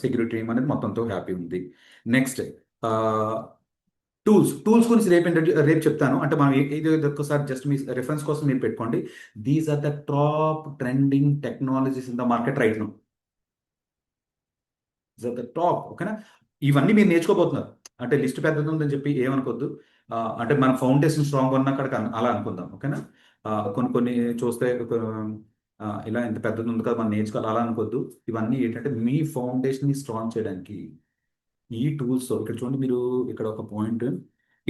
సెక్యూరిటీ టీమ్ అనేది మొత్తంతో హ్యాపీ ఉంది. నెక్స్ట్ టూల్స్ గురించి రేపు చెప్తాను. అంటే మనం ఇది ఒక్కసారి జస్ట్ మీ రెఫరెన్స్ కోసం మీరు పెట్టుకోండి. These are the top trending technologies in the market right now. These are the top. ఓకేనా? ఇవన్నీ మీరు నేర్చుకోబోతున్నారు. అంటే లిస్ట్ పెద్దది ఉందని చెప్పి ఏమనుకోద్దు. అంటే మన ఫౌండేషన్ స్ట్రాంగ్ ఉన్న అక్కడ అలా అనుకుందాం. ఓకేనా? కొన్ని కొన్ని చూస్తే ఇలా ఇంత పెద్దది ఉంది కదా మనం నేర్చుకోవాలి అలా అనుకోద్దు. ఇవన్నీ ఏంటంటే మీ ఫౌండేషన్ ని స్ట్రాంగ్ చేయడానికి ఈ టూల్స్. ఇక్కడ చూడండి, మీరు ఇక్కడ ఒక పాయింట్,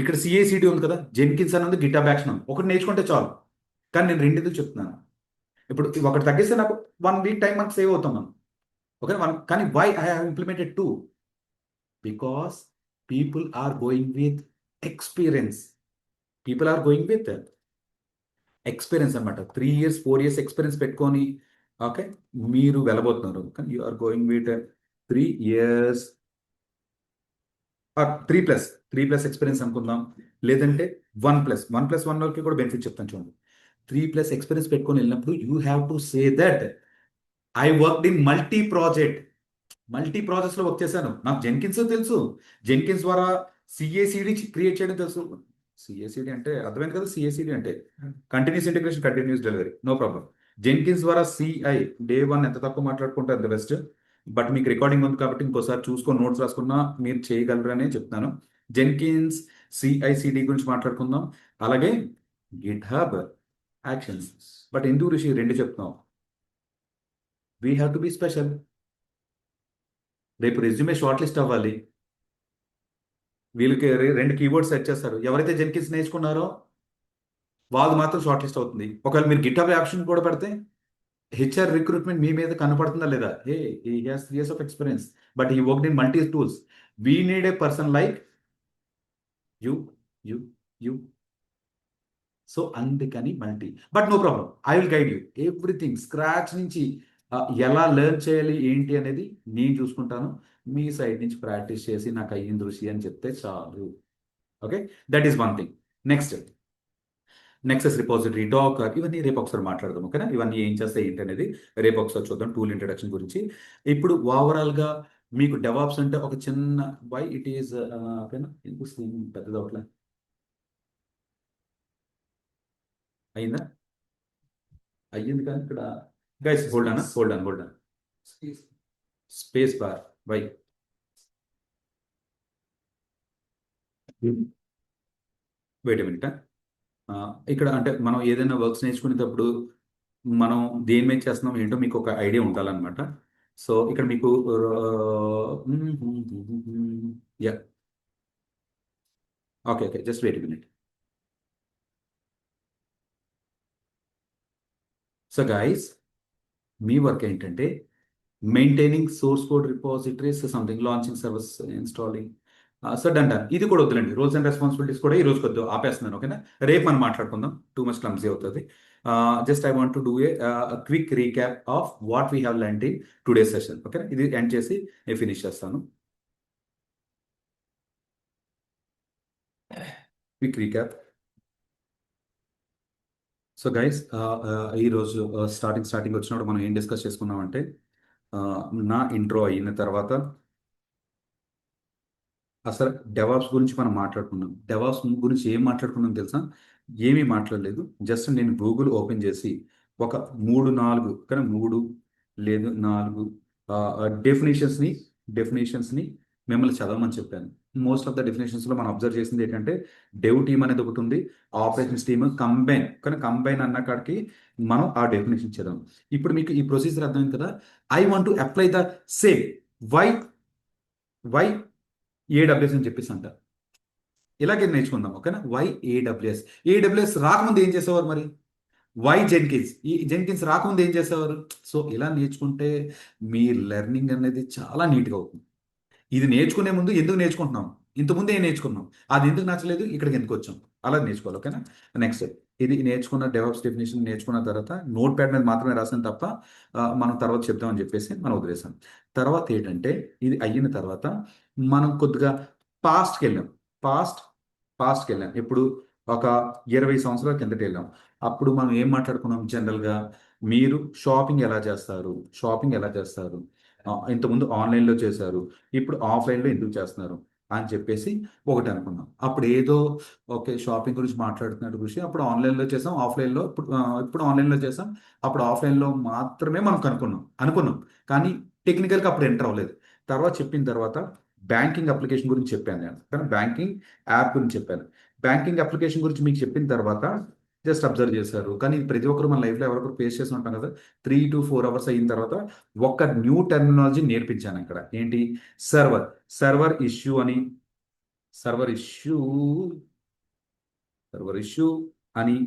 ఇక్కడ సిఐసిడి ఉంది కదా, జెన్కిన్స్ అనేది గిటాబ్ యాక్షన్ ఉంది. ఒకటి నేర్చుకుంటే చాలు. కానీ నేను రెండింటికి చెప్తున్నాను. ఇప్పుడు ఒకటి తగ్గిస్తే నాకు 1 వీక్ టైం మనకు సేవ్ అవుతాం మనం. ఓకే, కానీ why I have implemented 2? Because people are going with experience. People are going with experience అనమాట. 3 years 4 years ఎక్స్పీరియన్స్ పెట్టుకొని ఓకే మీరు వెళ్ళబోతున్నారు. కానీ you are going with 3 years 3+ experience అనుకుందాం. లేదంటే 1+1 వరకు కూడా బెనిఫిట్ చెప్తాను చూడండి. 3+ ఎక్స్పీరియన్స్ పెట్టుకొని వెళ్ళినప్పుడు you have to say that I worked in multi ప్రాజెక్ట్స్లో వర్క్ చేశాను. నాకు జెన్కిన్స్ తెలుసు. జెన్కిన్స్ ద్వారా సిఏసిడి క్రియేట్ చేయడం తెలుసు. సిఏసిడి అంటే అర్థమైంది కదా. సిఏసిడి అంటే continuous integration, continuous delivery, no problem. Jenkins ద్వారా సిఐ డే 1 ఎంత తక్కువ మాట్లాడుకుంటే అంత బెస్ట్. బట్ మీకు రికార్డింగ్ ఉంది కాబట్టి ఇంకోసారి చూసుకొని నోట్స్ రాసుకున్నా మీరు చేయగలరనే చెప్తాను. జెన్కిన్స్ సిఐసిడి గురించి మాట్లాడుకుందాం. అలాగే గిట్ హబ్ యాక్షన్స్. బట్ ఎందుకు ఋషి రెండు చెప్తున్నాం? We have to be special. రేపు రెజ్యూమే షార్ట్ లిస్ట్ అవ్వాలి. వీళ్ళకి 2 కీబోర్డ్స్ సెట్ చేస్తారు. ఎవరైతే జెన్కిన్స్ నేర్చుకున్నారో వాళ్ళు మాత్రం షార్ట్ లిస్ట్ అవుతుంది. ఒకవేళ మీరు గిట్ హబ్ ఆప్షన్ కూడా పెడితే హెచ్ఆర్ రిక్రూట్మెంట్ మీ మీద కనపడుతుందా లేదా? Hey he has 3 years of experience but he worked in multi tools. We need a person like you. So అందుకని multi. But no problem, I will guide you everything scratch నుంచి. ఎలా learn చేయాలి ఏంటి అనేది నేను చూసుకుంటాను. మీ సైడ్ నుంచి practice చేసి నాకు అయ్యింది ఋషి అని చెప్తే చాలు. Okay, that is one thing. Next Nexus repository, Docker, ఇవన్నీ రేపు ఒకసారి మాట్లాడదాం. ఓకేనా? ఇవన్నీ ఏం చేస్తాయి ఏంటి అనేది రేపు ఒకసారి చూద్దాం. టూల్ ఇంట్రడక్షన్ గురించి. ఇప్పుడు ఓవరాల్గా మీకు డెవాప్స్ అంటే ఒక చిన్న వై ఇట్ ఈస్ ఓకేనా. పెద్దది ఒకట్లా అయిందా? అయ్యింది కానీ ఇక్కడ guys hold on space bar why. Wait minute. ఇక్కడ అంటే మనం ఏదైనా వర్క్స్ నేర్చుకునేటప్పుడు మనం దేని మీద చేస్తున్నాం ఏంటో మీకు ఒక ఐడియా ఉండాలన్నమాట. సో ఇక్కడ మీకు yeah okay just wait minute. So guys, మీ వర్క్ ఏంటంటే maintaining source code repositories, something launching service, installing. So done. ఇది కూడా వద్దులండి. రోల్స్ అండ్ రెస్పాన్సిబిలిటీస్ కూడా ఈ రోజు కొద్దిగా ఆపేస్తున్నాను. ఓకేనా? రేపు మనం మాట్లాడుకుందాం. టూ మచ్ క్లమ్సీ అవుతుంది. Just I want to do a quick recap of what we have learned in today session. ఓకేనా? ఇది ఎండ్ చేసి నేను ఫినిష్ చేస్తాను. Quick recap. సో గైస్, ఈరోజు స్టార్టింగ్ వచ్చినప్పుడు మనం ఏం డిస్కస్ చేసుకున్నామంటే నా ఇంట్రో అయిన తర్వాత అసలు డెవాప్స్ గురించి మనం మాట్లాడుకున్నాం. డెవాప్స్ గురించి ఏం మాట్లాడుకున్నాం తెలుసా? ఏమీ మాట్లాడలేదు. జస్ట్ నేను గూగుల్ ఓపెన్ చేసి ఒక 3-4 కానీ 3 లేదు 4 డెఫినేషన్స్ని మిమ్మల్ని చదవమని చెప్పాను. మోస్ట్ ఆఫ్ ద డెఫినేషన్స్లో మనం అబ్జర్వ్ చేసింది ఏంటంటే డెవ్ టీమ్ అనేది ఒకటి ఉంది, ఆపరేషన్స్ టీమ్, కంబైన్. కానీ కంబైన్ అన్న కాడికి మనం ఆ డెఫినేషన్ చదవం. ఇప్పుడు మీకు ఈ ప్రొసీజర్ అర్థమైంది కదా. I want to apply the same via AWS అని చెప్పేసి అంటారు. ఇలాగే నేర్చుకుందాం. ఓకేనా? వై ఏడబ్ల్యూఎస్ రాకముందు ఏం చేసేవారు మరి? Why Jenkins. ఈ జెన్కిన్స్ రాకముందు ఏం చేసేవారు? సో ఇలా నేర్చుకుంటే మీ లెర్నింగ్ అనేది చాలా నీట్గా అవుతుంది. ఇది నేర్చుకునే ముందు ఎందుకు నేర్చుకుంటున్నాం, ఇంతకుముందు ఏం నేర్చుకున్నాం, అది ఎందుకు నచ్చలేదు, ఇక్కడికి ఎందుకు వచ్చాం, అలా నేర్చుకోవాలి. ఓకేనా? నెక్స్ట్ ఇది నేర్చుకున్న డెవాప్స్ డెఫినేషన్ నేర్చుకున్న తర్వాత నోట్ ప్యాడ్ మీద మాత్రమే రాసాను తప్ప మనం తర్వాత చెప్దామని చెప్పేసి మనం వదిలేసాం. తర్వాత ఏంటంటే ఇది అయిన తర్వాత మనం కొద్దిగా పాస్ట్కి వెళ్ళాం. ఇప్పుడు ఒక 20 సంవత్సరాల కిందట వెళ్ళాం. అప్పుడు మనం ఏం మాట్లాడుకున్నాం? జనరల్గా మీరు షాపింగ్ ఎలా చేస్తారు, ఇంతకుముందు ఆన్లైన్లో చేశారు, ఇప్పుడు ఆఫ్లైన్లో ఎందుకు చేస్తున్నారు అని చెప్పేసి ఒకటి అనుకున్నాం. అప్పుడు ఏదో ఓకే షాపింగ్ గురించి మాట్లాడుతున్నట్టు గురించి అప్పుడు ఆన్లైన్లో చేసాం, ఆఫ్లైన్లో ఇప్పుడు ఆన్లైన్లో చేసాం, అప్పుడు ఆఫ్లైన్లో మాత్రమే మనం అనుకున్నాం కానీ టెక్నికల్గా అప్పుడు ఎంటర్ అవ్వలేదు. తర్వాత చెప్పిన తర్వాత బ్యాంకింగ్ అప్లికేషన్ గురించి చెప్పాను నేను, కానీ బ్యాంకింగ్ యాప్ గురించి చెప్పాను. బ్యాంకింగ్ అప్లికేషన్ గురించి మీకు చెప్పిన తర్వాత జస్ట్ అబ్జర్వ్ చేశారు, కానీ ఇది ప్రతి ఒక్కరు మన లైఫ్లో ఎవరొకరు ఫేస్ చేసి ఉంటాం కదా. 3 to 4 hours అయిన తర్వాత ఒక న్యూ టెర్మినాలజీ నేర్పించాను ఇక్కడ. ఏంటి? సర్వర్ ఇష్యూ అని, సర్వర్ ఇష్యూ సర్వర్ ఇష్యూ అని,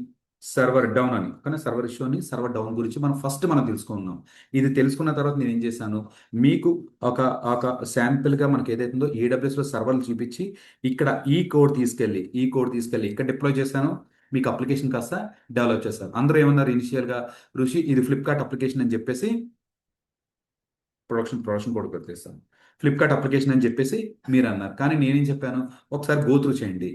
సర్వర్ డౌన్ అని. కానీ సర్వర్ ఇష్యూ అని, సర్వర్ డౌన్ గురించి మనం తెలుసుకున్నాం. ఇది తెలుసుకున్న తర్వాత నేను ఏం చేశాను, మీకు ఒక ఒక శాంపిల్గా మనకి ఏదైతే ఉందో ఏడబ్ల్యూఎస్లో సర్వర్లు చూపించి ఇక్కడ ఈ కోడ్ తీసుకెళ్ళి ఇక్కడ డిప్లాయ్ చేశాను, మీకు అప్లికేషన్ కాస్త డెవలప్ చేశాను. అందరూ ఏమన్నారు ఇనిషియల్గా, ఋషి ఇది ఫ్లిప్కార్ట్ అప్లికేషన్ అని చెప్పేసి ప్రొడక్షన్ కోడ్ పెట్టేస్తాను, ఫ్లిప్కార్ట్ అప్లికేషన్ అని చెప్పేసి మీరు అన్నారు. కానీ నేనేం చెప్పాను, ఒకసారి గోత్రూ చేయండి.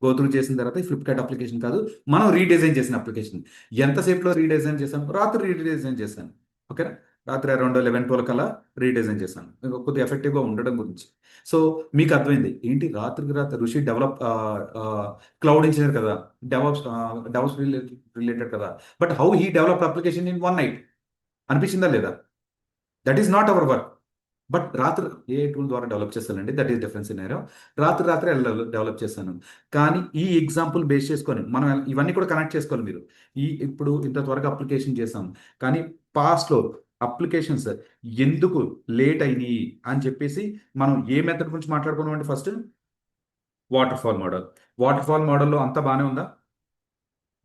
గోత్రూ చేసిన తర్వాత ఈ ఫ్లిప్కార్ట్ అప్లికేషన్ కాదు, మనం రీడిజైన్ చేసిన అప్లికేషన్. ఎంతసేపులో రీడిజైన్ చేశాను? రాత్రి రీడిజైన్ చేశాను. ఓకేనా? రాత్రి అరౌండ్ 11-12 కల్లా రీడిజైన్ చేశాను, కొద్దిగా ఎఫెక్టివ్గా ఉండడం గురించి. సో మీకు అర్థమైంది ఏంటి, రాత్రికి రాత్రి ఋషి క్లౌడ్ ఇంజనీర్ కదా, డెవలప్స్ రిలేటెడ్ కదా, but how he develop application in 1 night అనిపించిందా లేదా? That is not our work. But రాత్రి ఏ టూల్ ద్వారా డెవలప్ చేస్తానండి, దట్ ఈస్ డిఫరెన్స్ సినారియో. రాత్రి డెవలప్ చేశాను. కానీ ఈ ఎగ్జాంపుల్ బేస్ చేసుకొని మనం ఇవన్నీ కూడా కనెక్ట్ చేసుకోవాలి మీరు. ఇప్పుడు ఇంత త్వరగా అప్లికేషన్ చేసాం, కానీ పాస్ట్లో అప్లికేషన్స్ ఎందుకు లేట్ అయినాయి అని చెప్పేసి మనం ఏ మెథడ్ గురించి మాట్లాడుకున్నాం అండి. ఫస్ట్ వాటర్ ఫాల్ మోడల్లో అంతా బాగానే ఉందా?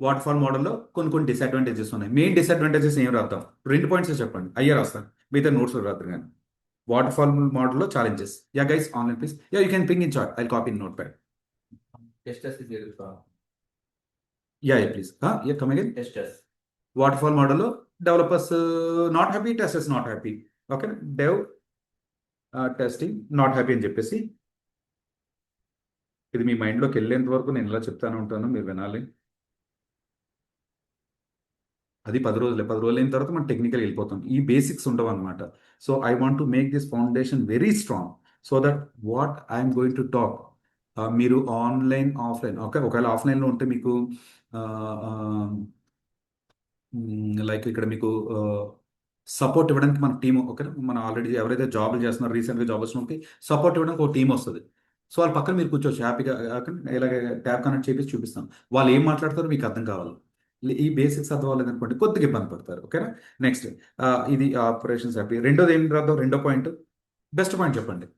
వాటర్ ఫాల్ మోడల్లో కొన్ని డిసడ్వాంటేజెస్ ఉన్నాయి. మెయిన్ డిసడ్వాంటేజెస్ ఏం రాద్దాం, 2 points చెప్పండి, అయ్యే రాస్తాను, మిగతా నోట్స్ రాత్రి. కానీ వాటర్ ఫాల్ మోడల్లో challenges. Yeah guys, online please. Yeah you can ping in chat, I copy in notepad. Testers is there. Yeah please. Yeah come again. Testers. Waterfall మోడల్లో developers not happy, testers not happy. Okay, dev testing not happy అని చెప్పేసి ఇది మీ మైండ్లోకి వెళ్ళేంత వరకు నేను ఇలా చెప్తాను ఉంటాను, మీరు వినాలి. అది 10 రోజులు అయిన తర్వాత మనం టెక్నికల్ వెళ్ళిపోతాం. ఈ బేసిక్స్ ఉండవు అనమాట. So I want to make this foundation very strong so that what I'm going to talk, మీరు ఆన్లైన్ ఆఫ్లైన్ ఓకే, ఒకవేళ ఆఫ్లైన్లో ఉంటే మీకు లైక్ ఇక్కడ మీకు సపోర్ట్ ఇవ్వడానికి మన టీం ఓకే, మన ఆల్రెడీ ఎవరైతే జాబ్లు చేస్తున్నారో రీసెంట్గా జాబ్ వచ్చిన వాళ్ళకి సపోర్ట్ ఇవ్వడానికి ఒక టీం వస్తుంది. సో వాళ్ళ పక్కన మీరు కూర్చోవచ్చు హ్యాపీగా, ఇలాగ ట్యాబ్ కనెక్ట్ చేసి చూపిస్తాం, వాళ్ళు ఏం మాట్లాడతారో మీకు అర్థం కావాలి. ఈ బేసిక్స్ అర్థం అవ్వలేదు అనుకోండి, కొద్దిగా ఇబ్బంది పడతారు. ఓకేనా? నెక్స్ట్ ఇది ఆపరేషన్స్ హ్యాపీ. రెండోది ఏం రాద్దాం, రెండో పాయింట్, బెస్ట్ పాయింట్ చెప్పండి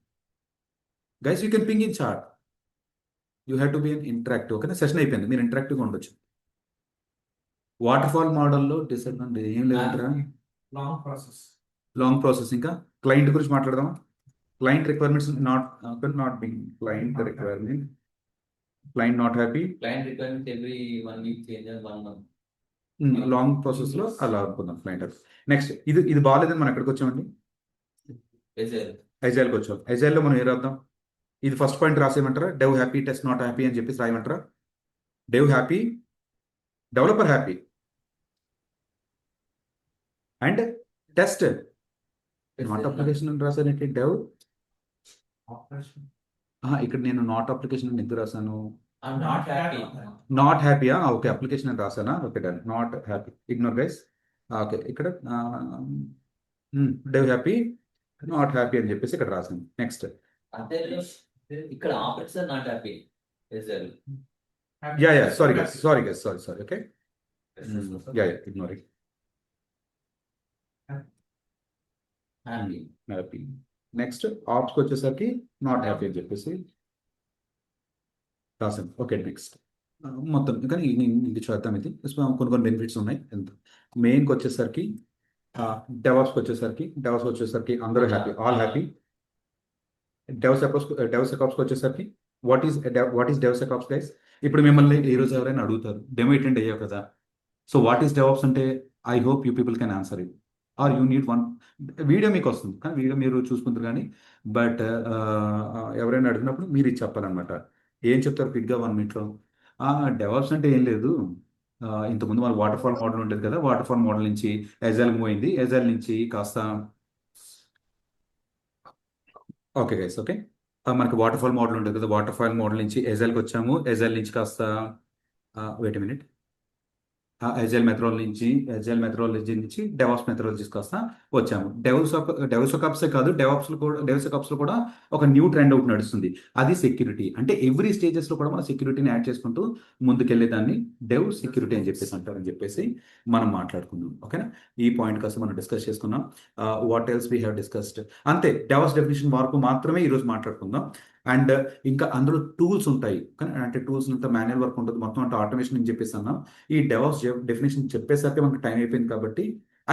guys. You can ping in chat, you have to be interactive. ఓకేనా? సెషన్ అయిపోయింది, మీరు ఇంటరాక్టివ్గా ఉండొచ్చు. వాటర్ ఫాల్ మోడల్లో డిసడ్వాంటేజ్ ఏం లేదంటారా, లాంగ్ ప్రాసెస్. ఇంకా క్లయింట్ గురించి మాట్లాడదాం. Client requirements not being client not happy. Client requirements every 1 week changes, 1 month. Long ప్రాసెస్లో అలా అనుకుందాం క్లయింట్. నెక్స్ట్ ఇది బాగాలేదని మనం ఎక్కడికి వచ్చామండి, Agile. ఐజైల్కి వచ్చాం. ఐజైల్లో మనం ఏం రాద్దాం, ఇది ఫస్ట్ పాయింట్ రాసేయమంటారా, dev happy test not happy అని చెప్పేసి రాయమంటారా? Dev happy, developer happy and test not application అని రాశానంటే డెవ్. ఇక్కడ నేను నాట్ అప్లికేషన్ అని ఎందుకు రాశాను, I'm not happy. నాట్ హ్యాపీయా? ఓకే, అప్లికేషన్ అని రాశానా? Okay done, not happy, ignore guys. Okay, ఇక్కడ డెవ్ హ్యాపీ నాట్ హ్యాపీ అని చెప్పేసి ఇక్కడ రాశాను. నెక్స్ట్ అంటే ఇక్కడ operator not happy. Agile. Yeah sorry guys, sorry okay, yeah ignore it. Happy. Happy. Next ఆప్స్కి వచ్చేసరికి నాట్ హ్యాపీ అని చెప్పేసి రాశాను. ఓకే, నెక్స్ట్ మొత్తం కానీ ఇది చూద్దాం. ఇది కొన్ని బెనిఫిట్స్ ఉన్నాయి. మెయిన్కి వచ్చేసరికి డెవాప్స్కి వచ్చేసరికి అందరూ హ్యాపీ, ఆల్ హ్యాపీ. డెవసెకాప్స్కి వచ్చేసరికి వాట్ ఈస్ డెవసెకాప్స్ గైస్? ఇప్పుడు మిమ్మల్ని ఈరోజు ఎవరైనా అడుగుతారు, డెమో అటెండ్ అయ్యావు కదా, సో వాట్ ఈస్ డెవాప్స్ అంటే I hope you people can answer it, are you need one video మీకు వస్తుంది, కానీ వీడియో మీరు చూసుకుంటారు. కానీ బట్ ఎవరైనా అడిగినప్పుడు మీరు ఇది చెప్పాలన్నమాట. ఏం చెప్తారు క్విక్గా 1 minute? డెవాప్స్ అంటే ఏం లేదు, ఇంతకుముందు మన వాటర్ ఫాల్ మోడల్ ఉండేది కదా, వాటర్ ఫాల్ మోడల్ నుంచి ఎజైల్కి పోయింది, ఎజైల్ నుంచి కాస్త ఓకే గైస్, ఓకే. మనకి వాటర్ ఫాల్ మోడల్ ఉంటుంది కదా, వాటర్ ఫాల్ మోడల్ నుంచి ఎజైల్కి వచ్చాము. ఎజైల్ నుంచి కాస్త వెయిట్ మినిట్, ఎజైల్ మెథడాలజీ నుంచి డెవాప్స్ మెథడాలజీస్ కాస్త వచ్చాము. డెవసోకాప్సే కాదు, డెవసోకాప్స్ లో కూడా ఒక న్యూ ట్రెండ్ ఒకటి నడుస్తుంది. అది సెక్యూరిటీ. అంటే ఎవ్రీ స్టేజెస్ లో కూడా మనం సెక్యూరిటీని యాడ్ చేసుకుంటూ ముందుకెళ్లేదాన్ని డెవ్ సెక్యూరిటీ అని చెప్పేసి అంటారని చెప్పేసి మనం మాట్లాడుకుందాం. ఓకేనా? ఈ పాయింట్ కాస్త మనం డిస్కస్ చేసుకున్నాం. What else we have discussed. అంతే, డెవాస్ డెఫినేషన్ వరకు మాత్రమే ఈరోజు మాట్లాడుకుందాం. అండ్ ఇంకా అందులో టూల్స్ ఉంటాయి కానీ, అంటే టూల్స్ అంతా మాన్యువల్ వర్క్ ఉంటుంది, మొత్తం అంటే ఆటోమేషన్ అని చెప్పేసి అన్నాం. ఈ డెవాప్స్ డెఫినేషన్ చెప్పేసరికి మనకు టైం అయిపోయింది కాబట్టి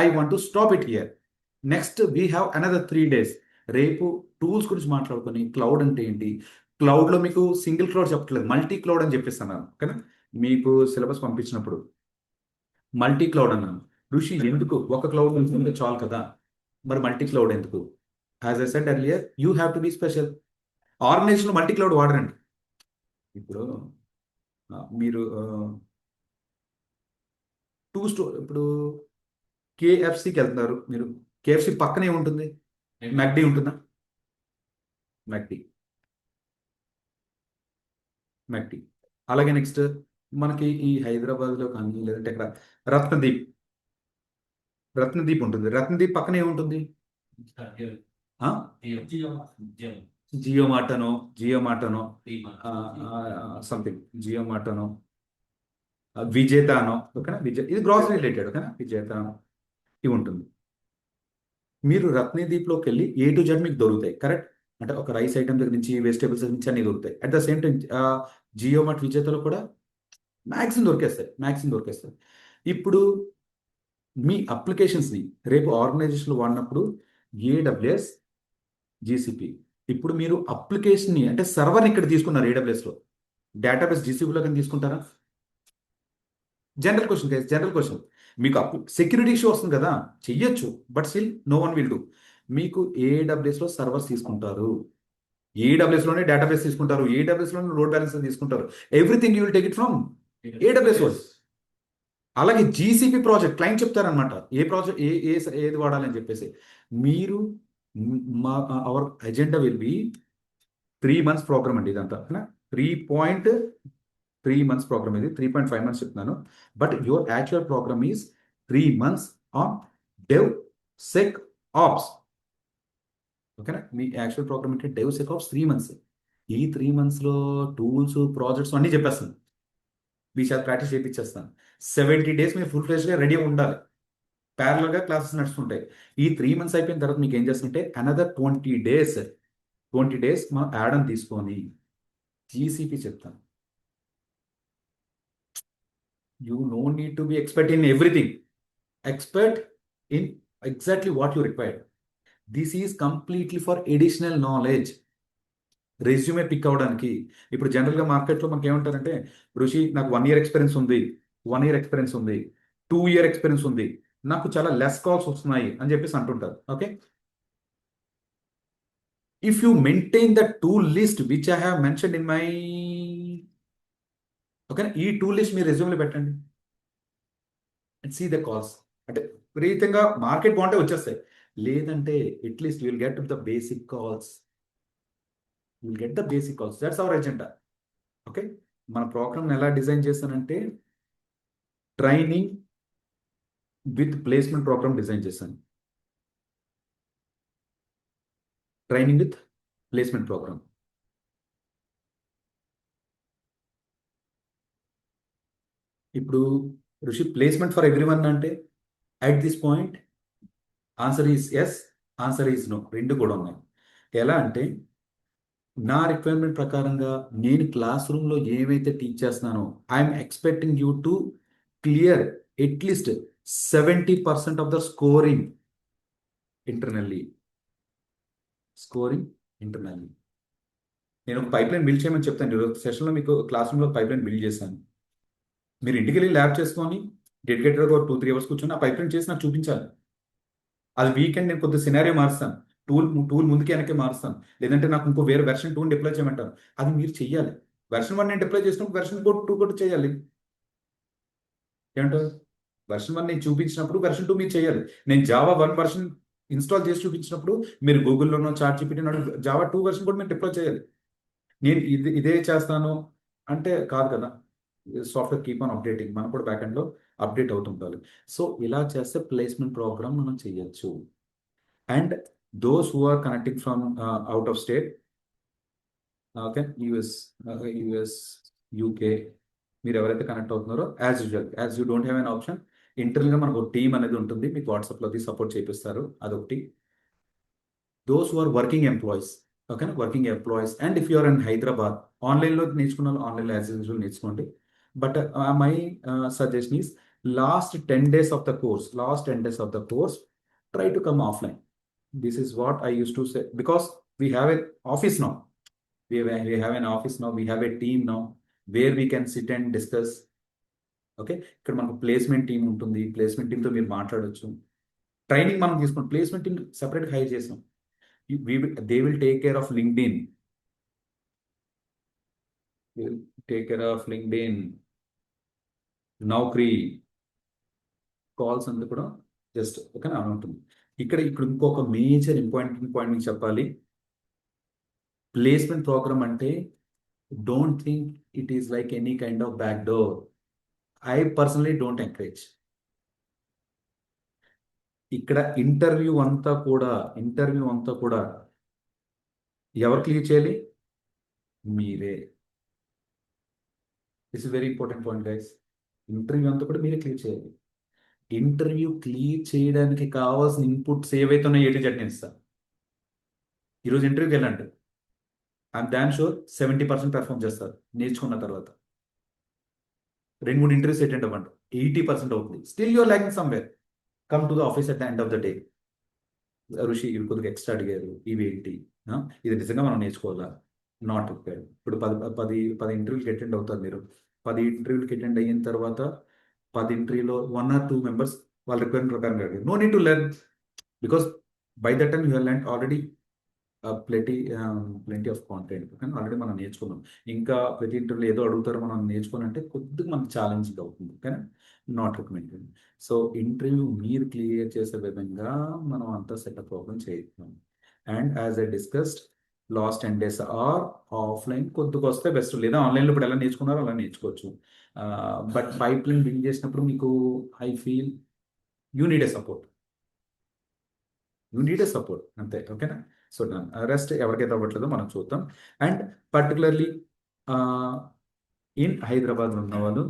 I want to stop it here. Next we have another 3 days. రేపు టూల్స్ గురించి మాట్లాడుకొని క్లౌడ్ అంటే ఏంటి, క్లౌడ్ లో మీకు సింగిల్ క్లౌడ్ చెప్పట్లేదు, మల్టీ క్లౌడ్ అని చెప్పేస్తున్నాను. ఓకేనా? మీకు సిలబస్ పంపించినప్పుడు మల్టీ క్లౌడ్ అన్నాను. ఋషి ఎందుకు ఒక క్లౌడ్ ఉంటే చాలు కదా, మరి మల్టీ క్లౌడ్ ఎందుకు? As I said earlier, you have to be special. Organization multi cloud వాడరండి. ఇప్పుడు మీరు ఇప్పుడు కేఎఫ్సికి వెళ్తున్నారు మీరు, కేఎఫ్సి పక్కనే ఉంటుంది మెక్డీ ఉంటుందా? McD, McD. అలాగే నెక్స్ట్ మనకి ఈ హైదరాబాద్లో కానీ లేదంటే ఇక్కడ రత్నదీప్, రత్నదీప్ ఉంటుంది. రత్నదీప్ పక్కనే ఉంటుంది జియో మార్టనో, సంథింగ్ జియో మార్టనో, విజేతానో. ఓకేనా? ఇది గ్రాసరీ రిలేటెడ్. ఓకేనా? విజేతానో ఇవి ఉంటుంది. మీరు రత్నదీప్లోకి వెళ్ళి A to Z మీకు దొరుకుతాయి. కరెక్ట్? అంటే ఒక రైస్ ఐటమ్ దగ్గర నుంచి వెజిటేబుల్స్ నుంచి అన్ని దొరుకుతాయి. At the same time JioMart విజేతలో కూడా మ్యాక్సిమం దొరికేస్తాయి. ఇప్పుడు మీ అప్లికేషన్స్ని రేపు ఆర్గనైజేషన్లో వాడినప్పుడు AWS, GCP. ఇప్పుడు మీరు అప్లికేషన్ని అంటే సర్వర్ని ఇక్కడ తీసుకున్నారు AWSలో, డేటాబేస్ GCPలో కానీ తీసుకుంటారా? General question. మీకు సెక్యూరిటీ ఇష్యూ వస్తుంది కదా, చెయ్యొచ్చు, but still no one will do. మీకు AWSలో సర్వర్స్ తీసుకుంటారు, AWSలోనే డేటాబేస్ తీసుకుంటారు, AWSలోనే లోడ్ బ్యాలెన్సర్ తీసుకుంటారు. Everything you will take it from AWS. అలాగే GCP ప్రాజెక్ట్ క్లయింట్ చెప్తారనమాట, ఏ ప్రాజెక్ట్ ఏది వాడాలని చెప్పేసి. మీరు our agenda will be 3 months program అండి ఇదంతా. 3 months ప్రోగ్రామ్, ఇది 3.5 months చెప్తున్నాను. But your actual program is 3 months on DevSecOps. ఓకేనా? మీ యాక్చువల్ ప్రోగ్రామ్ అంటే డెవ్ సెక్ ఆప్స్ 3 months. ఈ 3 monthsలో టూల్స్, ప్రాజెక్ట్స్ అన్నీ చెప్పేస్తాను, మీ చేత ప్రాక్టీస్ చేయించేస్తాను. 70 days మీరు ఫుల్ ఫ్లెజ్గా రెడీ ఉండాలి. ప్యారలల్గా క్లాసెస్ నడుస్తుంటాయి. ఈ 3 months అయిపోయిన తర్వాత మీకు ఏం చేస్తుంటే అనదర్ 20 days మనం యాడ్ అని తీసుకొని GCP చెప్తాను. You no need to be expert in everything. Expert in exactly what you require. This is completely for additional knowledge. Resume pick అవడానికి. ఇప్పుడు జనరల్గా మార్కెట్లో మనకి ఏమంటారంటే, ఋషి నాకు 1 year ఎక్స్పీరియన్స్ ఉంది, 2 year ఎక్స్పీరియన్స్ ఉంది, నాకు చాలా లెస్ కాల్స్ వస్తున్నాయి అని చెప్పేసి అంటుంటారు. Okay, if you maintain the tool list which I have mention in my, okay, ఈ టూల్ లిస్ట్ మీరు రెజ్యూమ్లో పెట్టండి అండ్ సీ ద కాల్స్. అంటే విపరీతంగా మార్కెట్ బాగుంటే వచ్చేస్తాయి, లేదంటే at least you will get the basic calls. That's our agenda. Okay, మన program ఎలా డిజైన్ చేస్తానంటే training with placement program design చేశాను. Training with placement program. ఇప్పుడు ఋషి ప్లేస్మెంట్ ఫర్ ఎవ్రీవన్ అంటే at this point answer is yes, answer is no, రెండు కూడా ఉన్నాయి. ఎలా అంటే నా రిక్వైర్మెంట్ ప్రకారంగా నేను క్లాస్ రూమ్లో ఏమైతే టీచ్ చేస్తున్నానో I'm expecting you to clear at least 70% of the scoring internally. నేను ఒక పైప్ లైన్ బిల్డ్ చేయమని చెప్తాను. ఈరోజు సెషన్లో మీకు క్లాస్ రూమ్లో పైప్ లైన్ బిల్డ్ చేశాను. మీరు ఇంటికి వెళ్ళి ల్యాబ్ చేసుకొని డెడికేటెడ్గా 2-3 hours కూర్చొని ఆ పైప్ లైన్ చేసి నాకు చూపించాలి. అది వీకెండ్ నేను కొద్దిగా సినారియో మారుస్తాను, టూల్ ముందుకి వెనక్కి మారుస్తాను, లేదంటే నాకు ఇంకో వేరే వెర్షన్ 2 డిప్లాయ్ చేయమంటాను. అది మీరు చెయ్యాలి. వెర్షన్ 1 నేను డిప్లాయ్ చేసినప్పుడు వెర్షన్ 2 కూడా చేయాలి. ఏమంటారు? వెర్షన్ 1 నేను చూపించినప్పుడు వెర్షన్ 2 మీరు చేయాలి. నేను జావా 1 వెర్షన్ ఇన్స్టాల్ చేసి చూపించినప్పుడు మీరు గూగుల్లోనో చాట్ జీపీటీనో జావా 2 వెర్షన్ కూడా మీరు డిప్లాయ్ చేయాలి. నేను ఇదే చేస్తాను అంటే కాదు కదా. సాఫ్ట్వేర్ కీప్ ఆన్ అప్డేటింగ్, మనం కూడా బ్యాక్ ఎండ్లో అప్డేట్ అవుతుంటాలి. సో ఇలా చేస్తే ప్లేస్మెంట్ ప్రోగ్రామ్ మనం చేయొచ్చు. And those who are connecting from out of state, okay, US, UK, మీరు ఎవరైతే కనెక్ట్ అవుతున్నారో as usual, as you don't have an option, ఇంటర్నల్గా మనకు ఒక టీమ్ అనేది ఉంటుంది, మీకు వాట్సాప్లో అది సపోర్ట్ చేపిస్తారు, అదొకటి. Those who are working employees, ఓకేనా, working employees. And if you're in Hyderabad, ఆన్లైన్లో నేర్చుకున్న ఆన్లైన్లో యాజ్ యూజువల్ నేర్చుకోండి. But my suggestion is last 10 days of the course, try to come offline. This is what I used to say, because we have an office now. We have an office now, we have a team now where we can sit and discuss. Okay, ఇక్కడ మనకు placement team ఉంటుంది, placement టీంతో మీరు మాట్లాడొచ్చు. Training మనం తీసుకున్నాం, placement team separate hire చేసాం. They will take care of LinkedIn. They will take care of LinkedIn, Naukri, calls అంతా కూడా జస్ట్ ఓకేనా అని ఉంటుంది. ఇక్కడ ఇంకొక మేజర్ ఇంపార్టెంట్ పాయింట్ మీకు చెప్పాలి. ప్లేస్మెంట్ ప్రోగ్రామ్ అంటే don't think it is like any kind of back door. I personally don't encourage. ఇక్కడ ఇంటర్వ్యూ అంతా కూడా ఎవరు క్లియర్ చేయాలి? మీరే. This is very important point guys. Interview అంతా కూడా మీరే క్లియర్ చేయాలి. ఇంటర్వ్యూ క్లియర్ చేయడానికి కావాల్సిన ఇన్పుట్స్ ఏవైతే ఉన్నాయో ఏటి జట్ నేను ఇస్తాను. ఈరోజు ఇంటర్వ్యూకి వెళ్ళండి, ఐఎమ్ డామ్ షూర్ 70% పెర్ఫామ్ చేస్తారు నేర్చుకున్న తర్వాత. 2-3 ఇంటర్వ్యూస్ అటెండ్ అవ్వండి, 80% అవుతుంది. Still you're lacking somewhere. Come to the office at the end of the day. Rishi ఇవి కొద్దిగా ఎక్స్ట్రా అడిగారు, ఇవేంటి, ఇది నిజంగా మనం నేర్చుకోవాలా? Not required. ఇప్పుడు 10 ఇంటర్వ్యూకి అటెండ్ అవుతారు మీరు. 10 ఇంటర్వ్యూలకి అటెండ్ అయిన తర్వాత 10 ఇంటర్వ్యూలో 1 or 2 members వాళ్ళ రిక్వైర్మెంట్ ప్రకారం అడిగారు. No need to learn, because by that time you have learn already plenty of content. కానీ ఆల్రెడీ మనం నేర్చుకున్నాం. ఇంకా ప్రతి ఇంటర్వ్యూలో ఏదో అడుగుతారో మనం నేర్చుకుని అంటే కొద్దిగా మనకు ఛాలెంజింగ్ అవుతుంది, కానీ నాట్ రికమెండెడ్. సో ఇంటర్వ్యూ మీరు క్లియర్ చేసే విధంగా మనం అంతా సెటప్ ప్రోగ్రామ్ చేయిస్తాం. And as I discussed, last 10 days or offline కొద్దిగా వస్తే బెస్ట్, లేదా ఆన్లైన్లో ఇప్పుడు ఎలా నేర్చుకున్నారో అలా నేర్చుకోవచ్చు. బట్ పైప్ లైన్ బిల్డ్ చేసినప్పుడు మీకు I feel you need a support అంతే, ఓకేనా. సో రెస్ట్ ఎవరికైతే అవ్వట్లేదో మనం చూద్దాం. అండ్ పర్టికులర్లీ ఇన్ హైదరాబాద్లో ఉన్న వాళ్ళు,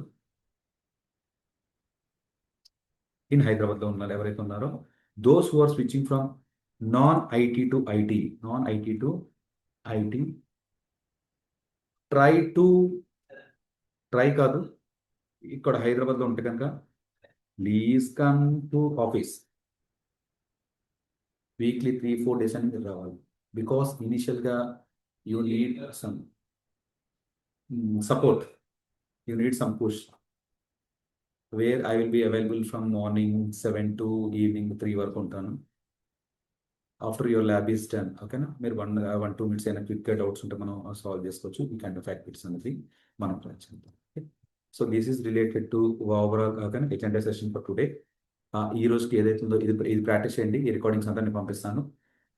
ఎవరైతే ఉన్నారో, those who are switching from non IT to IT, try కాదు, ఇక్కడ హైదరాబాద్లో ఉంటే కనుక please come to office. Weekly 3-4 days అని మీరు రావాలి. బికాస్ ఇనిషియల్గా you need some support, you need some push, where I will be available from morning 7 to evening 3 వరకు ఉంటాను. After your lab is done, ఓకేనా, మీరు 1-2 minutes అయినా క్విక్గా డౌట్స్ ఉంటే మనం సాల్వ్ చేసుకోవచ్చు. ఈ కైండ్ ఆఫ్ యాక్టివిటీస్ అనేది మనం ట్రై చేద్దాం. So this is related to overall ఓకేనా హెచ్ఎండే సెషన్ ఫర్ టుడే. ఈ రోజుకి ఏదైతే ఉందో ఇది ప్రాక్టీస్ చేయండి. ఈ రికార్డింగ్స్ అంతా నేను పంపిస్తాను.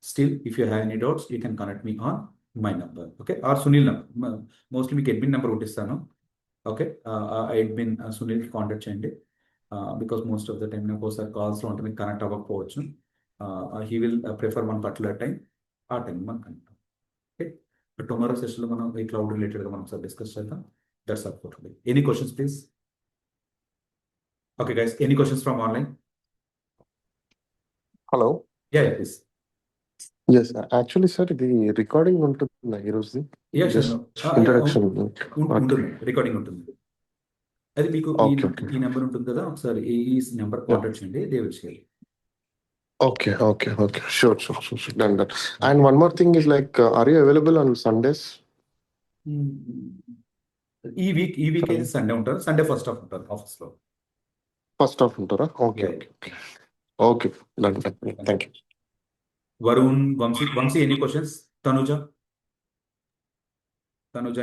Still if you have any doubts you can connect me on my number, okay, or Sunil number. Mostly మీకు అడ్మిన్ నెంబర్ కొట్టిస్తాను, ఓకే. అడ్మిన్ సునీల్కి కాంటాక్ట్ చేయండి. Because most of the time నాకు ఒకసారి కాల్స్లో ఉంటే మీకు కనెక్ట్ అవ్వకపోవచ్చు. He will prefer one particular time, ఆ టైం మనం కనెక్ట్. ఓకే, టుమారో సెషన్లో మనం ఈ క్లౌడ్ రిలేటెడ్గా మనం సార్ డిస్కస్ చేద్దాం. That's all for today. Any questions please? Okay guys, any questions from online? Hello. Yeah, please. Yes actually sir ఇది recording ఉంటుందా ఈరోజు? Yeah, sure. ఇంట్రడక్షన్ ఉంటుంది, రికార్డింగ్ ఉంటుంది. అది మీకు Okay. ఈ నెంబర్ ఉంటుంది కదా, ఒకసారి ఈ నెంబర్ కాంటాక్ట్ చేయండి, they will share. Okay sure done. And one more thing is like are you available on Sundays? ఈ వీక్ అయితే సండే ఉంటారు, సండే ఫస్ట్ హాఫ్ ఉంటారు ఆఫీస్లో. ఫస్ట్ హాఫ్ ఉంటారా? Okay done. Thank you. Varun, Vamshi any questions? Tanuja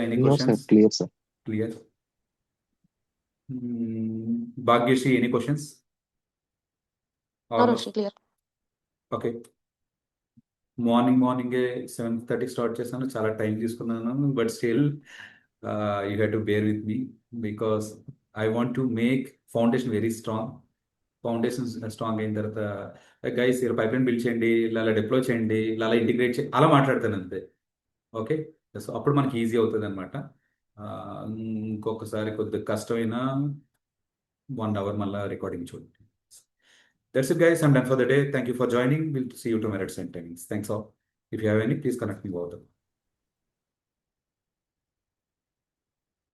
any questions? Clear sir. Clear. Bhagyashree any questions? Rushi, clear. Okay, మార్నింగే 7:30 start చేశాను, చాలా time తీసుకున్నాను, but still you have to bear with me because I want to make foundation very strong. Foundation strong అయిన తర్వాత guys ఇలా pipe line build చేయండి, ఇలా deploy చేయండి, ఇలా ఇంటిగ్రేట్ చేయండి, అలా మాట్లాడతాను అంతే. ఓకే, సో అప్పుడు మనకి ఈజీ అవుతుంది అనమాట. ఇంకొకసారి కొద్దిగా కష్టమైన 1 hour మళ్ళీ రికార్డింగ్ చూడండి. That's it, guys. I'm done for the day. Thank you for joining. We'll see you tomorrow at same timings. Thanks all. If you have any, please connect me over.